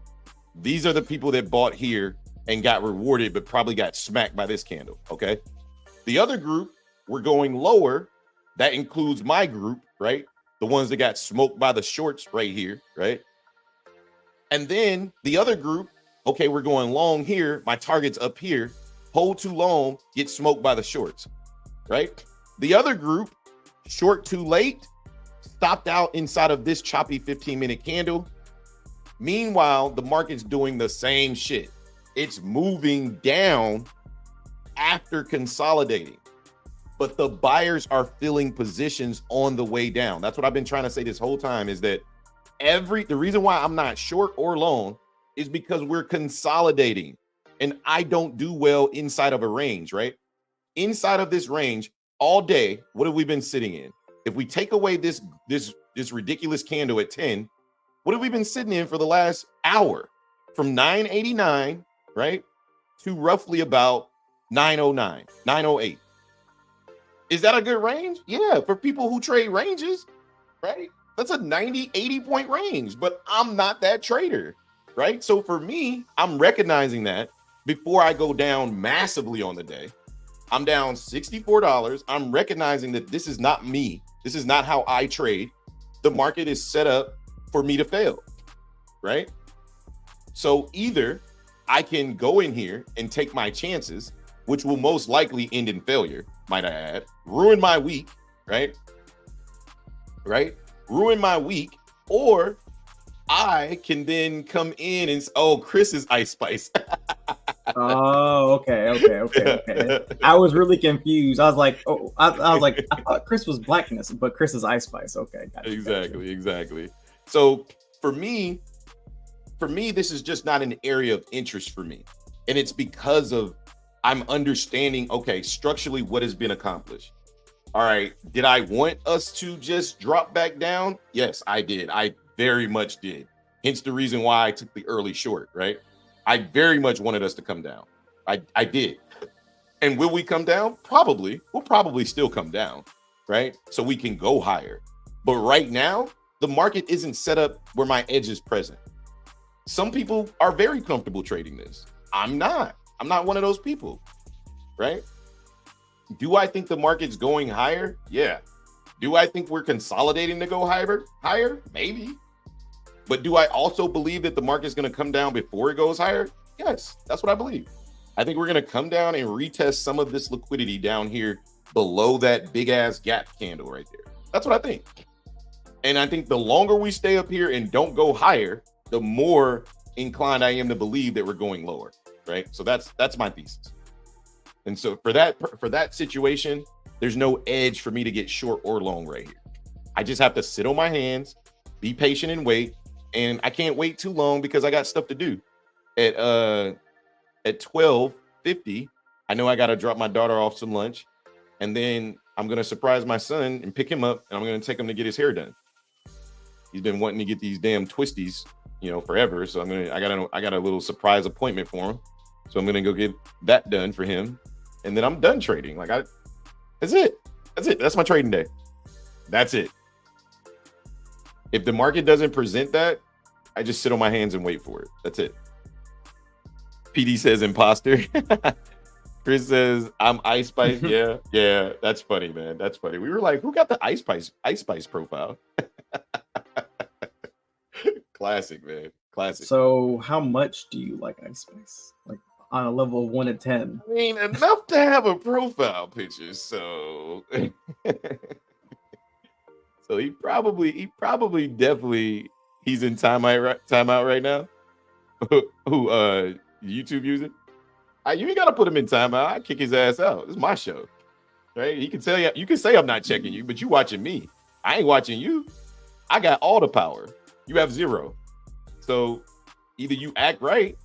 These are the people that bought here and got rewarded, but probably got smacked by this candle, okay? The other group, we're going lower. That includes my group, right? The ones that got smoked by the shorts right here, right? And then the other group, okay, we're going long here. My target's up here. Hold too long, get smoked by the shorts, right? The other group, short too late, stopped out inside of this choppy 15-minute candle. Meanwhile, the market's doing the same shit. It's moving down after consolidating, but the buyers are filling positions on the way down. That's what I've been trying to say this whole time is that the reason why I'm not short or long is because we're consolidating, and I don't do well inside of a range, right? Inside of this range all day, what have we been sitting in? If we take away this ridiculous candle at 10, what have we been sitting in for the last hour? From 989, right, to roughly about 909, 908. Is that a good range? Yeah, for people who trade ranges, right? That's a 90, 80 point range, but I'm not that trader, right? So for me, I'm recognizing that before I go down massively on the day. I'm down $64. I'm recognizing that this is not me. This is not how I trade. The market is set up for me to fail, right? So either I can go in here and take my chances, which will most likely end in failure, might I add, ruin my week, right? Ruin my week, or I can then come in and, Chris is Ice Spice. Oh, okay. I was really confused. I was like, I thought Chris was blackness, but Chris is Ice Spice. Okay, Exactly. So for me, for me, this is just not an area of interest for me. And it's because of I'm understanding, okay, structurally what has been accomplished. All right, did I want us to just drop back down? Yes, I did. I very much did. Hence the reason why I took the early short, right? I very much wanted us to come down. I did. And will we come down? Probably. We'll probably still come down, right? So we can go higher. But right now, the market isn't set up where my edge is present. Some people are very comfortable trading this. I'm not. I'm not one of those people, right? Do I think the market's going higher? Yeah. Do I think we're consolidating to go higher? Maybe. But do I also believe that the market's going to come down before it goes higher? Yes, that's what I believe. I think we're going to come down and retest some of this liquidity down here below that big ass gap candle right there. That's what I think. And I think the longer we stay up here and don't go higher, the more inclined I am to believe that we're going lower, right? So that's my thesis. And so for that situation, there's no edge for me to get short or long right here. I just have to sit on my hands, be patient and wait. And I can't wait too long because I got stuff to do. At 12:50, I know I got to drop my daughter off some lunch, and then I'm gonna surprise my son and pick him up, and I'm gonna take him to get his hair done. He's been wanting to get these damn twisties, forever. So I got a little surprise appointment for him. So I'm gonna go get that done for him, and then I'm done trading. That's it. That's my trading day. That's it. If the market doesn't present that, I just sit on my hands and wait for it. That's it. PD says imposter. Chris says I'm Ice Spice. Yeah, that's funny, man. That's funny. We were like, who got the Ice Spice profile? Classic, man. Classic. So how much do you like Ice Spice? Like on a level of 1 to 10? I mean, enough to have a profile picture. So so he probably definitely he's in timeout right now. Who YouTube user? You ain't gotta put him in timeout. I kick his ass out. It's my show, right? He can tell you. You can say I'm not checking you, but you watching me. I ain't watching you. I got all the power. You have zero. So either you act right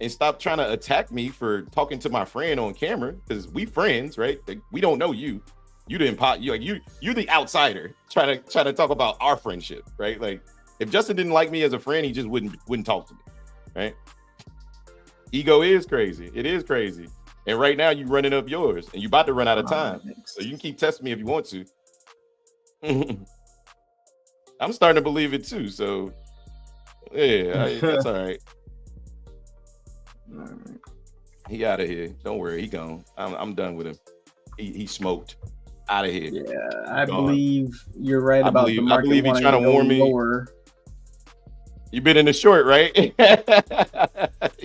and stop trying to attack me for talking to my friend on camera, because we friends, right? Like, we don't know you. You didn't pop. You're the outsider trying to talk about our friendship, right? Like if Justin didn't like me as a friend, he just wouldn't talk to me, right? Ego is crazy. It is crazy. And right now you running up yours, and you about to run out of time. So you can keep testing me if you want to. I'm starting to believe it too. So yeah, that's all right. He out of here. Don't worry, he gone. I'm done with him. He smoked. Out of here. Yeah, I believe you're right about the market. I believe he's trying to warn me. Lower. You've been in the short, right?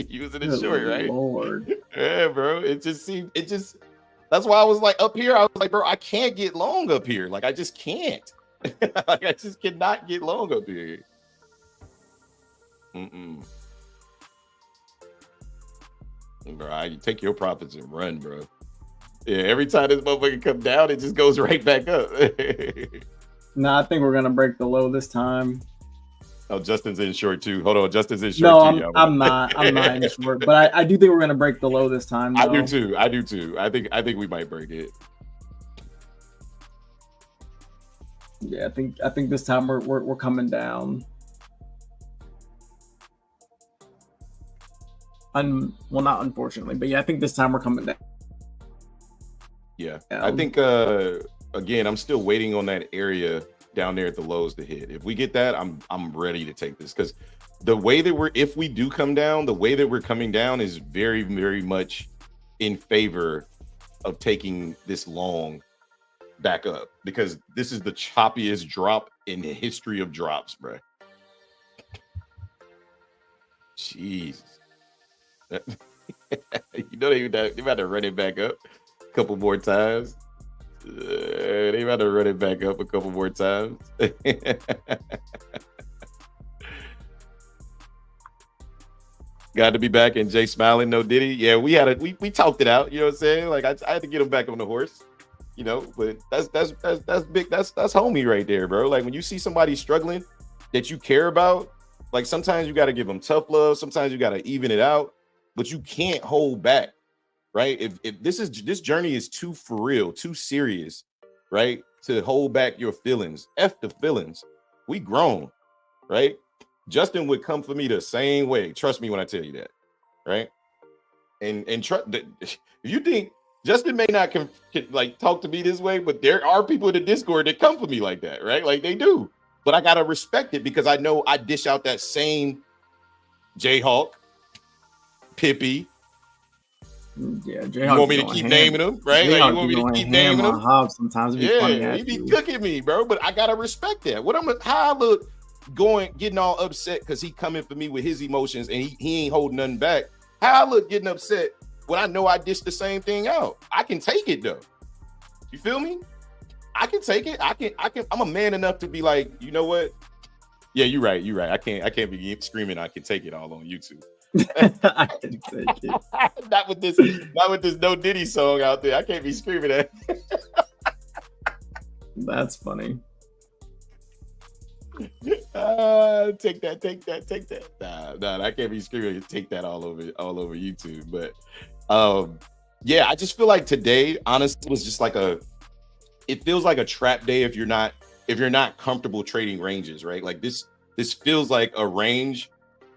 You was in the short, right? Lord. Yeah, bro. That's why I was like up here. I was like, bro, I can't get long up here. Like, I just can't. Like, I just cannot get long up here. Bro, you take your profits and run, bro. Yeah, every time this motherfucker come down, it just goes right back up. No, I think we're gonna break the low this time. Oh, Justin's in short too. Hold on, Justin's in short no, too. I'm not in short, but I do think we're gonna break the low this time. Though. I do too. I think we might break it. Yeah, I think this time we're coming down. Well, not unfortunately, but yeah, I think this time we're coming down. Yeah, I think again, I'm still waiting on that area down there at the lows to hit. If we get that, I'm ready to take this, because the way that if we do come down, the way that we're coming down is very, very much in favor of taking this long back up, because this is the choppiest drop in the history of drops, bro. Jeez. You know they about to run it back up a couple more times. They about to run it back up a couple more times. Got to be back, and Jay smiling, no Diddy. Yeah, we talked it out. You know what I'm saying? Like I had to get him back on the horse. You know, but that's big. That's homie right there, bro. Like when you see somebody struggling that you care about, Like sometimes you got to give them tough love. Sometimes you got to even it out, but you can't hold back, right? If this journey is too for real, too serious, right? To hold back your feelings. F the feelings. We grown, right? Justin would come for me the same way. Trust me when I tell you that, right? And you think Justin may not like talk to me this way, but there are people in the Discord that come for me like that, right? Like they do. But I gotta respect it because I know I dish out that same Jayhawk, Pippi. Yeah, Jayhawk. You want me to keep naming them, right? Like you want me to keep naming them? Sometimes he be cooking me, bro. But I gotta respect that. How I look getting all upset because he coming for me with his emotions and he ain't holding nothing back. How I look getting upset when I know I dished the same thing out. I can take it though. You feel me? I can take it. I can. I'm a man enough to be like, you know what? Yeah, you're right. I can't be screaming. I can take it all on YouTube. I can take it. Not with this No Diddy song out there. I can't be screaming at. That's funny. Take that. Nah, I can't be screaming. Take that all over YouTube. But yeah, I just feel like today, honestly, was just like it feels like a trap day if you're not comfortable trading ranges, right? Like this feels like a range,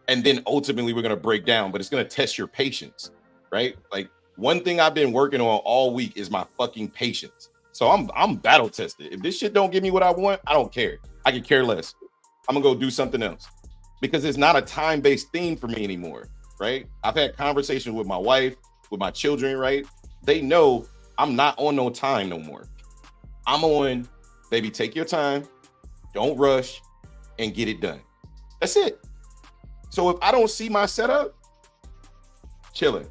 and then ultimately we're gonna break down, but it's gonna test your patience, right? Like one thing I've been working on all week is my fucking patience. So I'm battle tested. If this shit don't give me what I want, I don't care. I can care less. I'm gonna go do something else because it's not a time-based theme for me anymore, right? I've had conversations with my wife, with my children, right? They know I'm not on no time no more. I'm on, baby, take your time, don't rush, and get it done. That's it. So if I don't see my setup, chilling.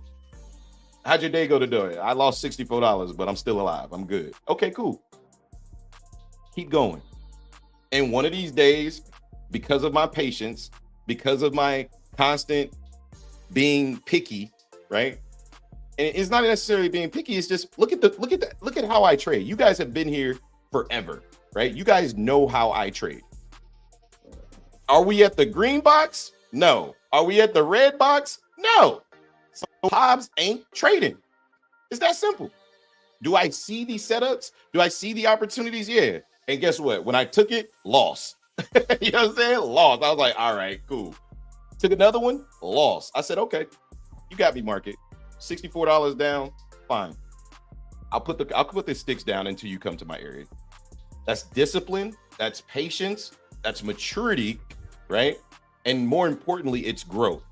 How'd your day go today? I lost $64, but I'm still alive. I'm good. Okay, cool. Keep going. And one of these days, because of my patience, because of my constant being picky, right? And it's not necessarily being picky. It's just look at how I trade. You guys have been here forever, right? You guys know how I trade. Are we at the green box? No. Are we at the red box? No. So Hobbs ain't trading. It's that simple. Do I see these setups? Do I see the opportunities? Yeah. And guess what? When I took it, lost. You know what I'm saying? Lost. I was like, all right, cool. Took another one, lost. I said, okay, you got me, market. $64 down, fine. I'll put the sticks down until you come to my area. That's discipline, that's patience, that's maturity, right? And more importantly, it's growth.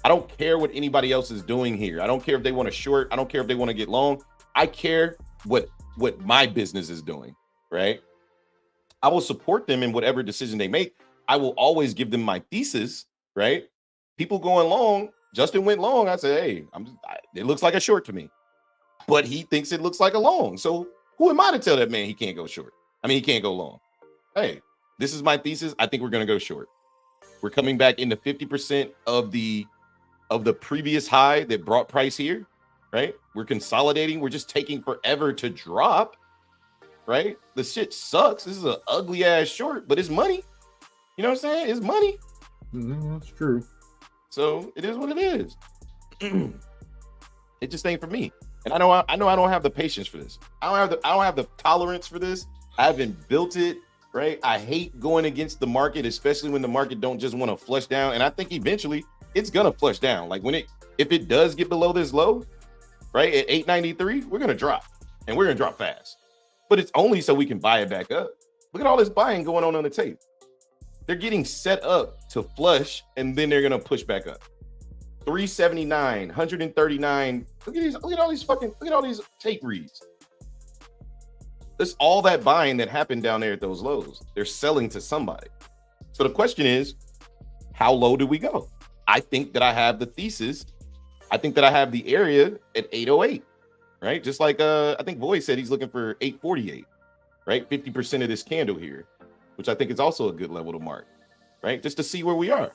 I don't care what anybody else is doing here. I don't care if they want to short. I don't care if they want to get long. I care what my business is doing, right? I will support them in whatever decision they make. I will always give them my thesis, right? People going long, Justin went long. I said, hey, it looks like a short to me, but he thinks it looks like a long. So who am I to tell that man he can't go short? I mean, he can't go long. Hey, this is my thesis. I think we're going to go short. We're coming back into 50% of the previous high that brought price here, right? We're consolidating. We're just taking forever to drop, right? The shit sucks. This is an ugly ass short, but it's money. You know what I'm saying? It's money. That's true. So it is what it is. It just ain't for me. And I know I don't have the patience for this. I don't have the tolerance for this. I haven't built it, right? I hate going against the market, especially when the market don't just want to flush down. And I think eventually it's gonna flush down. Like if it does get below this low, right, at 893, we're gonna drop, and we're gonna drop fast. But it's only so we can buy it back up. Look at all this buying going on the tape. They're getting set up to flush, and then they're gonna push back up. 379, 139. Look at all these tape reads. That's all that buying that happened down there at those lows. They're selling to somebody. So the question is, how low do we go? I think that I have the thesis. I think that I have the area at 808, right? Just like I think Void said he's looking for 848, right? 50% of this candle here, which I think is also a good level to mark, right? Just to see where we are.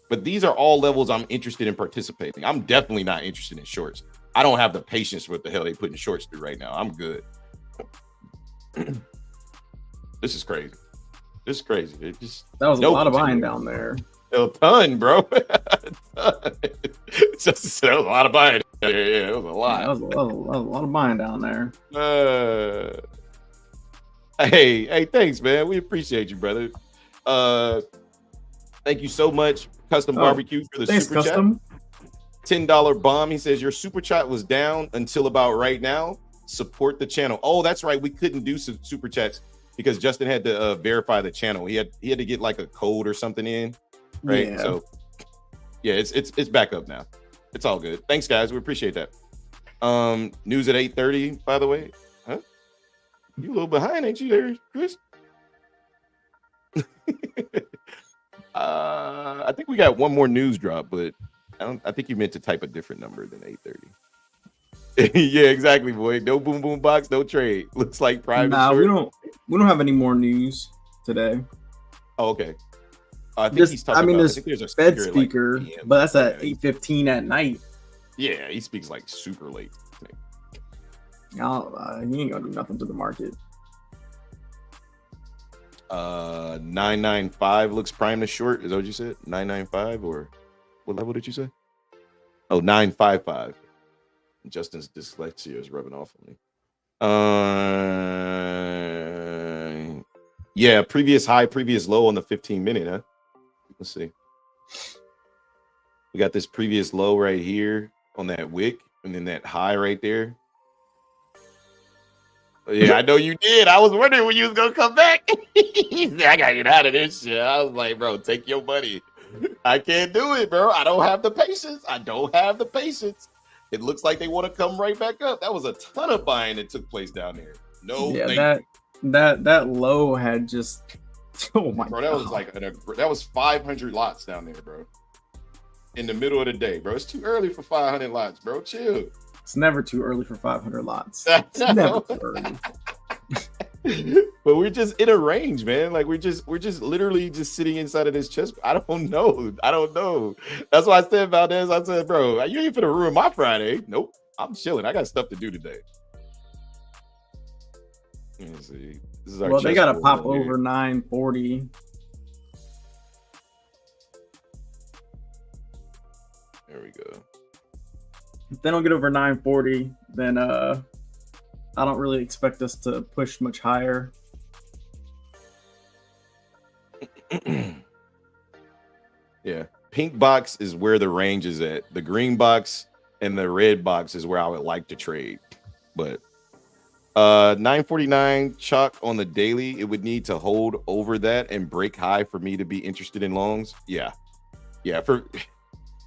But these are all levels I'm interested in participating. I'm definitely not interested in shorts. I don't have the patience for what the hell they putting shorts through right now. I'm good. This is crazy. This is crazy. It just that was a lot of buying down there. A ton, bro. Just there was a lot of buying. Yeah, it was a lot. Yeah, that was a lot of buying down there. Hey, thanks, man. We appreciate you, brother. Thank you so much, Custom Barbecue, for the super Custom. chat. $10 bomb. He says your super chat was down until about right now. Support the channel. Oh, that's right. We couldn't do super chats because Justin had to verify the channel. He had to get like a code or something in, right? Yeah. So yeah, it's back up now. It's all good. Thanks, guys. We appreciate that. News at 8:30, by the way. Huh? You a little behind, ain't you there, Chris? I think we got one more news drop, but I think you meant to type a different number than 8:30. Yeah, exactly, boy. No boom boom box, no trade. Looks like private. Nah, we don't have any more news today. Oh, okay. I think he's talking about. There's I think there's a Fed speaker, like but that's at 8:15 at night. Yeah, he speaks like super late. He ain't gonna do nothing to the market. 995 looks prime to short. Is that what you said? 995 or what level did you say? Oh, 955. Justin's dyslexia is rubbing off on me. Yeah, previous high, previous low on the 15-minute, huh? Let's see. We got this previous low right here on that wick, and then that high right there. Yeah, I know you did. I was wondering when you was gonna come back. I gotta get out of this shit. I was like, bro, take your money. I can't do it, bro. I don't have the patience. It looks like they want to come right back up. That was a ton of buying that took place down there. That low had just oh my god. That was like that was 500 lots down there, bro. In the middle of the day, bro. It's too early for 500 lots, bro. Chill. It's never too early for 500 lots. It's never too early. But we're just in a range, man. Like we're just literally just sitting inside of this chest. I don't know. That's why I said, Valdez. I said, bro, you ain't finna ruin my Friday. Nope. I'm chilling. I got stuff to do today. Let me see. This is our they gotta pop over 940. There we go. If they don't get over 940, then I don't really expect us to push much higher. Yeah. Pink box is where the range is at. The green box and the red box is where I would like to trade. But 949 chalk on the daily, it would need to hold over that and break high for me to be interested in longs. Yeah.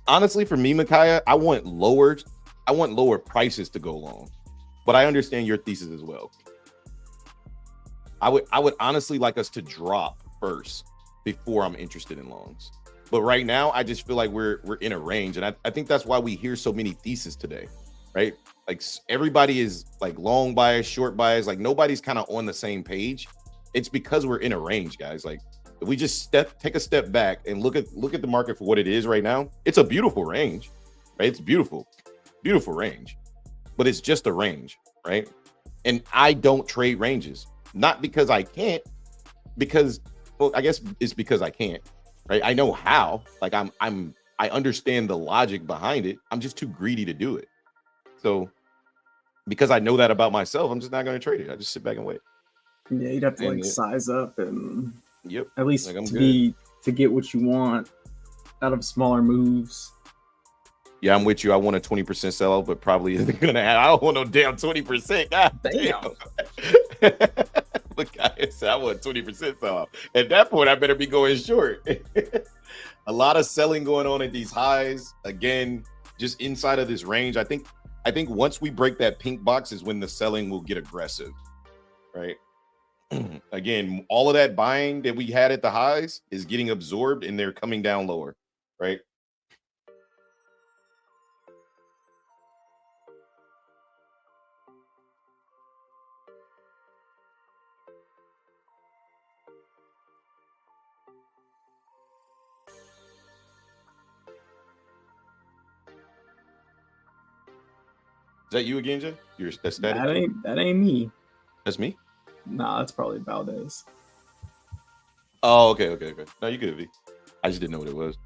Honestly, for me, Micaiah, I want lower prices to go long. But I understand your thesis as well. I would honestly like us to drop first before I'm interested in longs. But right now, I just feel like we're in a range. And I think that's why we hear so many theses today, right? Like everybody is like long bias, short bias. Like nobody's kind of on the same page. It's because we're in a range, guys. Like if we just take a step back and look at the market for what it is right now, it's a beautiful range, right? It's beautiful range, but it's just a range, right? And I don't trade ranges, not because I can't, I guess it's because I can't, right? I know how, like I understand the logic behind it. I'm just too greedy to do it. So because I know that about myself, I'm just not going to trade it. I just sit back and wait. Yeah, you'd have to size up and at least to get what you want out of smaller moves. Yeah, I'm with you. I want a 20% sellout, but probably isn't gonna happen. I don't want no damn 20%. God damn. Look, guys, I want 20% sellout. At that point, I better be going short. A lot of selling going on at these highs. Again, just inside of this range. I think once we break that pink box is when the selling will get aggressive, right? Again, all of that buying that we had at the highs is getting absorbed and they're coming down lower, right? Is that you again, Jay? That's that ain't me. That's me? Nah, that's probably Valdez. Oh, okay. No, you could be. I just didn't know what it was.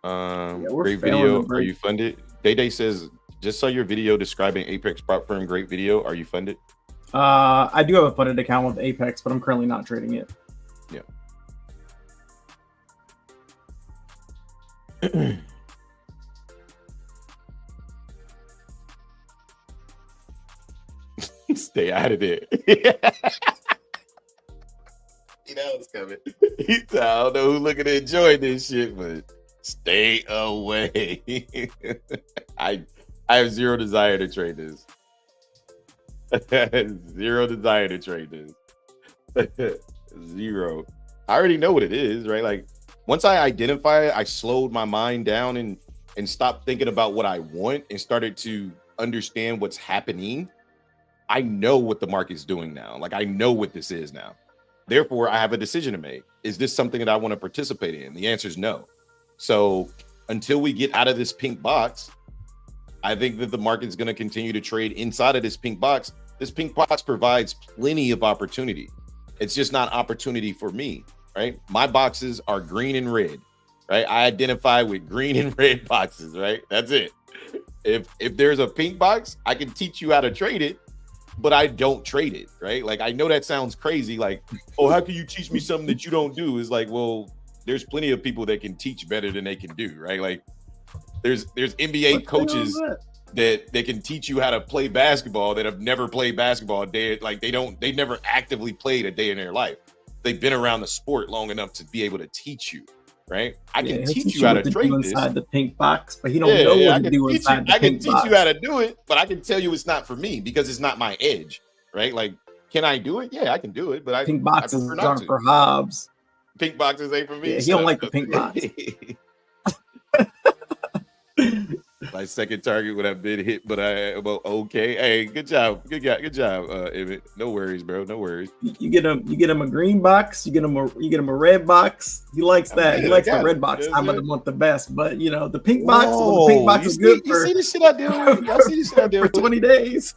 we're Great failing video. to Are break. you funded? Day says, just saw your video describing Apex prop firm. Great video. Are you funded? I do have a funded account with Apex, but I'm currently not trading it. Yeah. Stay out of there. You know what's coming. I don't know who looking to enjoy this shit, but stay away. I have zero desire to trade this. Zero desire to trade this. Zero. I already know what it is, right? Like once I identify it, I slowed my mind down and stopped thinking about what I want and started to understand what's happening. I know what the market's doing now. Like I know what this is now. Therefore, I have a decision to make. Is this something that I want to participate in? The answer is no. So until we get out of this pink box, I think that the market's going to continue to trade inside of this pink box. This pink box provides plenty of opportunity. It's just not opportunity for me, right? My boxes are green and red, right? I identify with green and red boxes, right? That's it. If there's a pink box, I can teach you how to trade it, but I don't trade it, right? Like, I know that sounds crazy. Like, oh, how can you teach me something that you don't do? Is like, well, there's plenty of people that can teach better than they can do, right? Like, there's NBA coaches that can teach you how to play basketball that have never played basketball a day. Like, they never actively played a day in their life. They've been around the sport long enough to be able to teach you, right? I can teach you how to trade this inside the pink box, but he don't know what to do inside the pink box. I can teach you how to do it, but I can tell you it's not for me because it's not my edge, right? Like, can I do it? Yeah, I can do it, but pink boxes aren't for Hobbs. Pink boxes ain't for me. Yeah, he don't like the pink box. My second target would have been hit, but okay. Hey, good job, Emmett. No worries, bro. No worries. You get him a green box. You get him a red box. He likes that. He likes the red box time of the month the best. But you know the pink box. Well, the pink box is good for. You see this shit I deal with? Y'all see this shit I deal with? For 20 days.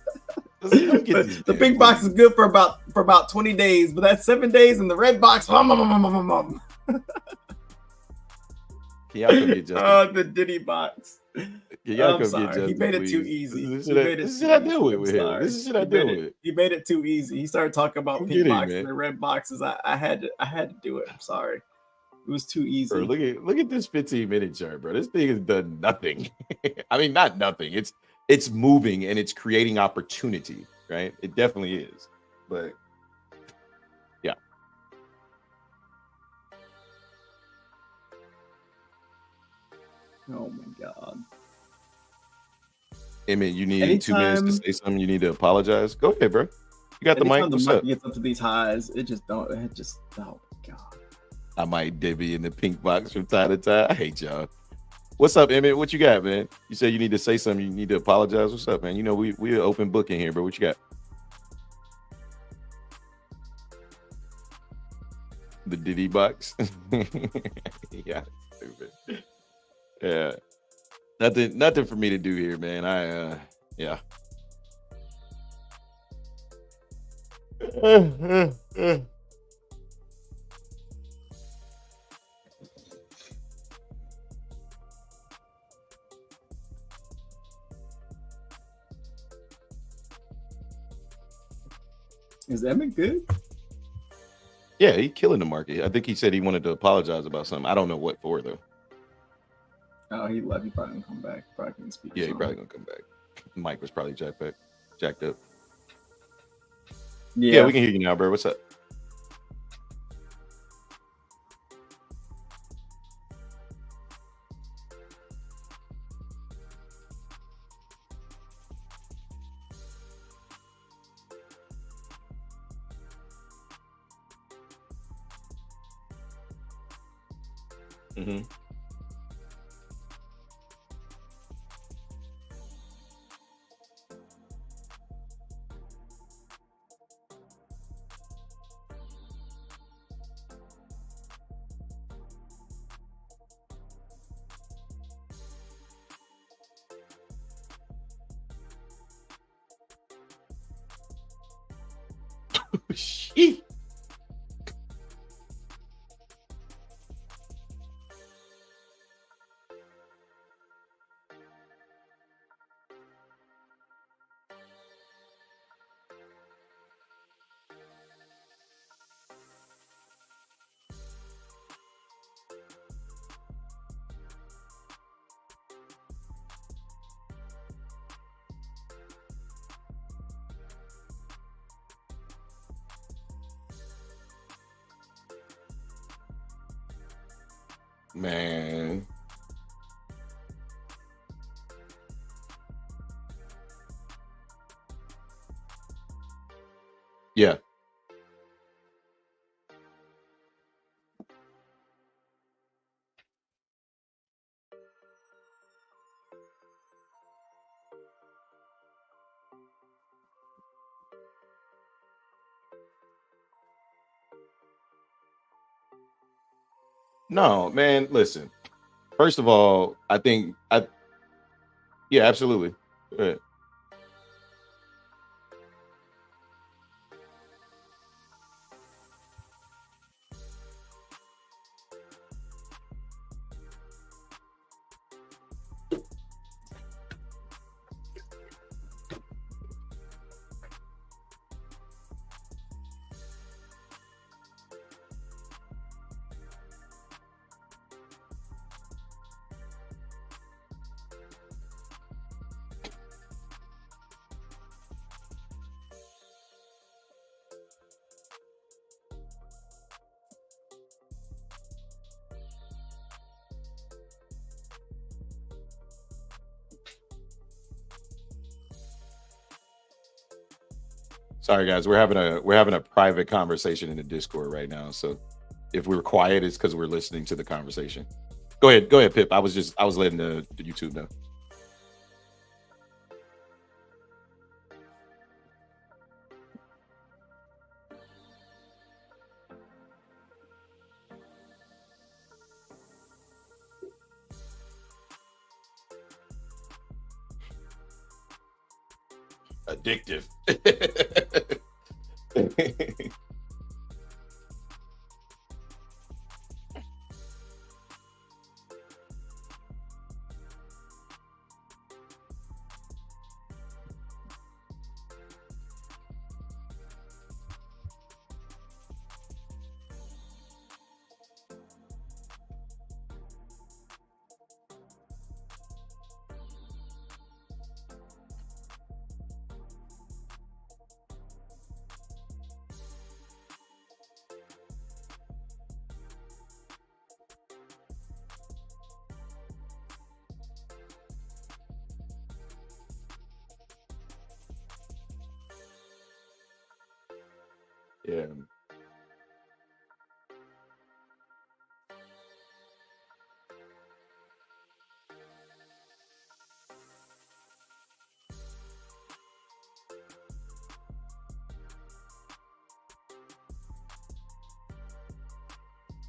The pink box is good for about 20 days, but that's 7 days in the red box. The Diddy box. I'm sorry. He made it too easy. This is shit I deal with him. This is shit I deal with. He made it too easy. He started talking about pink boxes and red boxes. I had to do it. I'm sorry. It was too easy. Bro, look at this 15-minute chart, bro. This thing has done nothing. I mean, not nothing. It's moving and it's creating opportunity, right? It definitely is. But yeah. Oh my God. Emmett, you need 2 minutes to say something. You need to apologize. Go ahead, bro. You got the mic. What's up? Gets up to these highs. Oh my God. I might dibby in the pink box from time to time. I hate y'all. What's up, Emmett? What you got, man? You said you need to say something. You need to apologize. What's up, man? You know, we an open book in here, bro. What you got? The Diddy box. Yeah, stupid. Yeah. Nothing for me to do here, man. Yeah. Is Emmett good? Yeah, he killing the market. I think he said he wanted to apologize about something. I don't know what for though. Oh, he left. He probably gonna come back. Probably can speak. Yeah, he probably gonna come back. Mike was probably jacked up. Yeah, we can hear you now, bro. What's up? Mm-hmm. Shit. Man. Yeah. No, man, listen. First of all, I think yeah, absolutely. Go ahead. Sorry guys, we're having a private conversation in the Discord right now. So if we're quiet, it's because we're listening to the conversation. Go ahead, Pip. I was letting the YouTube know. Addictive. Yeah.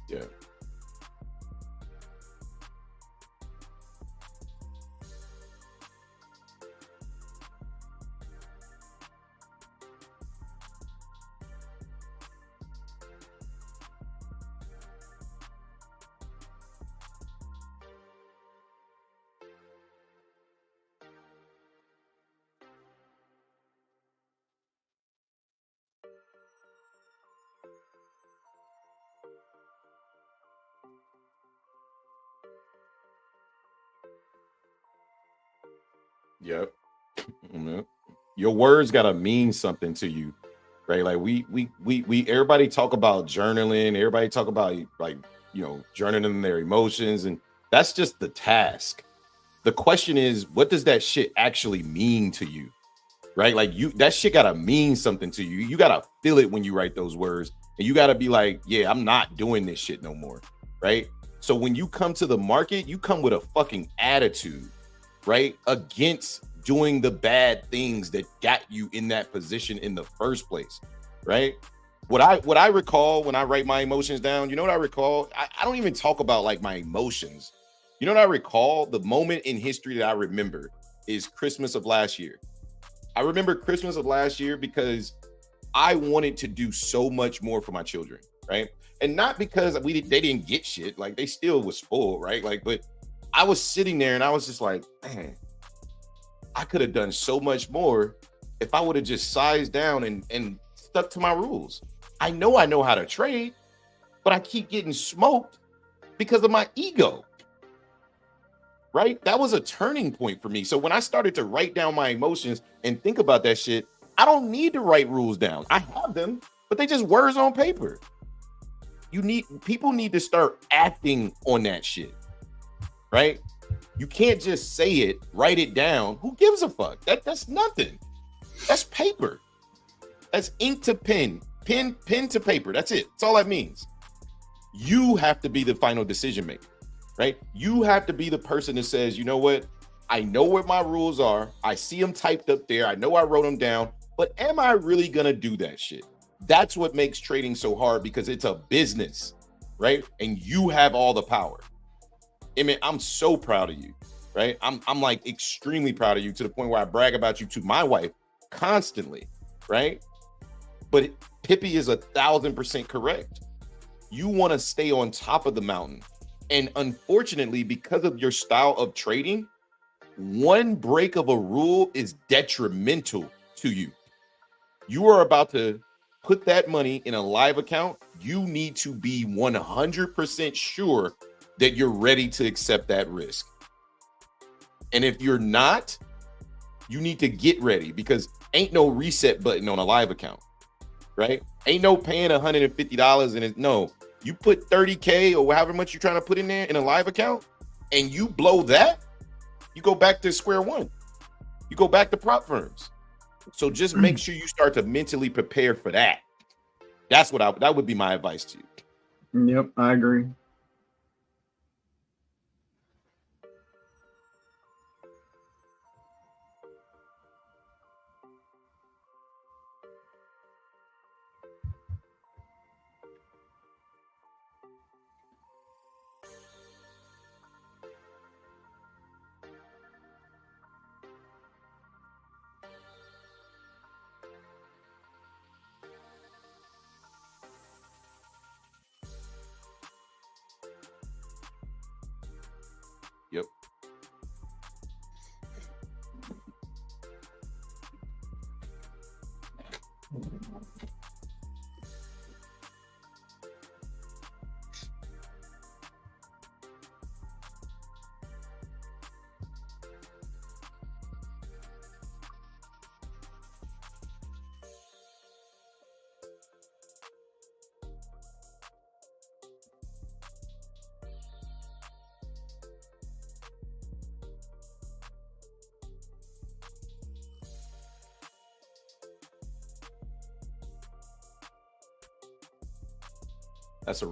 Yeah. Yep. Mhm. Your words gotta mean something to you, right? Like we everybody talk about journaling, everybody talk about like journaling their emotions, and that's just the task. The question is, what does that shit actually mean to you? Right? Like that shit gotta mean something to you. You gotta feel it when you write those words, and you gotta be like, yeah, I'm not doing this shit no more. Right? So when you come to the market, you come with a fucking attitude, right? Against doing the bad things that got you in that position in the first place, right? What I recall when I write my emotions down, you know what I recall? I don't even talk about like my emotions. You know what I recall? The moment in history that I remember is Christmas of last year. I remember Christmas of last year because I wanted to do so much more for my children, right? And not because they didn't get shit, like they still was spoiled, right? Like, but I was sitting there and I was just like, man, I could have done so much more if I would have just sized down and stuck to my rules. I know how to trade, but I keep getting smoked because of my ego. Right? That was a turning point for me. So when I started to write down my emotions and think about that shit, I don't need to write rules down. I have them, but they just words on paper. People need to start acting on that shit, right? You can't just say it, write it down. Who gives a fuck? That's nothing. That's paper. That's ink to pen to paper. That's it. That's all that means. You have to be the final decision maker, right? You have to be the person that says, you know what? I know what my rules are. I see them typed up there. I know I wrote them down, but am I really going to do that shit? That's what makes trading so hard, because it's a business, right? And you have all the power. I mean, I'm so proud of you, right? I'm like extremely proud of you, to the point where I brag about you to my wife constantly, right? But Pippi is 1,000% correct. You want to stay on top of the mountain. And unfortunately, because of your style of trading, one break of a rule is detrimental to you. You are about to put that money in a live account. You need to be 100% sure that you're ready to accept that risk. And if you're not, you need to get ready, because ain't no reset button on a live account, right? Ain't no paying $150 and no, you put 30K or however much you're trying to put in there in a live account, and you blow that, you go back to square one. You go back to prop firms. So just make sure you start to mentally prepare for that. That would be my advice to you. Yep, I agree. Yep.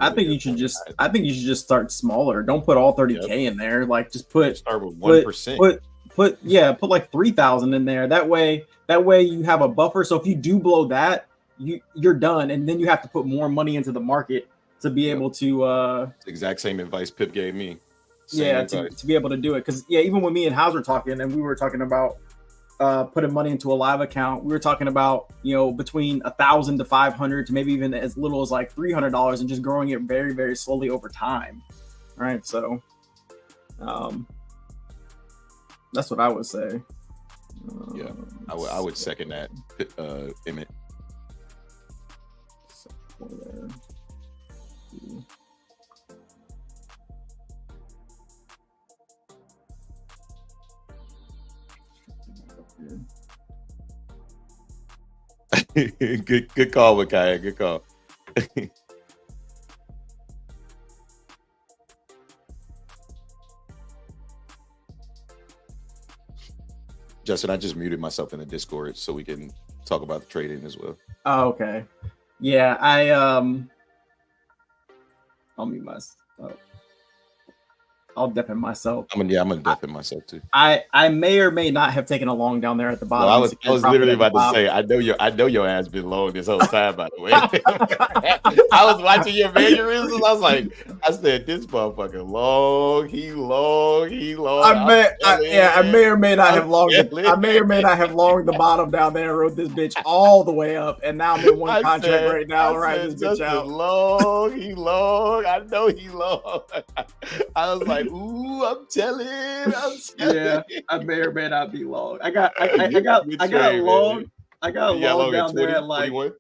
I think you should just start smaller. Don't put all 30K in there. Like, just start with 1%. Put like 3,000 in there. That way you have a buffer. So if you do blow that, you're done, and then you have to put more money into the market to be able to. Exact same advice Pip gave me. To be able to do it, because even when me and House were talking, and we were talking about putting money into a live account, we were talking about between 1,000 to 500 to maybe even as little as like $300, and just growing it very, very slowly over time. All right, so that's what I would say. I would second that, Emmett. Good call, Micaiah. Good call. Justin, I just muted myself in the Discord so we can talk about the trading as well. Oh, okay. Yeah, I'll mute myself. I'll deafen myself. I'm gonna deafen myself too. I may or may not have taken a long down there at the bottom. Well, I was literally about to say, I know your ass been long this whole time, by the way. I was watching your mannerisms. I said, this motherfucker long. He long. I may or may not have longed the bottom down there and rode this bitch all the way up, and now I'm in one contract right now. Right, this bitch out. Long. He long. I know he long. I was like, ooh, I'm telling. Yeah, I may or may not be long. I got long down 20, there at like 21?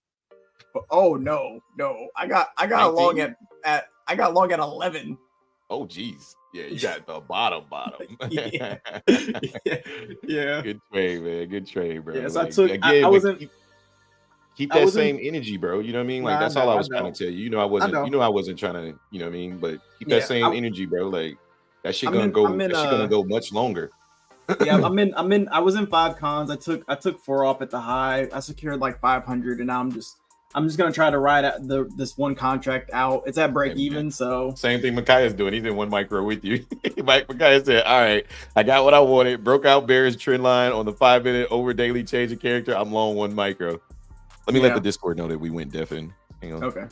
Oh no. I got 19? long at 11. Oh geez. Yeah, you got the bottom. Yeah. Good trade, man. Good trade, bro. Yes, I was in keep I that wasn't- same energy, bro. You know what I mean? Like, Nah, that's I all know, I I was trying know. to tell you. You know, I wasn't. know. You know, I wasn't trying to. You know what I mean? But keep Yeah, that same energy, bro. Like that shit I'm gonna in- go. I'm in, That shit gonna go much longer. Yeah, I was in 5 cons. I took 4 off at the high. I secured like 500, and now I'm just gonna try to ride out this one contract out. It's at break even, so same thing Micaiah's doing. He's in one micro with you. Micaiah said, "All right, I got what I wanted. Broke out Bear's trend line on the 5-minute over daily change of character. I'm long one micro." Let me let the Discord know that we went deafened. Hang on. Okay.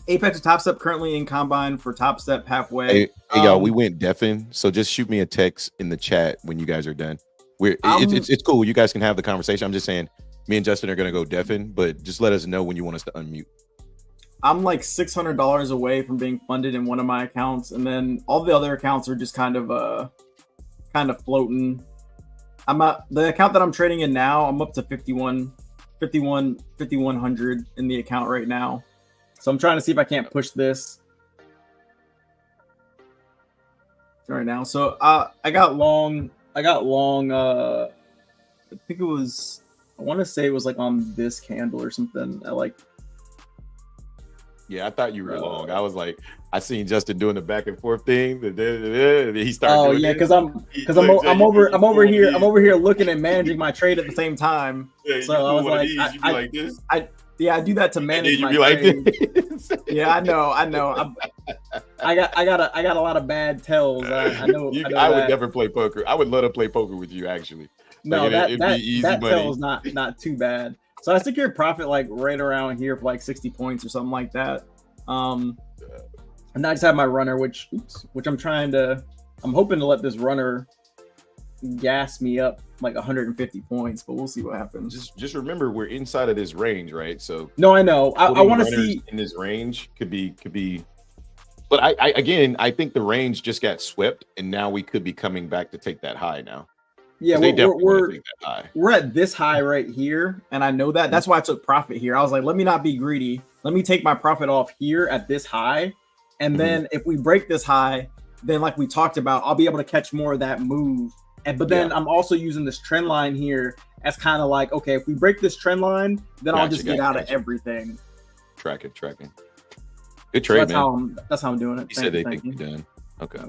Apex and Topstep currently in combine for Topstep halfway. Hey, y'all, we went deafened, so just shoot me a text in the chat when you guys are done. It's cool. You guys can have the conversation. I'm just saying, me and Justin are gonna go deafened, but just let us know when you want us to unmute. I'm like $600 away from being funded in one of my accounts, and then all the other accounts are just kind of floating. The account that I'm trading in now. I'm up to 5100 in the account right now. So I'm trying to see if I can't push this right now. So I got long. I think it was. I want to say it was like on this candle or something. Yeah, I thought you were long. I was like, I seen Justin doing the back and forth thing. He started. Oh yeah, because I'm over here looking and managing my trade at the same time. Yeah, so I was like, I do that to manage my trade. Like yeah, I know. I got a lot of bad tells. I know. I would never play poker. I would love to play poker with you, actually. No, like, it'd be easy money. Tell is not too bad. So I secured profit like right around here for like 60 points or something like that. And I just have my runner, which I'm hoping to let this runner gas me up like 150 points, but we'll see what happens. Just remember, we're inside of this range, right? So no, I know. I want to see in this range could be. But I think the range just got swept, and now we could be coming back to take that high now. Yeah, we're at this high right here, and I know that. That's why I took profit here. I was like, let me not be greedy. Let me take my profit off here at this high, and then if we break this high, then like we talked about, I'll be able to catch more of that move. But then I'm also using this trend line here as kind of like, okay, if we break this trend line, then I'll just get out of everything. Tracking. Good trade, man. That's how I'm doing it. He said they think you're done. Okay.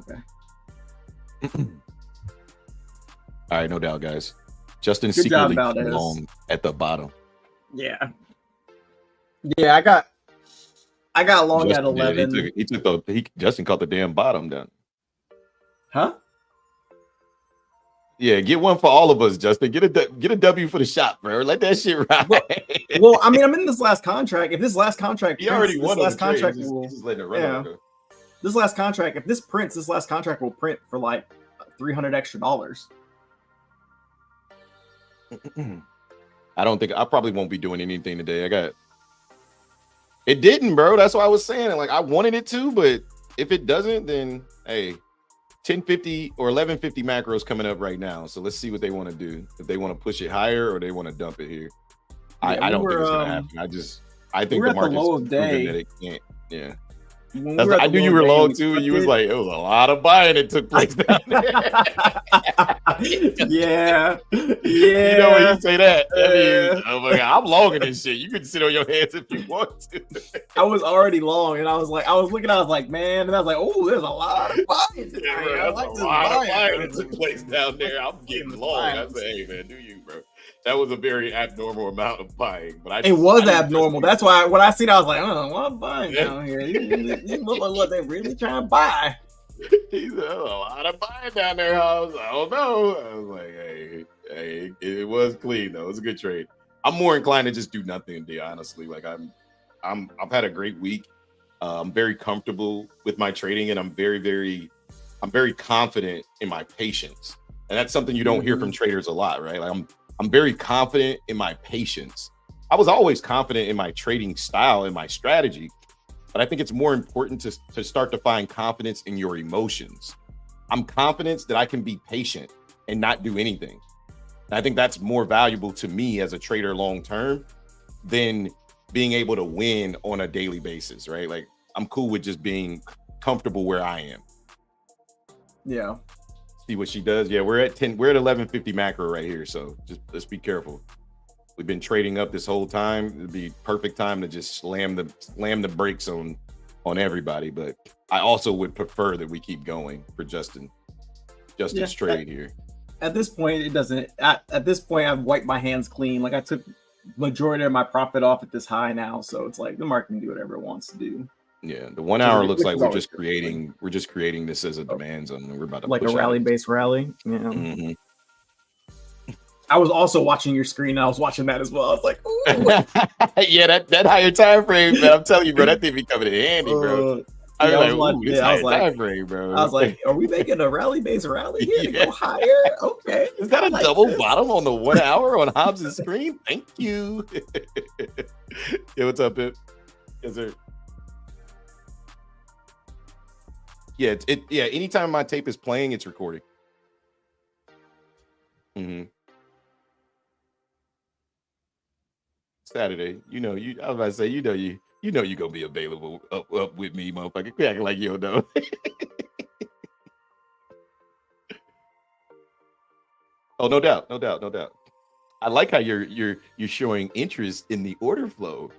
All right, no doubt, guys. Justin secretly long at the bottom. Yeah, I got long Justin, at 11. Justin caught the damn bottom down. Huh? Yeah, get one for all of us, Justin. Get a W for the shop, bro. Let that shit ride. Well, I mean, I'm in this last contract. If this last contract, he already won this last contract. He's just letting it run. Yeah. This last contract, if this prints, this last contract will print for like $300 extra. I don't think I probably won't be doing anything today. It didn't, bro. That's what I was saying. Like I wanted it to, but if it doesn't, then hey, 1050 or 1150 macros coming up right now. So let's see what they want to do. If they want to push it higher or they want to dump it here. Yeah, I don't think it's gonna happen. I think the market's proven that it can't. Yeah. I knew you were long too, and you was like, it was a lot of buying that took place down there. Yeah. You know when you say that, oh my God, I'm long in this shit. You can sit on your hands if you want to. I was already long, and I was like, man, and I was like, oh, there's a lot of buying. Yeah, a lot of buying that took place down there. I'm getting long. I said, hey man, do you, bro? That was a very abnormal amount of buying, but it was abnormal. That's why when I seen it, I was like, "Oh, what buying down here? You look like what they really trying to buy." He said, a lot of buying down there. I was like, oh no. I was like, hey, it was clean though. It was a good trade. I'm more inclined to just do nothing today, honestly. Like I've had a great week. I'm very comfortable with my trading, and I'm very confident in my patience. And that's something you don't hear from traders a lot, right? Like I'm very confident in my patience. I was always confident in my trading style and my strategy, but I think it's more important to start to find confidence in your emotions. I'm confident that I can be patient and not do anything. And I think that's more valuable to me as a trader long-term than being able to win on a daily basis, right? Like I'm cool with just being comfortable where I am. Yeah. See what she does. Yeah, we're at 1150 macro right here, so just let's be careful. we've been trading up this whole time. It'd be perfect time to just slam the brakes on everybody. But I also would prefer that we keep going for Justin's trade here. At this point, it doesn't. At this point, I've wiped my hands clean. Like I took majority of my profit off at this high now, so it's like the market can do whatever it wants to do. Yeah, the 1 hour looks like we're just creating this as a demand zone, and we're about to like a rally-based rally. Yeah. Mm-hmm. I was also watching your screen, and I was watching that as well. I was like, ooh. Yeah, that higher time frame, man. I'm telling you, bro, that thing be coming in handy, bro. I was like, time frame, bro. I was like, are we making a rally-based rally here to go higher? Okay. Is that a double bottom on the 1 hour on Hobbs' screen? Thank you. Yeah, what's up, Pip? Yes, sir. Yeah, anytime my tape is playing, it's recording. Mm-hmm. Saturday, I was about to say, you gonna be available up with me, motherfucker. Quit acting like you don't know. Oh, no doubt. I like how you're showing interest in the order flow.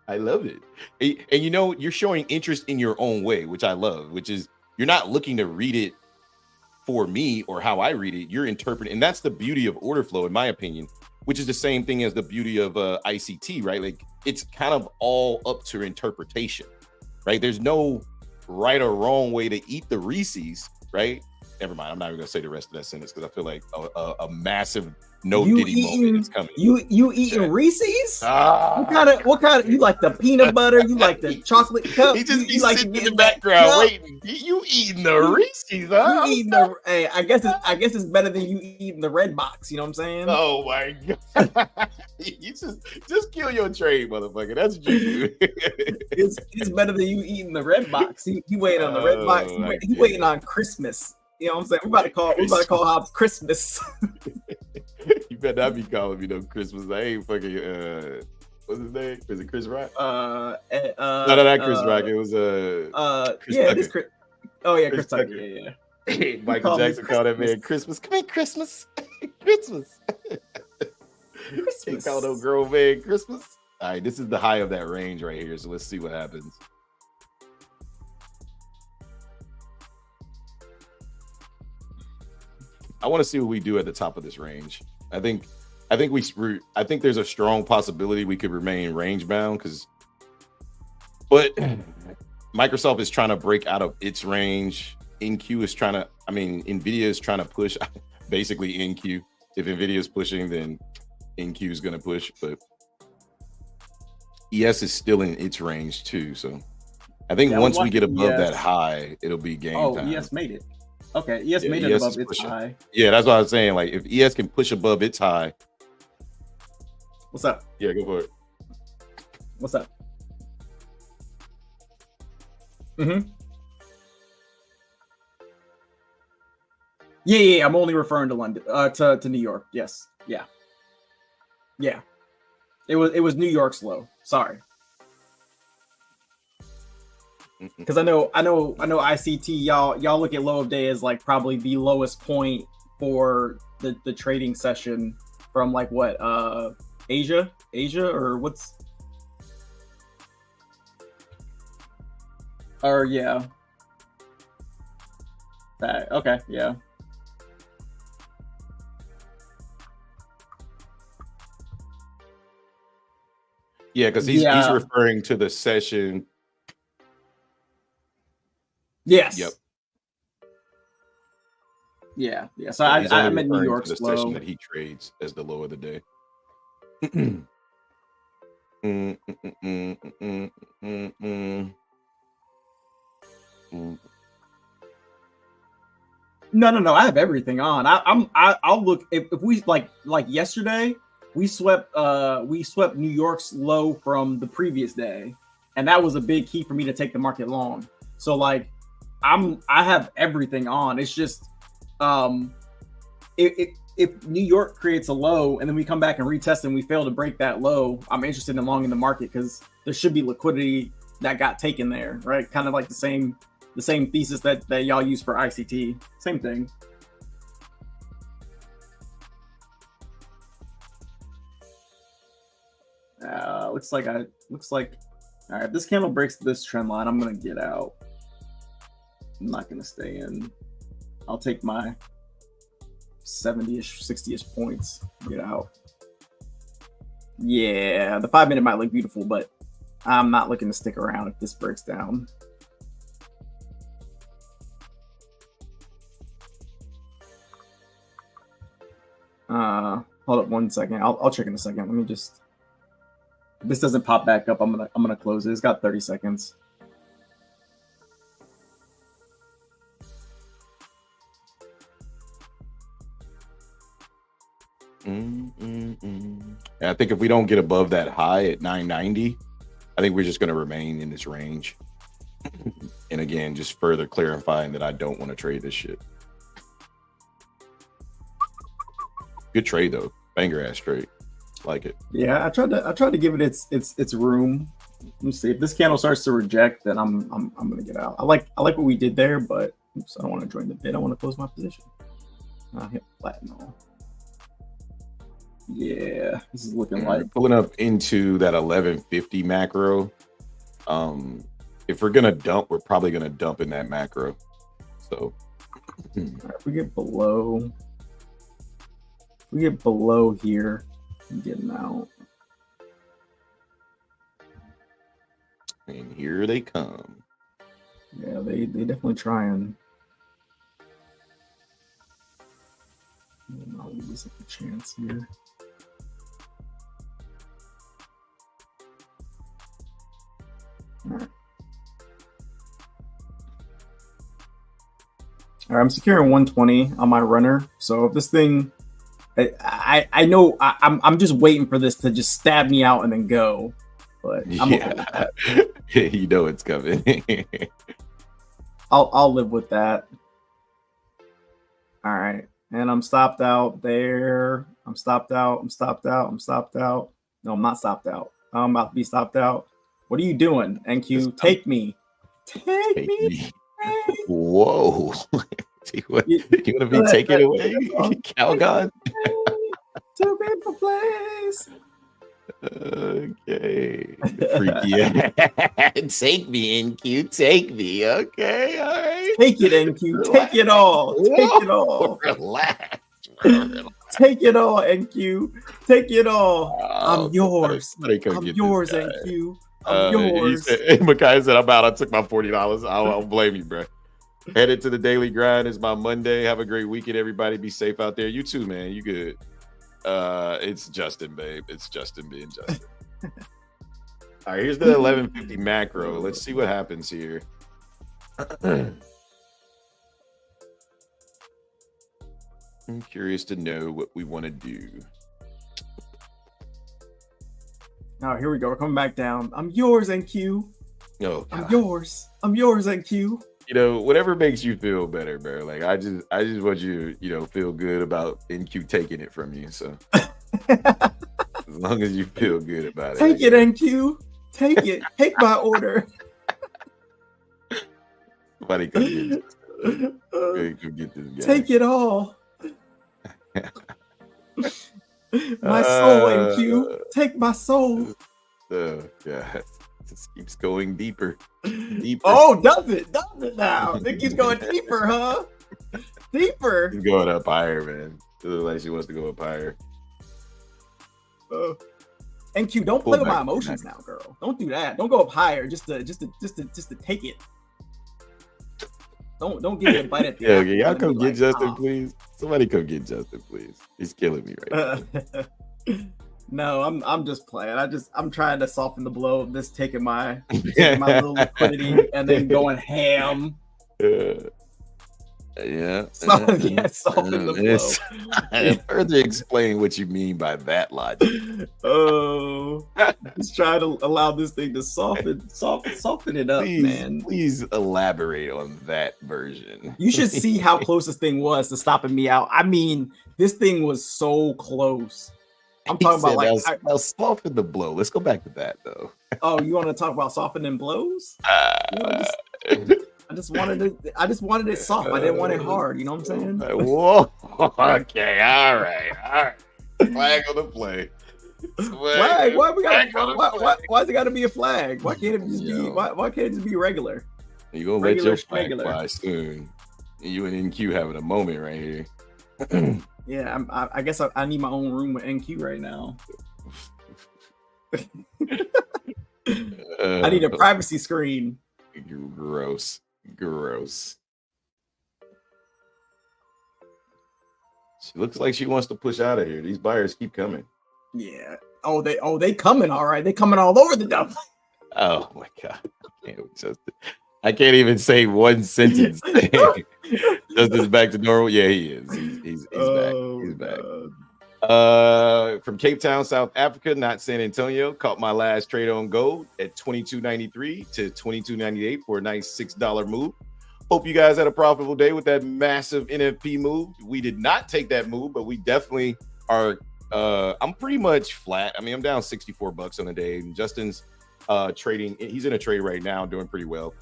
I love it. And you're showing interest in your own way, which I love, which is you're not looking to read it for me or how I read it. You're interpreting, and that's the beauty of order flow, in my opinion, which is the same thing as the beauty of ICT, right? Like it's kind of all up to interpretation, right? There's no right or wrong way to eat the Reese's, right? Never mind. I'm not even gonna say the rest of that sentence because I feel like a massive Diddy moment is coming. You eating Reese's? What kind of you like the peanut butter? You like the chocolate cup? He just you like sitting in the background waiting. You eating the Reese's, huh? You eating the I guess it's better than you eating the red box. You know what I'm saying? Oh my god! You just kill your trade, motherfucker. That's what you do. It's better than you eating the red box. He waiting on the red box. He waiting on Christmas. You know what I'm saying? We're about to call Hobbs Christmas. You better not be calling me no Christmas. I ain't fucking what's his name? Is it Chris Rock? No, not Chris Rock. It was Chris Tucker. It is Chris. Oh yeah, Chris Tucker. Yeah. Michael Jackson called that man Christmas. Come here, Christmas. Christmas. He called no girl man Christmas. All right, this is the high of that range right here. So let's see what happens. I want to see what we do at the top of this range. I think there's a strong possibility we could remain range bound but Microsoft is trying to break out of its range. Nvidia is trying to push basically NQ. If Nvidia is pushing, then NQ is going to push, but ES is still in its range too. So I think once we get above that high, it'll be game time. ES made it. Okay, ES made it above its high. Yeah, that's what I was saying. Like, if ES can push above its high. What's up? Yeah, go for it. What's up? Mm-hmm. Yeah. I'm only referring to London, to New York. Yes. Yeah. It was New York's low. Sorry. Because I know ICT, y'all look at low of day as like probably the lowest point for the trading session from like what Asia or what's or yeah. Okay, yeah. Yeah, because he's referring to the session. Yes. Yep. Yeah. So I'm in New York. The session that he trades as the low of the day. No. I have everything on. I'll look if we like yesterday. We swept New York's low from the previous day, and that was a big key for me to take the market long. So like. I have everything on. It's just if New York creates a low and then we come back and retest and we fail to break that low, I'm interested in long in the market because there should be liquidity that got taken there, right? Kind of like the same thesis that y'all use for ICT. Same thing. Looks like all right, if this candle breaks this trend line, I'm gonna get out. I'm not gonna stay in. I'll take my 70-ish, 60-ish points. Get out. Yeah, the 5 minute might look beautiful, but I'm not looking to stick around if this breaks down. Hold up 1 second. I'll check in a second. Let me just. If this doesn't pop back up, I'm gonna close it. It's got 30 seconds. Yeah, I think if we don't get above that high at 990, I think we're just going to remain in this range. And again, just further clarifying that I don't want to trade this shit. Good trade though, banger ass trade, like it. Yeah, I tried to give it its room. Let me see if this candle starts to reject, then I'm gonna get out. I like what we did there, but oops, I don't want to join the bid. I want to close my position. Hit platinum. Yeah, this is looking like pulling up into that 1150 macro. If we're gonna dump, we're probably gonna dump in that macro. So if we get below. We get below here, I'm getting out. And here they come. Yeah, they definitely trying. I'll give this a chance here. All right. All right, I'm securing 120 on my runner. So if this thing, I know I'm just waiting for this to just stab me out and then go. But I'm yeah, you know it's coming. I'll live with that. All right, and I'm stopped out there. I'm stopped out. I'm stopped out. I'm stopped out. No, I'm not stopped out. I'm about to be stopped out. What are you doing, NQ? Take me. Take me. Whoa. you want to be taken away? Calgon? To be for place. Okay. Freaky. Take me, NQ. Take me. Okay. All right. Take it, NQ. Take it all. Take it all. Relax. Take it all, NQ. Take it all. Oh, I'm yours. I'm yours, NQ. I'm yours. Makai said, I'm out. I took my $40. I don't blame you, bro. Headed to the daily grind. It's my Monday. Have a great weekend, everybody. Be safe out there. You too, man. You good. It's Justin, babe. It's Justin being Justin. All right, here's the 1150 macro. Let's see what happens here. I'm curious to know what we want to do. Oh, here we go. We're coming back down. I'm yours, NQ. Oh, I'm yours. I'm yours, NQ. You know, whatever makes you feel better, bro. Like I just want you, feel good about NQ taking it from you. So as long as you feel good about it. Take it, NQ. Take it. Take my order. Somebody come get this. Come get this guy. Take it all. My soul, NQ. Take my soul. Oh God. This keeps going deeper. Oh, does it now? It keeps going deeper, huh? Deeper. She's going up higher, man. It looks like she wants to go up higher. NQ, don't play with my emotions now, girl. Don't do that. Don't go up higher just to take it. Don't give me a bite at the apple. Y'all come get Justin, please. Somebody come get Justin, please. He's killing me right now. No, I'm just playing. I'm trying to soften the blow of this taking my little liquidity and then going ham. Yeah. Soften the blow. Further explain what you mean by that logic. Oh, just trying to allow this thing to soften it up, man. Please elaborate on that version. You should see how close this thing was to stopping me out. I mean, this thing was so close. I'm talking about like now soften the blow. Let's go back to that though. Oh, you want to talk about softening blows? I just wanted it soft. I didn't want it hard. You know what I'm saying? Whoa. Okay. All right. Flag on the play. Flag? Why we got? Flag on the flag. Why's it got to be a flag? Why can't it just be? Why can't it just be regular? You gonna Regular let your flag schmegular. fly soon? You and NQ having a moment right here. Yeah, I guess I need my own room with NQ right now. I need a privacy screen. Gross. She looks like she wants to push out of here. These buyers keep coming. Yeah. They coming all right. They coming all over the dump. Oh my god. I can't even say one sentence. Justin's back to normal. Yeah, he is. He's back. He's back. From Cape Town, South Africa, not San Antonio. Caught my last trade on gold at $22.93 to $22.98 for a nice $6 move. Hope you guys had a profitable day with that massive NFP move. We did not take that move, but we definitely are. I'm pretty much flat. I mean, I'm down $64 on the day. And Justin's trading. He's in a trade right now, doing pretty well.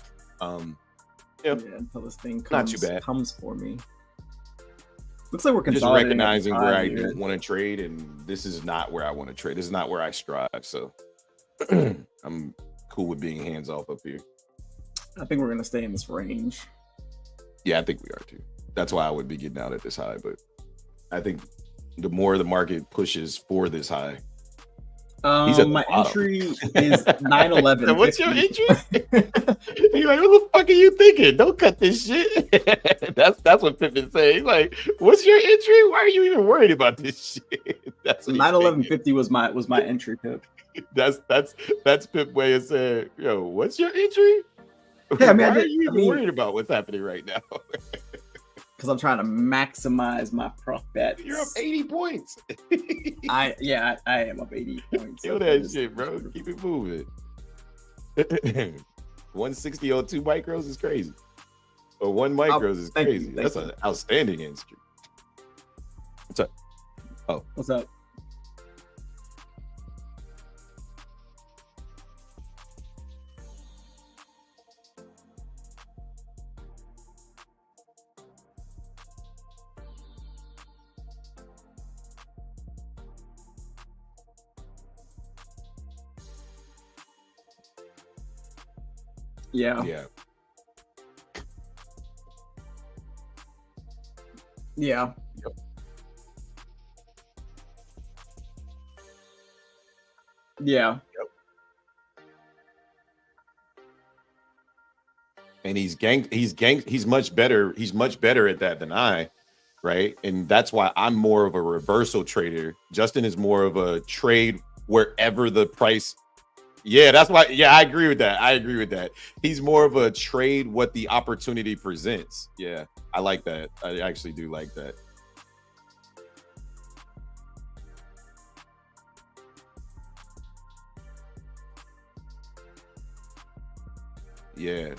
Yeah, until this thing not too bad. Comes for me. Looks like we're just recognizing where I don't want to trade, and this is not where I want to trade. This is not where I strive. So I'm cool with being hands off up here. I think we're gonna stay in this range. Yeah, I think we are too. That's why I would be getting out at this high. But I think the more the market pushes for this high. My entry is 9/11. What's your entry? He's like, what the fuck are you thinking? Don't cut this shit. that's what Pippin's saying. He's like, what's your entry? Why are you even worried about this shit? That's 9/11.50 was my entry, Pip. That's Pip way of saying, yo, what's your entry? Yeah, I mean, why are you even worried about what's happening right now? Because I'm trying to maximize my profits. You're up 80 points. I am up 80 points. Kill that shit, bro. Keep it moving. 160 on 2 micros is crazy. Or 1 micros is crazy. That's an outstanding entry. What's up? Oh. What's up? Yeah. Yeah. Yeah. Yep. Yeah. Yep. And he's much better. He's much better at that than I, right? And that's why I'm more of a reversal trader. Justin is more of a trade wherever the price. Yeah, that's why. Yeah, I agree with that. He's more of a trade what the opportunity presents. Yeah, I like that. I actually do like that. Yeah.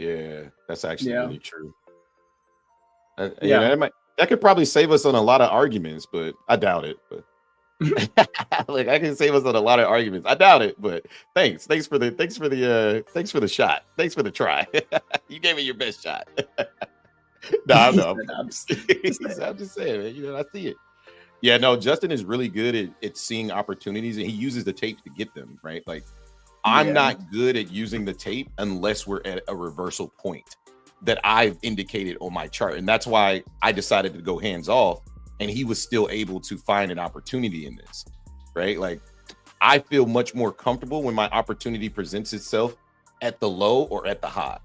Yeah, that's actually really true. That could probably save us on a lot of arguments, but I doubt it. But like, I can save us on a lot of arguments. I doubt it, but thanks for the shot. Thanks for the try. You gave me your best shot. No, I'm just saying, man. I see it. Yeah, no, Justin is really good at seeing opportunities, and he uses the tape to get them, right? Like, I'm not good at using the tape unless we're at a reversal point that I've indicated on my chart. And that's why I decided to go hands off, and he was still able to find an opportunity in this, right? Like, I feel much more comfortable when my opportunity presents itself at the low or at the high.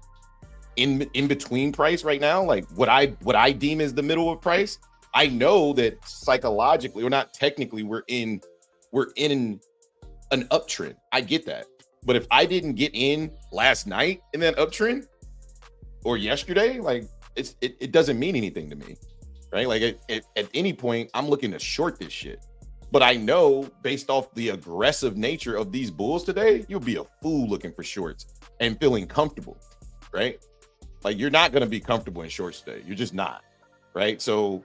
In between price right now, like what I deem as the middle of price, I know that psychologically, or not technically, we're in an uptrend. I get that. But if I didn't get in last night in that uptrend or yesterday, like it doesn't mean anything to me, right? Like at any point, I'm looking to short this shit. But I know based off the aggressive nature of these bulls today, you'll be a fool looking for shorts and feeling comfortable, right? Like, you're not going to be comfortable in shorts today. You're just not, right? So,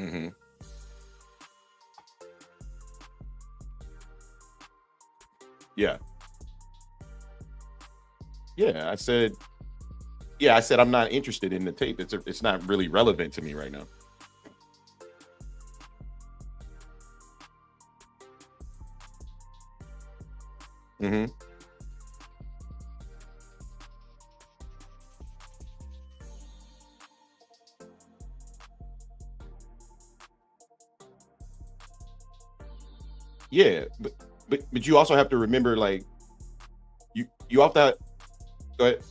Mm-hmm. Yeah. Yeah. I said I'm not interested in the tape. It's not really relevant to me right now. Mm-hmm. Yeah, but you also have to remember, like, you have to go ahead.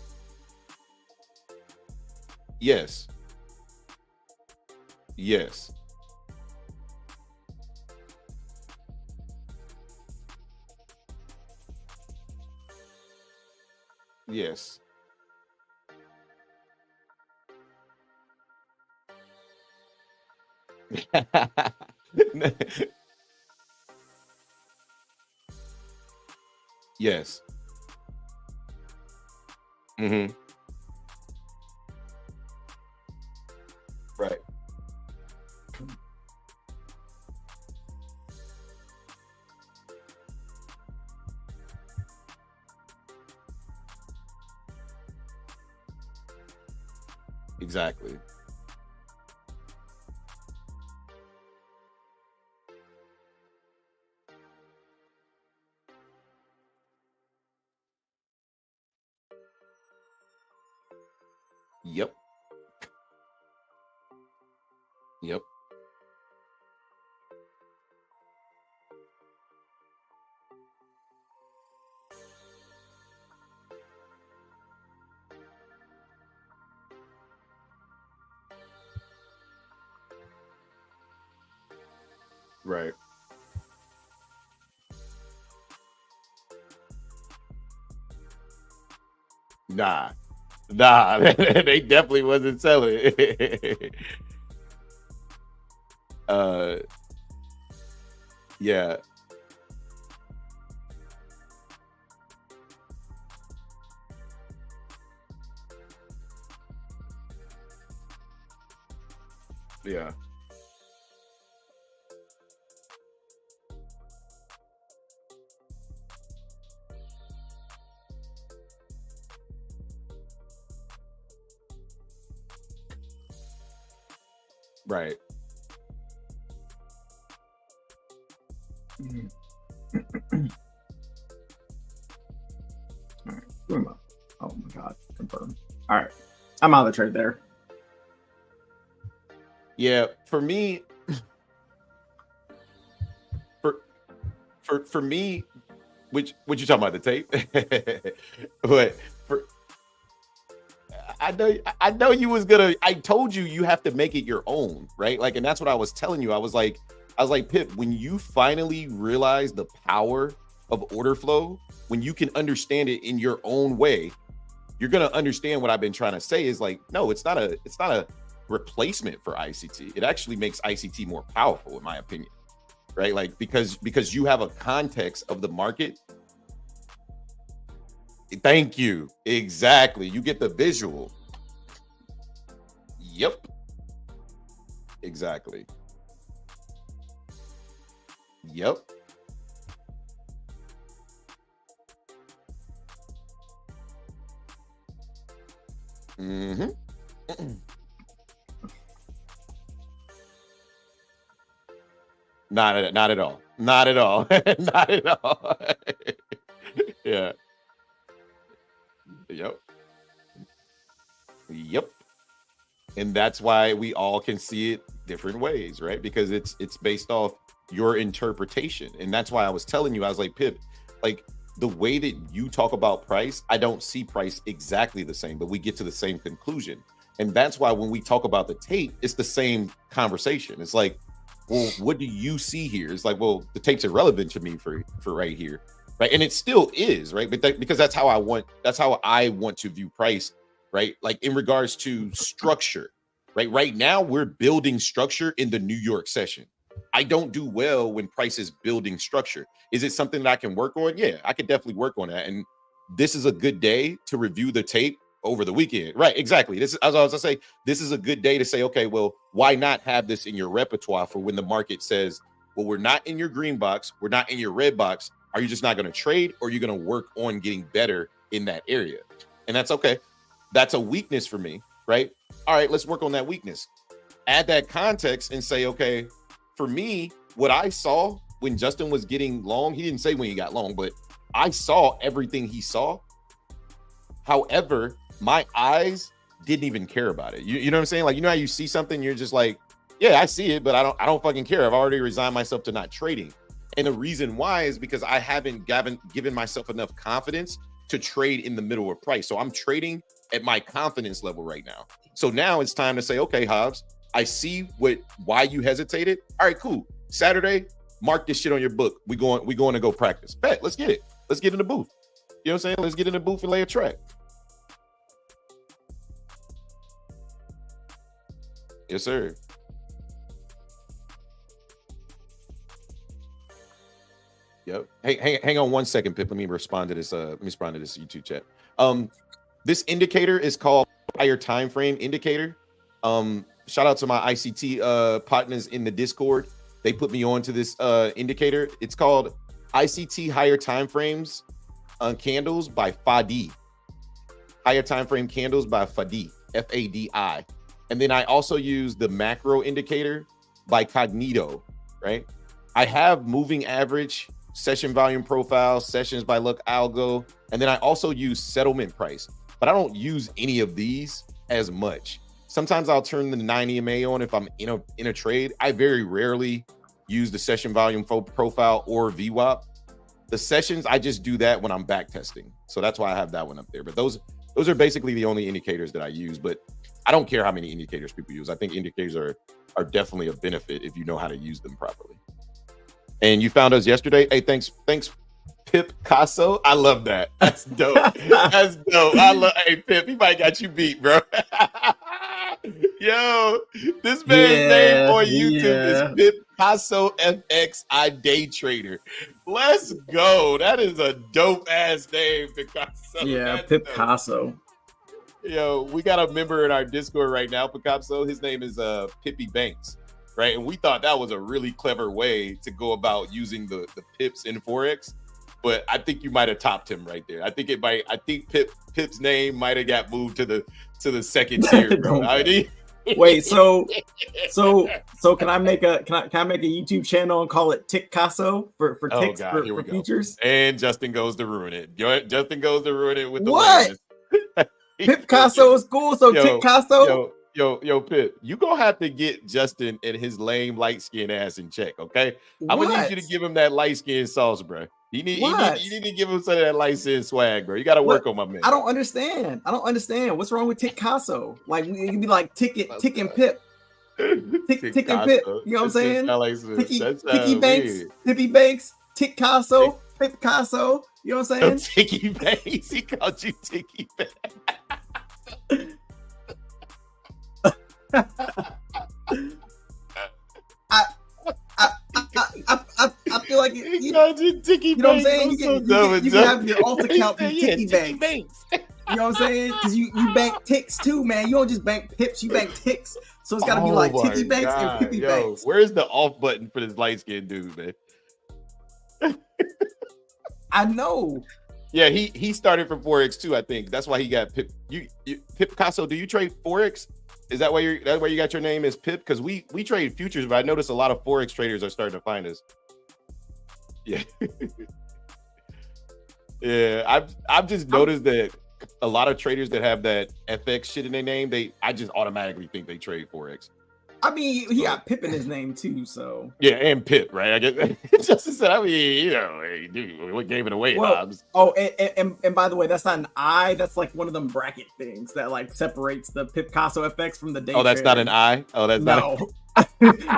Yes. Yes. Yes. Yes. Hmm. Right. Exactly. Yep. Yep. Right. Nah. Nah. They definitely wasn't selling. uh. Yeah. Yeah. Right. Mhm. All right. Who am I? Oh my god. Confirm. All right. I'm out of the trade there. Yeah. For me, for for me, which what you talking about, the tape? But for I know you was gonna. I told you you have to make it your own, right? Like, and that's what I was telling you. I was like, Pip, when you finally realize the power of order flow, when you can understand it in your own way, you're gonna understand what I've been trying to say. Is like, no, it's not a replacement for ICT. It actually makes ICT more powerful, in my opinion, right? Like, because you have a context of the market. Thank you. Exactly. You get the visual. Yep. Exactly. Yep. Hmm. Not at all. Not at all. Not at all. Yeah. Yep. Yep. And that's why we all can see it different ways, right? Because it's based off your interpretation. And that's why I was telling you, I was like, Pip, like, the way that you talk about price, I don't see price exactly the same, but we get to the same conclusion. And that's why when we talk about the tape, it's the same conversation. It's like, well, what do you see here? It's like, well, the tape's irrelevant to me for right here, right? And it still is, right? But because that's how I want to view price, right? Like, in regards to structure, right? Right now, we're building structure in the New York session. I don't do well when price is building structure. Is it something that I can work on? Yeah, I could definitely work on that. And this is a good day to review the tape over the weekend. Right, exactly. This is, as I was gonna say, this is a good day to say, okay, well, why not have this in your repertoire for when the market says, well, we're not in your green box, we're not in your red box. Are you just not going to trade, or are you going to work on getting better in that area? And that's okay. That's a weakness for me, right? All right, let's work on that weakness. Add that context and say, okay, for me, what I saw when Justin was getting long, he didn't say when he got long, but I saw everything he saw. However, my eyes didn't even care about it. You know what I'm saying? Like, you know how you see something, you're just like, yeah, I see it, but I don't fucking care. I've already resigned myself to not trading. And the reason why is because I haven't given myself enough confidence to trade in the middle of price. So I'm trading at my confidence level right now. So now it's time to say, okay, Hobbs, I see why you hesitated. All right, cool. Saturday, mark this shit on your book. We going to go practice. Bet, let's get it. Let's get in the booth. You know what I'm saying? Let's get in the booth and lay a track. Yes, sir. Yep. Hey, hang on 1 second, Pip. Let me respond to this. YouTube chat. This indicator is called higher time frame indicator. Shout out to my ICT partners in the Discord. They put me on to this indicator. It's called ICT higher time frames candles by Fadi. Higher time frame candles by Fadi. Fadi. And then I also use the macro indicator by Cognito. Right. I have moving average, session volume profile, sessions by look algo, and then I also use settlement price, but I don't use any of these as much. Sometimes I'll turn the 9 EMA on if I'm in a trade. I very rarely use the session volume profile or VWAP. The sessions, I just do that when I'm back testing. So that's why I have that one up there. But those are basically the only indicators that I use, but I don't care how many indicators people use. I think indicators are definitely a benefit if you know how to use them properly. And you found us yesterday. Hey, thanks, Pip Casso. I love that. That's dope. That's dope. Hey, Pip, he might got you beat, bro. Yo, this man's name on YouTube is Pip Casso FX I Day Trader. Let's go. That is a dope ass name, Picasso. Yeah, Pip Casso. Yo, we got a member in our Discord right now, Picasso. His name is Pippy Banks. Right, and we thought that was a really clever way to go about using the pips in Forex, but I think you might have topped him right there. I think Pip's name might have got moved to the second tier, bro. Wait, so can I make a YouTube channel and call it Tick Casso for ticks for futures? And Justin goes to ruin it. Justin goes to ruin it with the what? Pip Casso is cool, so Tick Casso. Yo, Pip, you gonna have to get Justin and his lame light skin ass in check, okay? I'm gonna need you to give him that light skin sauce, bro. You need to give him some of that light skin swag, bro. You got to work on my man. I don't understand. What's wrong with Tick Casso? Like, it can be like Tick and Pip. Tick and Pip. You know what I'm saying? Ticky Banks, Pippy Banks, Tick Casso, Pip Casso. You know what I'm saying? Ticky Banks. He called you Ticky Banks. I feel like you know what I'm saying? You can have your alt account be Ticky Banks. You know what I'm saying? Because you bank ticks too, man. You don't just bank pips, you bank ticks. So it's got to be like Ticky Banks and Pippy Banks. Where's the off button for this light skinned dude, man? I know. Yeah, he started from Forex too, I think. That's why he got Pip. Pip Casso, do you trade Forex? Is that why you got your name as Pip? Because we trade futures, but I noticed a lot of Forex traders are starting to find us. Yeah. Yeah, I've just noticed that a lot of traders that have that FX shit in their name, I just automatically think they trade Forex. I mean, he got Pip in his name too, so yeah, and Pip, right? I guess Justin said, I mean, hey, dude, what gave it away, Hobbs? Oh, and by the way, that's not an I. That's like one of them bracket things that like separates the Pip Casso FX from the day. Oh, that's not an I. Oh, that's not.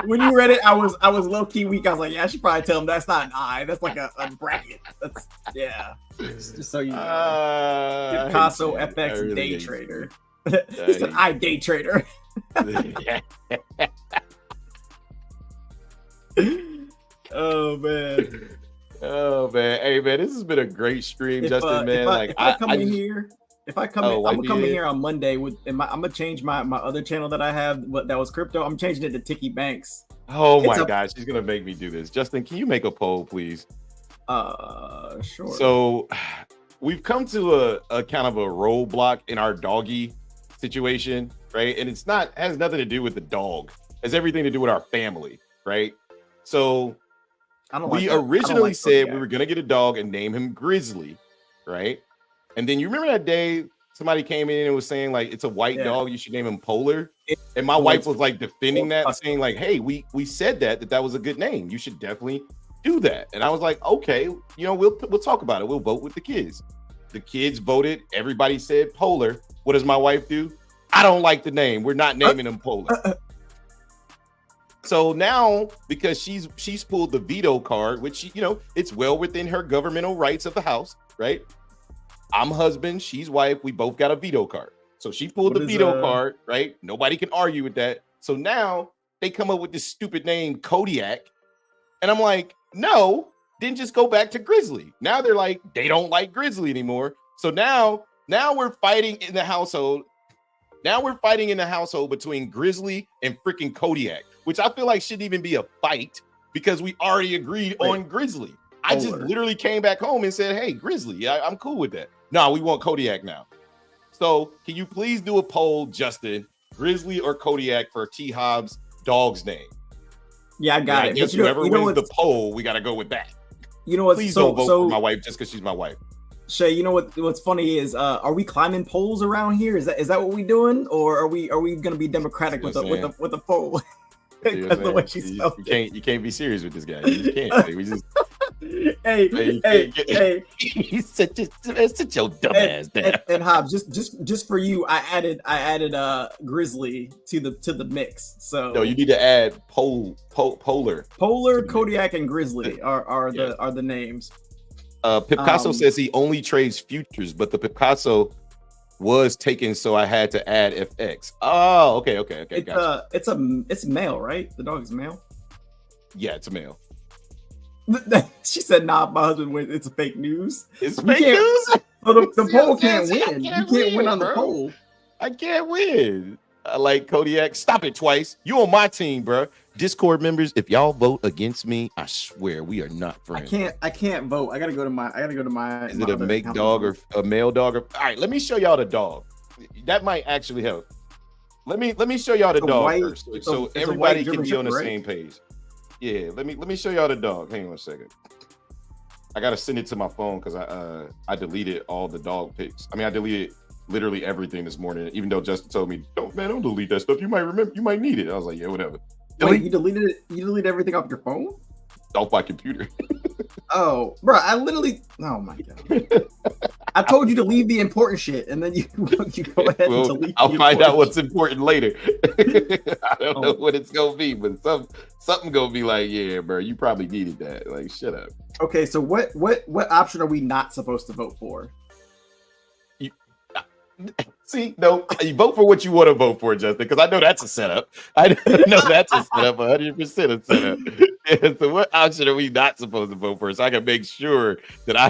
When you read it, I was low key weak. I was like, yeah, I should probably tell him that's not an I. That's like a bracket. That's just so you know. Pip Casso FX day trader. It's an I day trader. Oh man. Hey man, this has been a great stream, Justin. Man, if I come in here If I come, I'm gonna come in here on Monday with. I'm gonna change my other channel that I have. That was crypto. I'm changing it to Tiki Banks. Oh my gosh, she's gonna make me do this. Justin, can you make a poll, please? Sure. So we've come to a kind of a roadblock in our doggy situation, right? And it's not has nothing to do with the dog. It has everything to do with our family, right? So we originally said we were gonna get a dog and name him Grizzly, right? And then you remember that day somebody came in and was saying like it's a white dog, you should name him Polar. And my wife was like defending that, saying like, hey, we said that was a good name. You should definitely do that. And I was like, okay, we'll talk about it. We'll vote with the kids. The kids voted. Everybody said Polar. What does my wife do? I don't like the name. We're not naming him Polar. So now, because she's pulled the veto card, which it's well within her governmental rights of the house, right? I'm husband, she's wife. We both got a veto card. So she pulled the veto card, right? Nobody can argue with that. So now they come up with this stupid name, Kodiak. And I'm like, no, then just go back to Grizzly. Now they're like, they don't like Grizzly anymore. So now we're fighting in the household. Now we're fighting in the household between Grizzly and freaking Kodiak, which I feel like shouldn't even be a fight because we already agreed on Grizzly. I just literally came back home and said, hey, Grizzly, I'm cool with that. No, we want Kodiak now. So can you please do a poll, Justin, Grizzly or Kodiak for T. Hobbs' dog's name? Yeah, I got it. I guess whoever wins the poll, we got to go with that. You know what? Please don't vote for my wife just because she's my wife. Shay, you know what's funny is, are we climbing polls around here? Is that what we doing, or are we going to be democratic with the poll? That's the way she spelled it. You can't be serious with this guy. You can't. We just. Hey! He's such your dumb ass. And Hobbs, just for you, I added Grizzly to the mix. So no, you need to add Polar, Kodiak, and Grizzly are the names. Picasso says he only trades futures, but the Picasso was taken, so I had to add FX. Oh, okay. Gotcha. It's male, right? The dog is male. Yeah, it's a male. She said, "Nah, my husband wins. It's fake news. It's fake news. So the poll can't win. You can't win on the poll. I can't win. I like Kodiak. Stop it twice. You on my team, bro. Discord members, if y'all vote against me, I swear we are not friends. I can't vote. I gotta go to my. Is it a make dog or a male dog? All right, let me show y'all the dog. That might actually help. Let me show y'all the dog first, so everybody can be on the same page. Yeah, let me show y'all the dog. Hang on a second. I gotta send it to my phone because I deleted all the dog pics. I mean, I deleted literally everything this morning, even though Justin told me, don't delete that stuff. You might need it. I was like, yeah, whatever. Wait, you deleted it? You deleted everything off your phone? Off my computer. Oh, bro, I literally. Oh my god! I told you to leave the important shit, and then you go ahead and delete. I'll find out what's important later. I don't know what it's gonna be, but something gonna be like, yeah, bro, you probably needed that. Like, shut up. Okay, so what option are we not supposed to vote for? See, no, you vote for what you want to vote for, Justin, because I know that's a setup. I know that's a setup, 100% a setup. Yeah, so what option are we not supposed to vote for? So I can make sure that I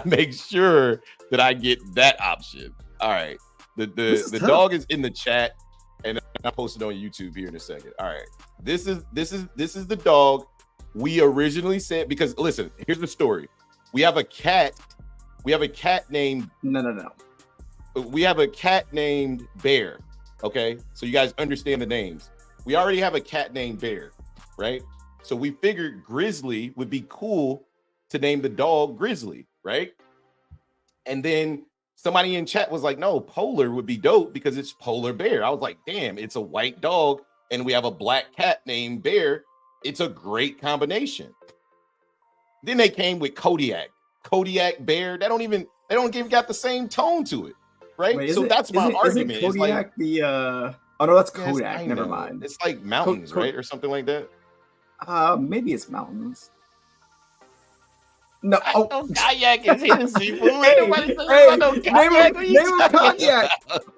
get that option. All right. The dog is in the chat, and I posted on YouTube here in a second. All right. This is the dog we originally said, because listen, here's the story. We have a cat named No. We have a cat named Bear. Okay, so you guys understand the names. We already have a cat named Bear, right? So we figured Grizzly would be cool to name the dog Grizzly, right? And then somebody in chat was like, no, Polar would be dope because it's Polar Bear. I was like, damn, it's a white dog and we have a black cat named Bear. It's a great combination. Then they came with Kodiak Bear. They don't even got the same tone to it. Right, wait, that's my argument. Isn't Kodiak oh no, that's Kodak. Yes, never mind. It's like mountains, right, or something like that. Maybe it's mountains. No, kayak is Hennessy. Name of Kodiak.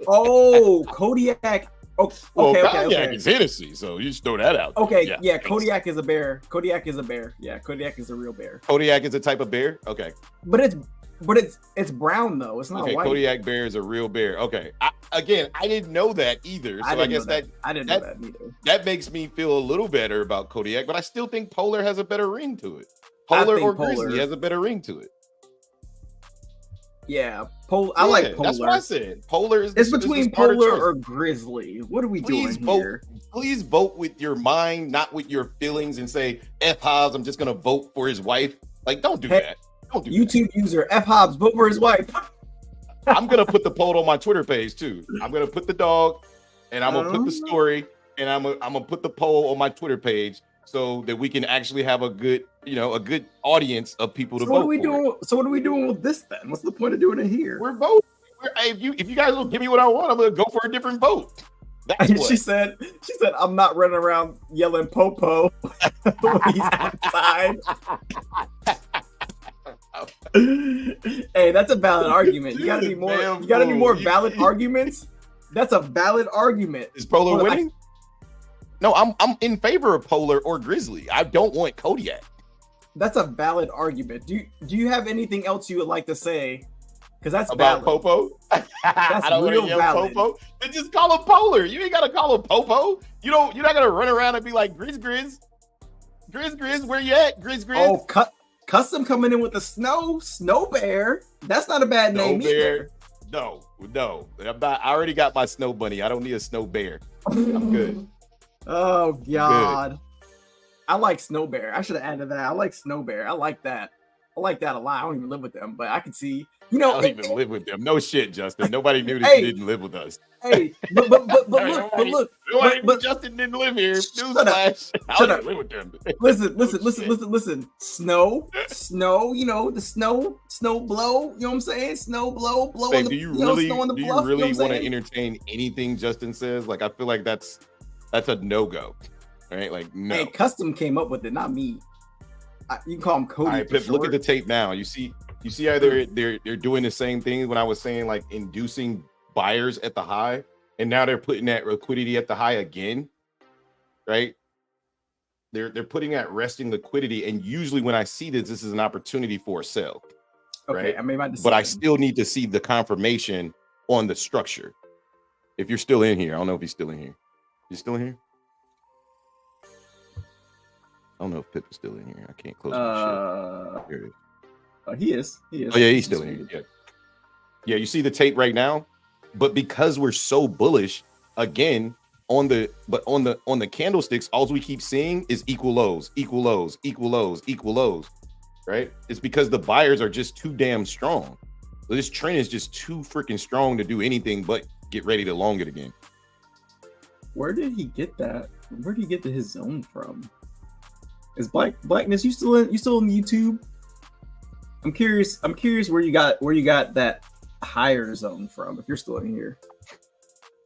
Oh, Kodiak. Oh, Kodiak is Hennessy, so you just throw that out. Okay, yeah, Kodiak is a bear. Kodiak is a bear. Yeah, Kodiak is a real bear. Kodiak is a type of bear. Okay, but it's But it's brown though. It's not Okay, white. Kodiak bear is a real bear. Okay. I didn't know that either. So I guess that I didn't know that either. That makes me feel a little better about Kodiak, but I still think Polar has a better ring to it. Polar or Grizzly has a better ring to it. Yeah, I like Polar. That's what I said. Polar is it's between Polar or Grizzly. What are we doing here? Please vote with your mind, not with your feelings, and say F Hobbs, I'm just gonna vote for his wife. Like, don't do that. Don't do YouTube user F Hobbs, vote for his wife. I'm gonna put the poll on my Twitter page too. I'm gonna put the dog, and I'm gonna put the story, and I'm gonna put the poll on my Twitter page so that we can actually have a good audience of people to vote. So what are we doing with this then? What's the point of doing it here? We're voting. If you guys will give me what I want, I'm gonna go for a different vote. She said, I'm not running around yelling "Popo" when he's outside. Hey, that's a valid argument. You got any more valid arguments? That's a valid argument. Is Polar winning? No, I'm in favor of Polar or Grizzly. I don't want Kodiak. That's a valid argument. Do you have anything else you would like to say? Because that's about valid. Popo. That's I don't real valid. Popo. Then just call him Polar. You ain't gotta call him Popo. You're not gonna run around and be like Grizz, where you at? Grizz. Oh, Custom coming in with the Snow Bear. That's not a bad name either. No. I already got my Snow Bunny. I don't need a Snow Bear. I'm good. Oh God. I like Snow Bear. I should have added that. I like Snow Bear. I like that. I like that a lot. I don't even live with them, but I can see. I don't even live with them. No shit, Justin. Nobody knew that you didn't live with us. Hey, but look. Justin didn't live here. Newsflash. I don't live with them. Listen. Snow. The snow blow. You know what I'm saying? Snow blow. Babe, do you really want to entertain anything Justin says? Like, I feel like that's a no-go. Right? Like, no. Hey, Custom came up with it, not me. You can call him Cody. All right, but look at the tape now. You see how they're doing the same thing when I was saying like inducing buyers at the high, and now they're putting that liquidity at the high again, right? They're putting that resting liquidity, and usually when I see this is an opportunity for a sell. Okay, right? I made my decision. But I still need to see the confirmation on the structure. If you're still in here, I don't know if he's still in here. You still in here? I don't know if Pip is still in here. I can't close my shit. Here it is. He is. Oh yeah, he's still in here. Yeah, you see the tape right now, but because we're so bullish, again on the candlesticks, all we keep seeing is equal lows, right? It's because the buyers are just too damn strong. So this trend is just too freaking strong to do anything but get ready to long it again. Where did he get that? Where did he get his zone from? Is Blackness you still on YouTube? I'm curious where you got that higher zone from, if you're still in here.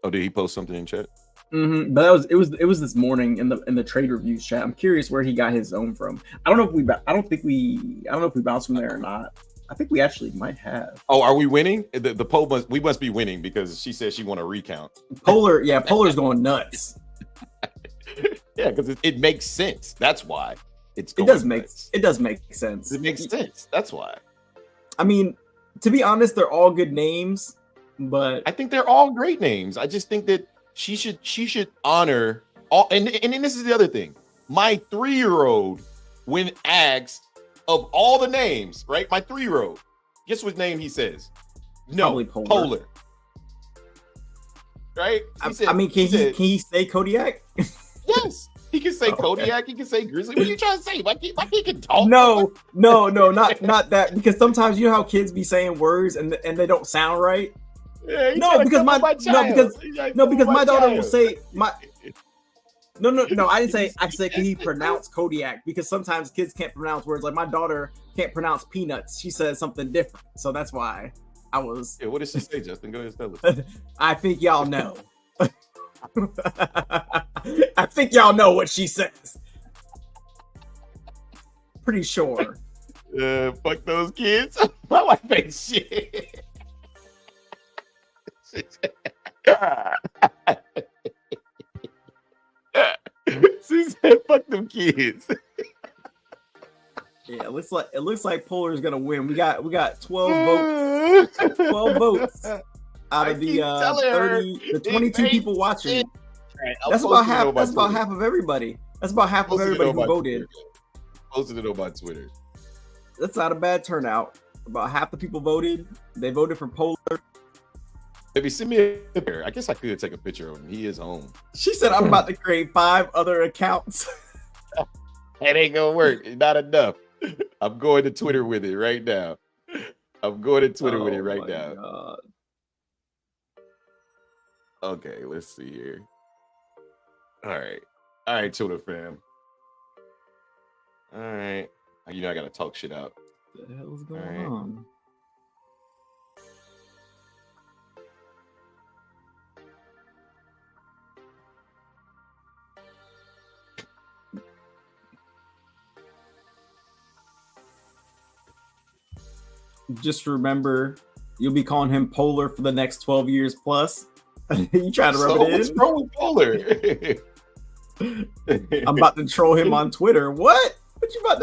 Oh, did he post something in chat? Mm-hmm. But it was this morning in the trade reviews chat. I'm curious where he got his zone from. I don't know if we bounced from there or not. I think we actually might have. Oh, are we winning? The poll we must be winning because she said she want to recount. Polar's going nuts. Yeah, because it makes sense. That's why it does make sense. It makes sense. That's why. I mean, to be honest, they're all good names, but I think they're all great names. I just think that she should honor all. And this is the other thing. My 3-year-old, when asked of all the names, right? My 3-year-old, guess what name he says? No, Polar. Right? Can he say Kodiak? Yes, he can say Kodiak. He can say Grizzly. What are you trying to say? Why he can talk? No, not that. Because sometimes you know how kids be saying words and they don't sound right. Yeah, because my daughter will say my. No. I didn't say. I said can he pronounce Kodiak? Because sometimes kids can't pronounce words. Like my daughter can't pronounce peanuts. She says something different. So that's why I was. Yeah, what did she say, Justin? Go ahead and tell us. I think y'all know. I think y'all know what she says. Pretty sure. Fuck those kids. My wife ain't shit. She said, fuck them kids. Yeah, it looks like Polar is gonna win. We got 12 votes. 12 votes out of the 22 people watching. That's about half. That's about half of everybody. That's about half of everybody who voted. Posted it on my Twitter. That's not a bad turnout. About half the people voted. They voted for Polar. Maybe send me a picture. I guess I could take a picture of him. He is home. She said, "I'm about to create 5 other accounts." It ain't gonna work. It's not enough. I'm going to Twitter with it right now. God. Okay, let's see here. All right, Twitter fam. All right, I gotta talk shit out. What the hell is going on? Just remember, you'll be calling him Polar for the next 12 years plus. You trying to rub it in? What's wrong with Polar? I'm about to troll him on Twitter. What you about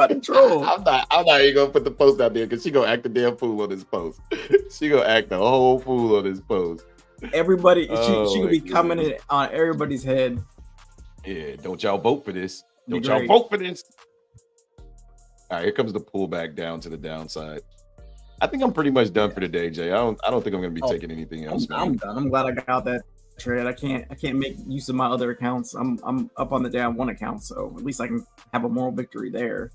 to troll? I'm not even gonna put the post out there because she gonna act a damn fool on this post. She gonna act a whole fool on this post. Everybody, she gonna be commenting on everybody's head. Yeah, don't y'all vote for this. Don't y'all vote for this. All right, here comes the pullback down to the downside. I think I'm pretty much done for today, Jay. I don't think I'm gonna be taking anything else. I'm done. I'm glad I got that trade. I can't make use of my other accounts. I'm up on the down one account, so at least I can have a moral victory there.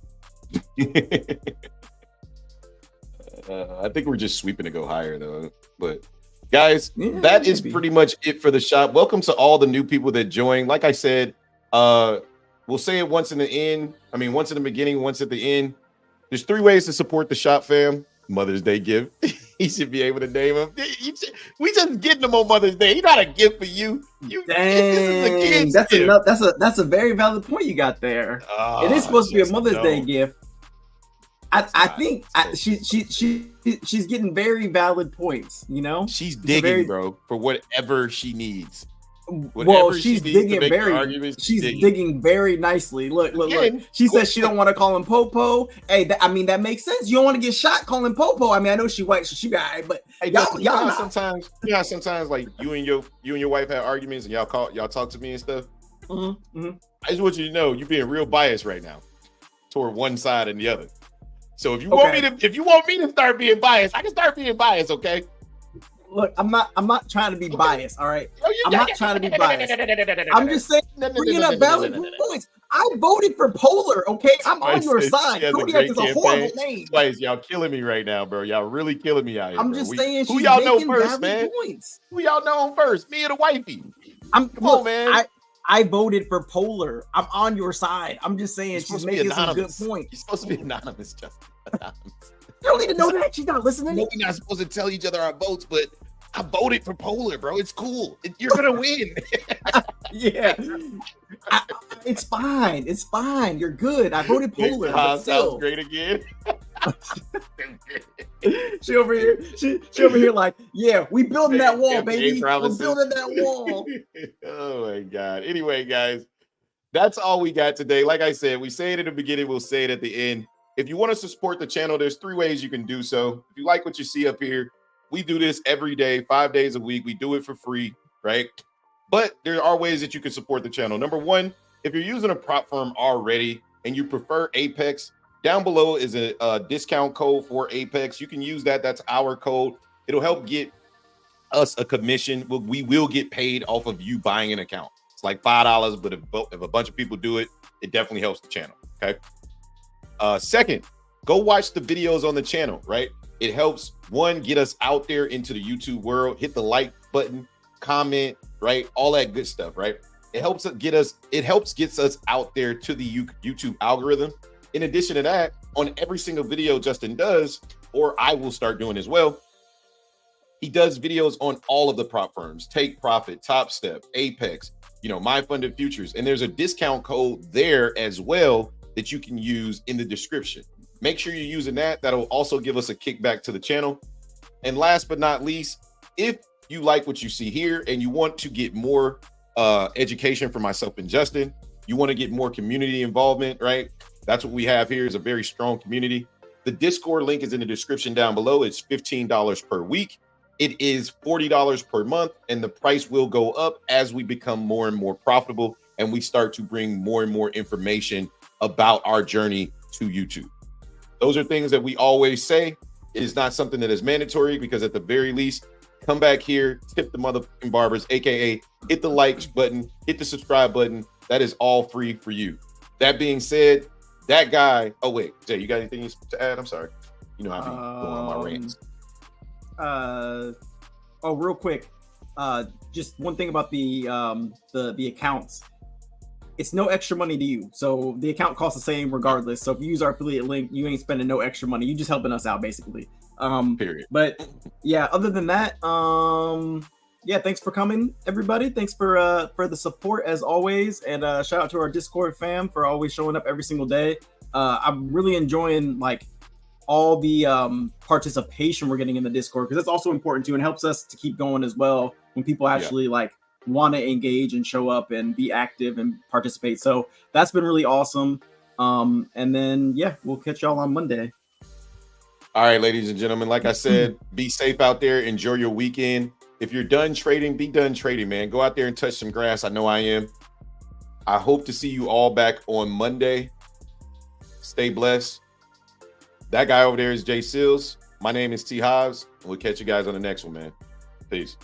I think we're just sweeping to go higher though. But guys, that is pretty much it for the shop. Welcome to all the new people that joined. Like I said, we'll say it once in the end. I mean, once in the beginning, once at the end. There's 3 ways to support the shop, fam. Mother's Day gift. He should be able to name him. We just getting them on Mother's Day. He not a gift for you. Dang, this is a kid's that's a very valid point you got there. It is supposed to be a Mother's Day gift. I think she's getting very valid points. You know, she's digging, bro, for whatever she needs. Well, she's digging digging very nicely. Look. She says she don't want to call him Popo. Hey, that makes sense. You don't want to get shot calling Popo. I mean, I know she white, so she got it, but hey, y'all sometimes like you and your wife have arguments and y'all talk to me and stuff. Mm-hmm. I just want you to know you're being real biased right now toward one side and the other. So if you want me to start being biased, I can start being biased, okay? Look, I'm not trying to be biased, all right? I'm not trying to be biased. I'm just saying, bringing up valid points. I voted for Polar, okay? I'm on your side. Kodiak is a horrible name. Spice, y'all killing me right now, bro. Y'all really killing me out here. I'm just saying, who y'all know first, man? Who y'all know first? Me or the wifey? Come on, man. I voted for Polar. I'm on your side. I'm just saying she's making some good points. You're supposed to be anonymous, Justin. Anonymous. You don't need to know that. She's not listening. No, we're not supposed to tell each other our votes, but I voted for Polar, bro. It's cool. You're gonna win. Yeah, it's fine. It's fine. You're good. I voted Polar. Sounds great again. She over here like, yeah, we building that wall, baby. We're building that wall. Oh my god. Anyway, guys, that's all we got today. Like I said, we say it in the beginning, we'll say it at the end. If you want us to support the channel, there's 3 ways you can do so. If you like what you see up here, we do this every day, 5 days a week. We do it for free, right? But there are ways that you can support the channel. Number 1, if you're using a prop firm already and you prefer Apex, down below is a discount code for Apex. You can use that. That's our code. It'll help get us a commission. We will get paid off of you buying an account. It's like $5, but if a bunch of people do it, it definitely helps the channel, okay? Second, go watch the videos on the channel, right? It helps, 1, get us out there into the YouTube world. Hit the like button, comment, right? All that good stuff, right? It helps gets us out there to the YouTube algorithm. In addition to that, on every single video Justin does, or I will start doing as well, he does videos on all of the prop firms, Take Profit, Topstep, Apex, My Funded Futures. And there's a discount code there as well that you can use in the description. Make sure you're using that. That'll also give us a kickback to the channel. And last but not least, if you like what you see here and you want to get more education for myself and Justin, you want to get more community involvement, right? That's what we have here is a very strong community. The Discord link is in the description down below. It's $15 per week. It is $40 per month, and the price will go up as we become more and more profitable and we start to bring more and more information about our journey to YouTube. Those are things that we always say. It is not something that is mandatory because at the very least, come back here, tip the motherfucking barbers, aka hit the like button, hit the subscribe button. That is all free for you. That being said, that guy. Oh wait, Jay, you got anything to add? I'm sorry. You know how I be going on my rants. Real quick. Just one thing about the accounts. It's no extra money to you. So the account costs the same regardless. So if you use our affiliate link, you ain't spending no extra money. You just helping us out basically. Period. But yeah, other than that, yeah, thanks for coming, everybody. Thanks for the support as always. And shout out to our Discord fam for always showing up every single day. I'm really enjoying like all the participation we're getting in the Discord, because that's also important too and helps us to keep going as well when people actually like want to engage and show up and be active and participate. So that's been really awesome. And then yeah, we'll catch y'all on Monday. All right, ladies and gentlemen, like I said, be safe out there. Enjoy your weekend. If you're done trading, be done trading, man. Go out there and touch some grass. I know I am. I hope to see you all back on Monday. Stay blessed. That guy over there is Jay Seals. My name is T. Hobbs. We'll catch you guys on the next one, man. Peace.